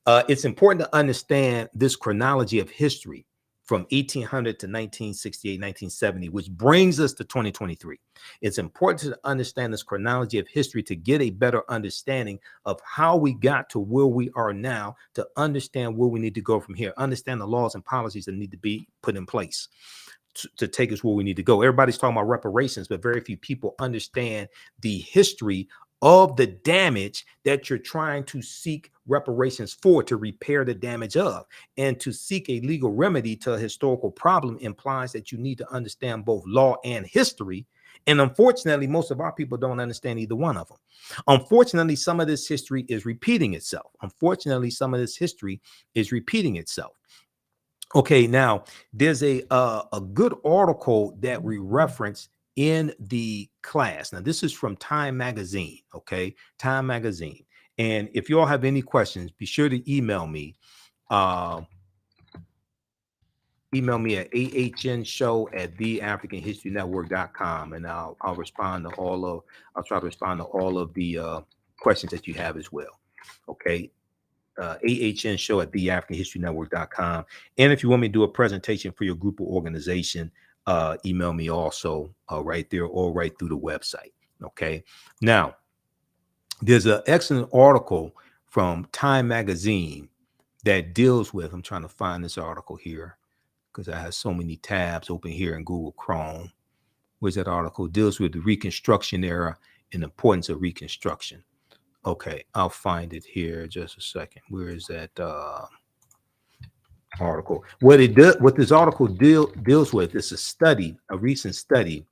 It's important to understand this chronology of history from 1800 to 1968, 1970, which brings us to 2023. It's important to understand this chronology of history to get a better understanding of how we got to where we are now, to understand where we need to go from here, understand the laws and policies that need to be put in place to take us where we need to go. Everybody's talking about reparations, but very few people understand the history of the damage that you're trying to seek reparations for, to repair the damage of. And to seek a legal remedy to a historical problem implies that you need to understand both law and history. And unfortunately, most of our people don't understand either one of them. Unfortunately, some of this history is repeating itself. Okay, now there's a good article that we reference in the class. Now, this is from Time Magazine, okay? Time Magazine. And if you all have any questions, be sure to email me. Email me at ahnshow@theafricanhistorynetwork.com, and I'll respond to all of the questions that you have as well. Okay. AHN show at theafricanhistorynetwork.com. And if you want me to do a presentation for your group or organization, email me also right there or right through the website. Okay. Now, there's an excellent article from Time Magazine that deals with, I'm trying to find this article here because I have so many tabs open here in Google Chrome. Where's that article? Deals with the Reconstruction era and the importance of Reconstruction. Okay, I'll find it here just a second. Where is that article? What this article deals with is a study, a recent study,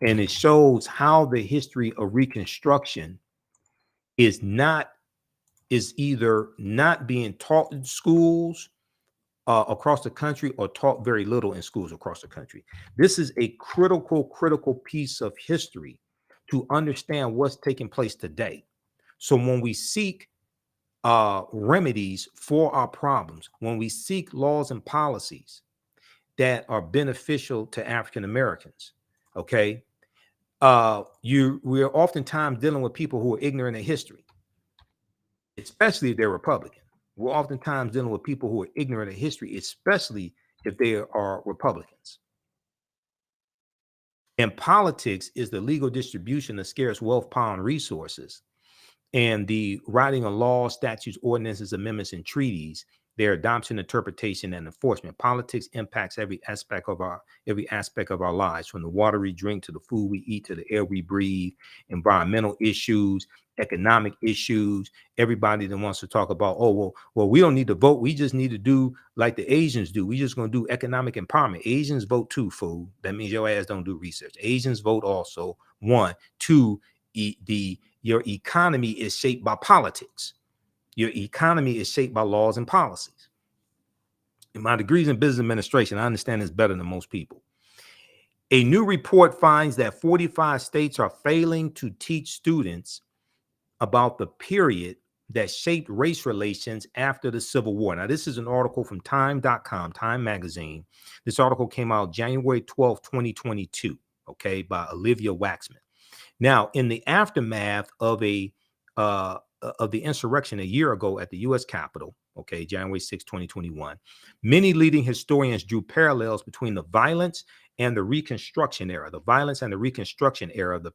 and it shows how the history of Reconstruction is either not being taught in schools across the country or taught very little in schools across the country. This is a critical piece of history to understand what's taking place today. So when we seek remedies for our problems, when we seek laws and policies that are beneficial to African Americans, okay, we're oftentimes dealing with people who are ignorant of history, especially if they're Republican. We're oftentimes dealing with people who are ignorant of history, especially if they are Republicans. And politics is the legal distribution of scarce wealth, power, and resources. And the writing of laws, statutes, ordinances, amendments, and treaties, their adoption, interpretation, and enforcement. Politics impacts every aspect of our lives, from the water we drink to the food we eat to the air we breathe, environmental issues, economic issues. Everybody that wants to talk about, well, we don't need to vote. We just need to do like the Asians do. We just going to do economic empowerment. Asians vote too, fool. That means your ass don't do research. Asians vote also. 1, 2, your economy is shaped by politics. Your economy is shaped by laws and policies. In my degrees in business administration, I understand this better than most people. A new report finds that 45 states are failing to teach students about the period that shaped race relations after the Civil War. Now, this is an article from time.com, Time Magazine. This article came out January 12, 2022, okay, by Olivia Waxman. Now, in the aftermath of the insurrection a year ago at the U.S. Capitol, okay, January 6, 2021, many leading historians drew parallels between the violence and the Reconstruction era, the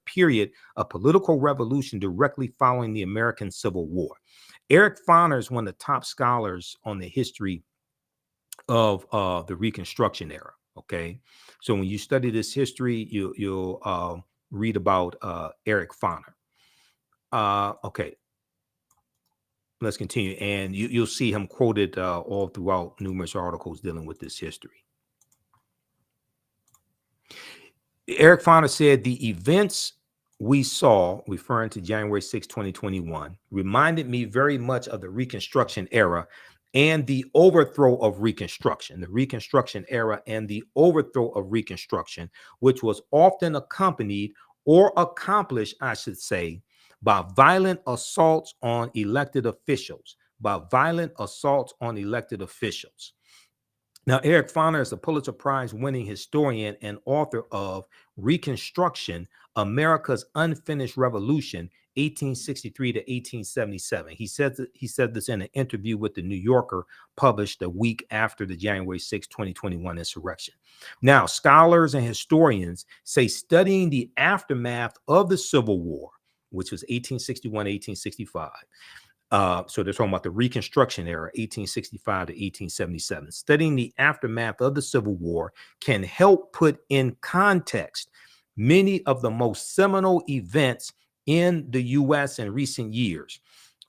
period of political revolution directly following the American Civil War. Eric Foner is one of the top scholars on the history of the Reconstruction era, okay? So when you study this history, you'll read about Eric Foner. Okay, let's continue. And you'll see him quoted all throughout numerous articles dealing with this history. Eric Foner said the events we saw, referring to January 6, 2021, reminded me very much of the Reconstruction era and the overthrow of Reconstruction, the Reconstruction era and the overthrow of Reconstruction, which was often accompanied or accomplished, I should say, by violent assaults on elected officials, Now, Eric Foner is a Pulitzer Prize winning historian and author of Reconstruction, America's Unfinished Revolution, 1863 to 1877. He said this in an interview with the New Yorker published a week after the January 6, 2021 insurrection. Now, scholars and historians say studying the aftermath of the Civil War, which was 1861, 1865, so they're talking about the Reconstruction era, 1865 to 1877. Studying the aftermath of the Civil War can help put in context many of the most seminal events in the U.S. in recent years,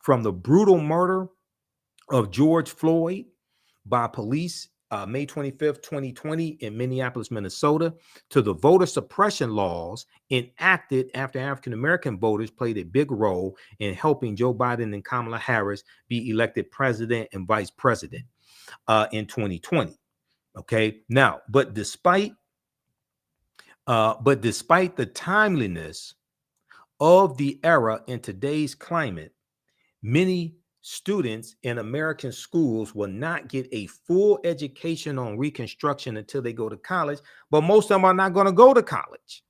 from the brutal murder of George Floyd by police May 25th, 2020 in Minneapolis, Minnesota, to the voter suppression laws enacted after African-American voters played a big role in helping Joe Biden and Kamala Harris be elected president and vice president in 2020. Okay, now, but despite the timeliness of the era in today's climate, many students in American schools will not get a full education on Reconstruction until they go to college, but most of them are not going to go to college.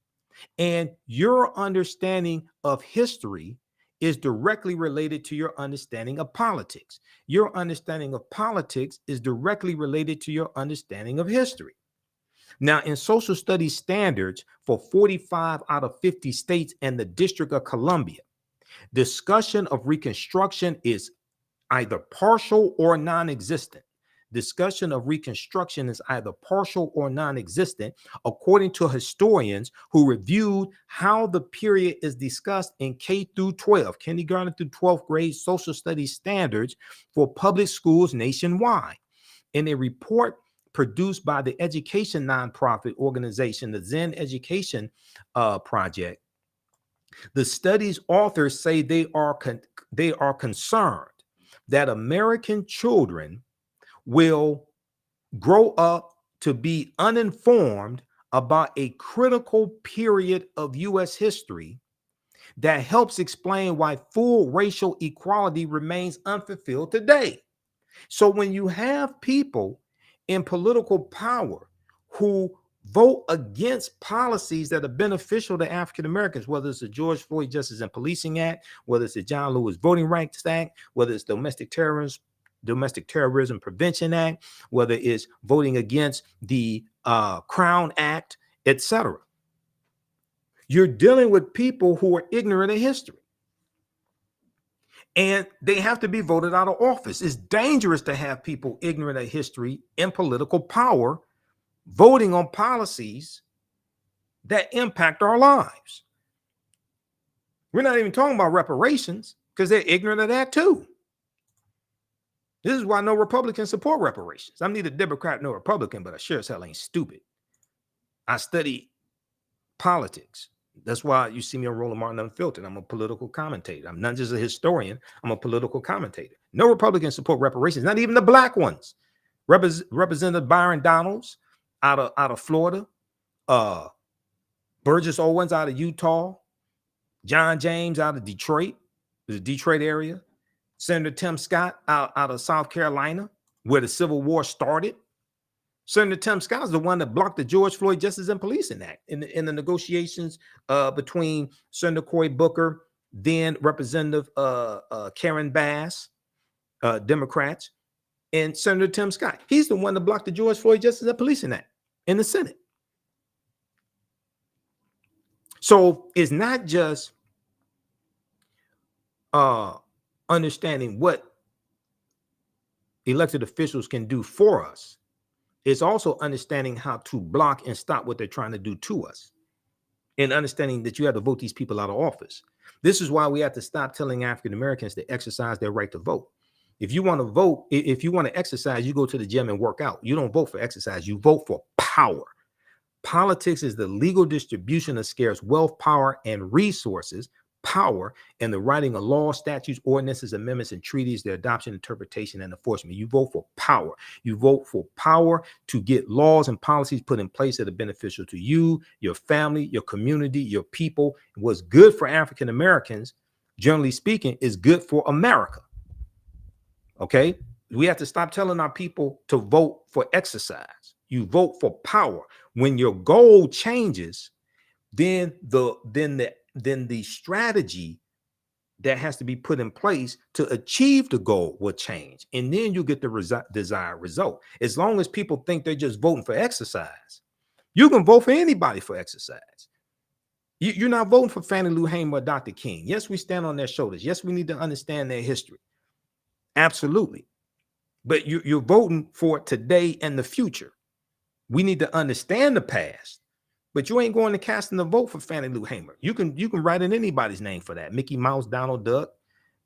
And your understanding of history is directly related to your understanding of politics. Your understanding of politics is directly related to your understanding of history. Now, in social studies standards for 45 out of 50 states and the District of Columbia, discussion of Reconstruction is either partial or non-existent. Discussion of Reconstruction is either partial or non-existent, according to historians who reviewed how the period is discussed in K through 12, kindergarten through 12th grade social studies standards for public schools nationwide. In a report produced by the education nonprofit organization, the Zen Education Project, the study's authors say they are concerned that American children will grow up to be uninformed about a critical period of U.S. history that helps explain why full racial equality remains unfulfilled today. So when you have people in political power who vote against policies that are beneficial to African Americans, whether it's the George Floyd Justice and Policing Act, whether it's the John Lewis Voting Rights Act, whether it's Domestic Terrorism Prevention Act, whether it's voting against the Crown Act, etc. You're dealing with people who are ignorant of history. And they have to be voted out of office. It's dangerous to have people ignorant of history in political power voting on policies that impact our lives. We're not even talking about reparations because they're ignorant of that too. This is why no Republicans support reparations. I'm neither Democrat nor Republican, but I sure as hell ain't stupid. I study politics. That's why you see me on Roland Martin Unfiltered. I'm a political commentator. I'm not just a historian. I'm a political commentator. No Republicans support reparations, not even the black ones. Representative Byron Donalds out of Florida, Burgess Owens out of Utah, John James out of Detroit, the Detroit area, Senator Tim Scott out of South Carolina, where the Civil War started. Senator Tim Scott is the one that blocked the George Floyd Justice and Policing Act in the negotiations between Senator Cory Booker, then Representative Karen Bass, Democrats, and Senator Tim Scott. He's the one that blocked the George Floyd Justice and Policing Act in the Senate. So it's not just understanding what elected officials can do for us. It's also understanding how to block and stop what they're trying to do to us, and understanding that you have to vote these people out of office. This is why we have to stop telling African Americans to exercise their right to vote. If you want to vote, if you want to exercise, you go to the gym and work out. You don't vote for exercise, you vote for power. Politics is the legal distribution of scarce wealth, power, and resources. Power and the writing of laws, statutes, ordinances, amendments, and treaties, their adoption, interpretation, and enforcement. You vote for power. You vote for power to get laws and policies put in place that are beneficial to you, your family, your community, your people. What's good for African Americans, generally speaking, is good for America. Okay? We have to stop telling our people to vote for exercise. You vote for power. When your goal changes, then the strategy that has to be put in place to achieve the goal will change. And then you get the desired result. As long as people think they're just voting for exercise, you can vote for anybody for exercise. You're not voting for Fannie Lou Hamer or Dr. King. Yes, we stand on their shoulders. Yes, we need to understand their history. Absolutely. But you're voting for today and the future. We need to understand the past. But you ain't going to casting a vote for Fannie Lou Hamer. You can write in anybody's name for that. Mickey Mouse, Donald Duck,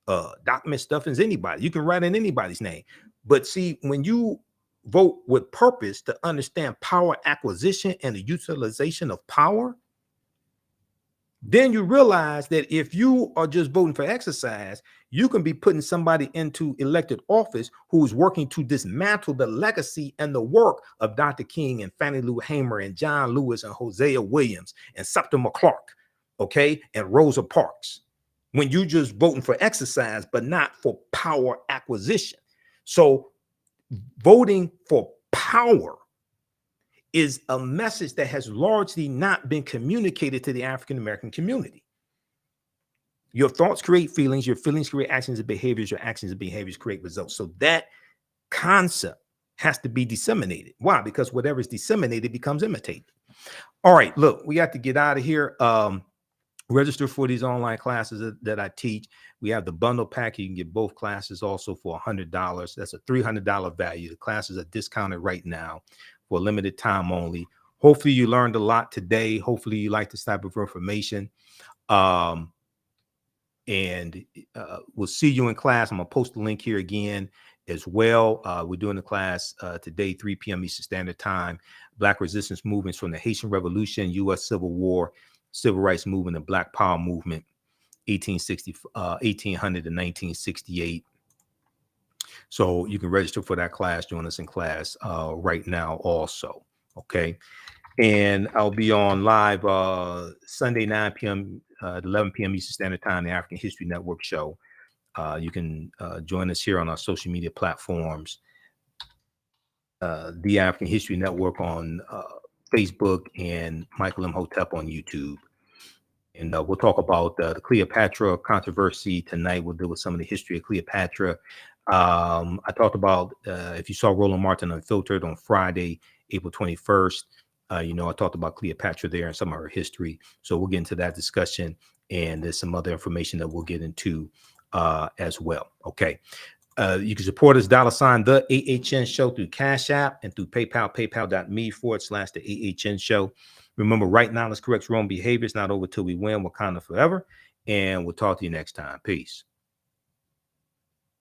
Doc McStuffins, anybody. You can write in anybody's name. But see, when you vote with purpose to understand power acquisition and the utilization of power, then you realize that if you are just voting for exercise, you can be putting somebody into elected office who's working to dismantle the legacy and the work of Dr. King and Fannie Lou Hamer and John Lewis and Hosea Williams and Septima Clark, okay, and Rosa Parks, when you just voting for exercise, but not for power acquisition. So voting for power is a message that has largely not been communicated to the African American community. Your thoughts create feelings, your feelings create actions and behaviors, your actions and behaviors create results. So that concept has to be disseminated. Why? Because whatever is disseminated becomes imitated. All right, look, we got to get out of here. Register for these online classes that I teach. We have the bundle pack. You can get both classes also for $100. That's a $300 value. The classes are discounted right now for a limited time only. Hopefully you learned a lot today. Hopefully you like this type of information. And we'll see you in class. I'm going to post the link here again as well. We're doing the class today, 3 p.m. Eastern Standard Time. Black resistance movements from the Haitian Revolution, U.S. Civil War, Civil Rights Movement, and Black Power Movement, 1800 to 1968. So you can register for that class. Join us in class right now also. Okay. And I'll be on live Sunday, 9 p.m. 11 p.m. Eastern Standard Time, the African History Network show. You can join us here on our social media platforms. The African History Network on Facebook and Michael Imhotep on YouTube. And we'll talk about the Cleopatra controversy tonight. We'll deal with some of the history of Cleopatra. I talked about, if you saw Roland Martin Unfiltered on Friday, April 21st, I talked about Cleopatra there and some of her history. So we'll get into that discussion. And there's some other information that we'll get into as well. Okay. You can support us, $ the AHN show through Cash App and through PayPal, paypal.me/the AHN show. Remember, right knowledge corrects wrong behaviors, not over till we win, Wakanda forever. And we'll talk to you next time. Peace.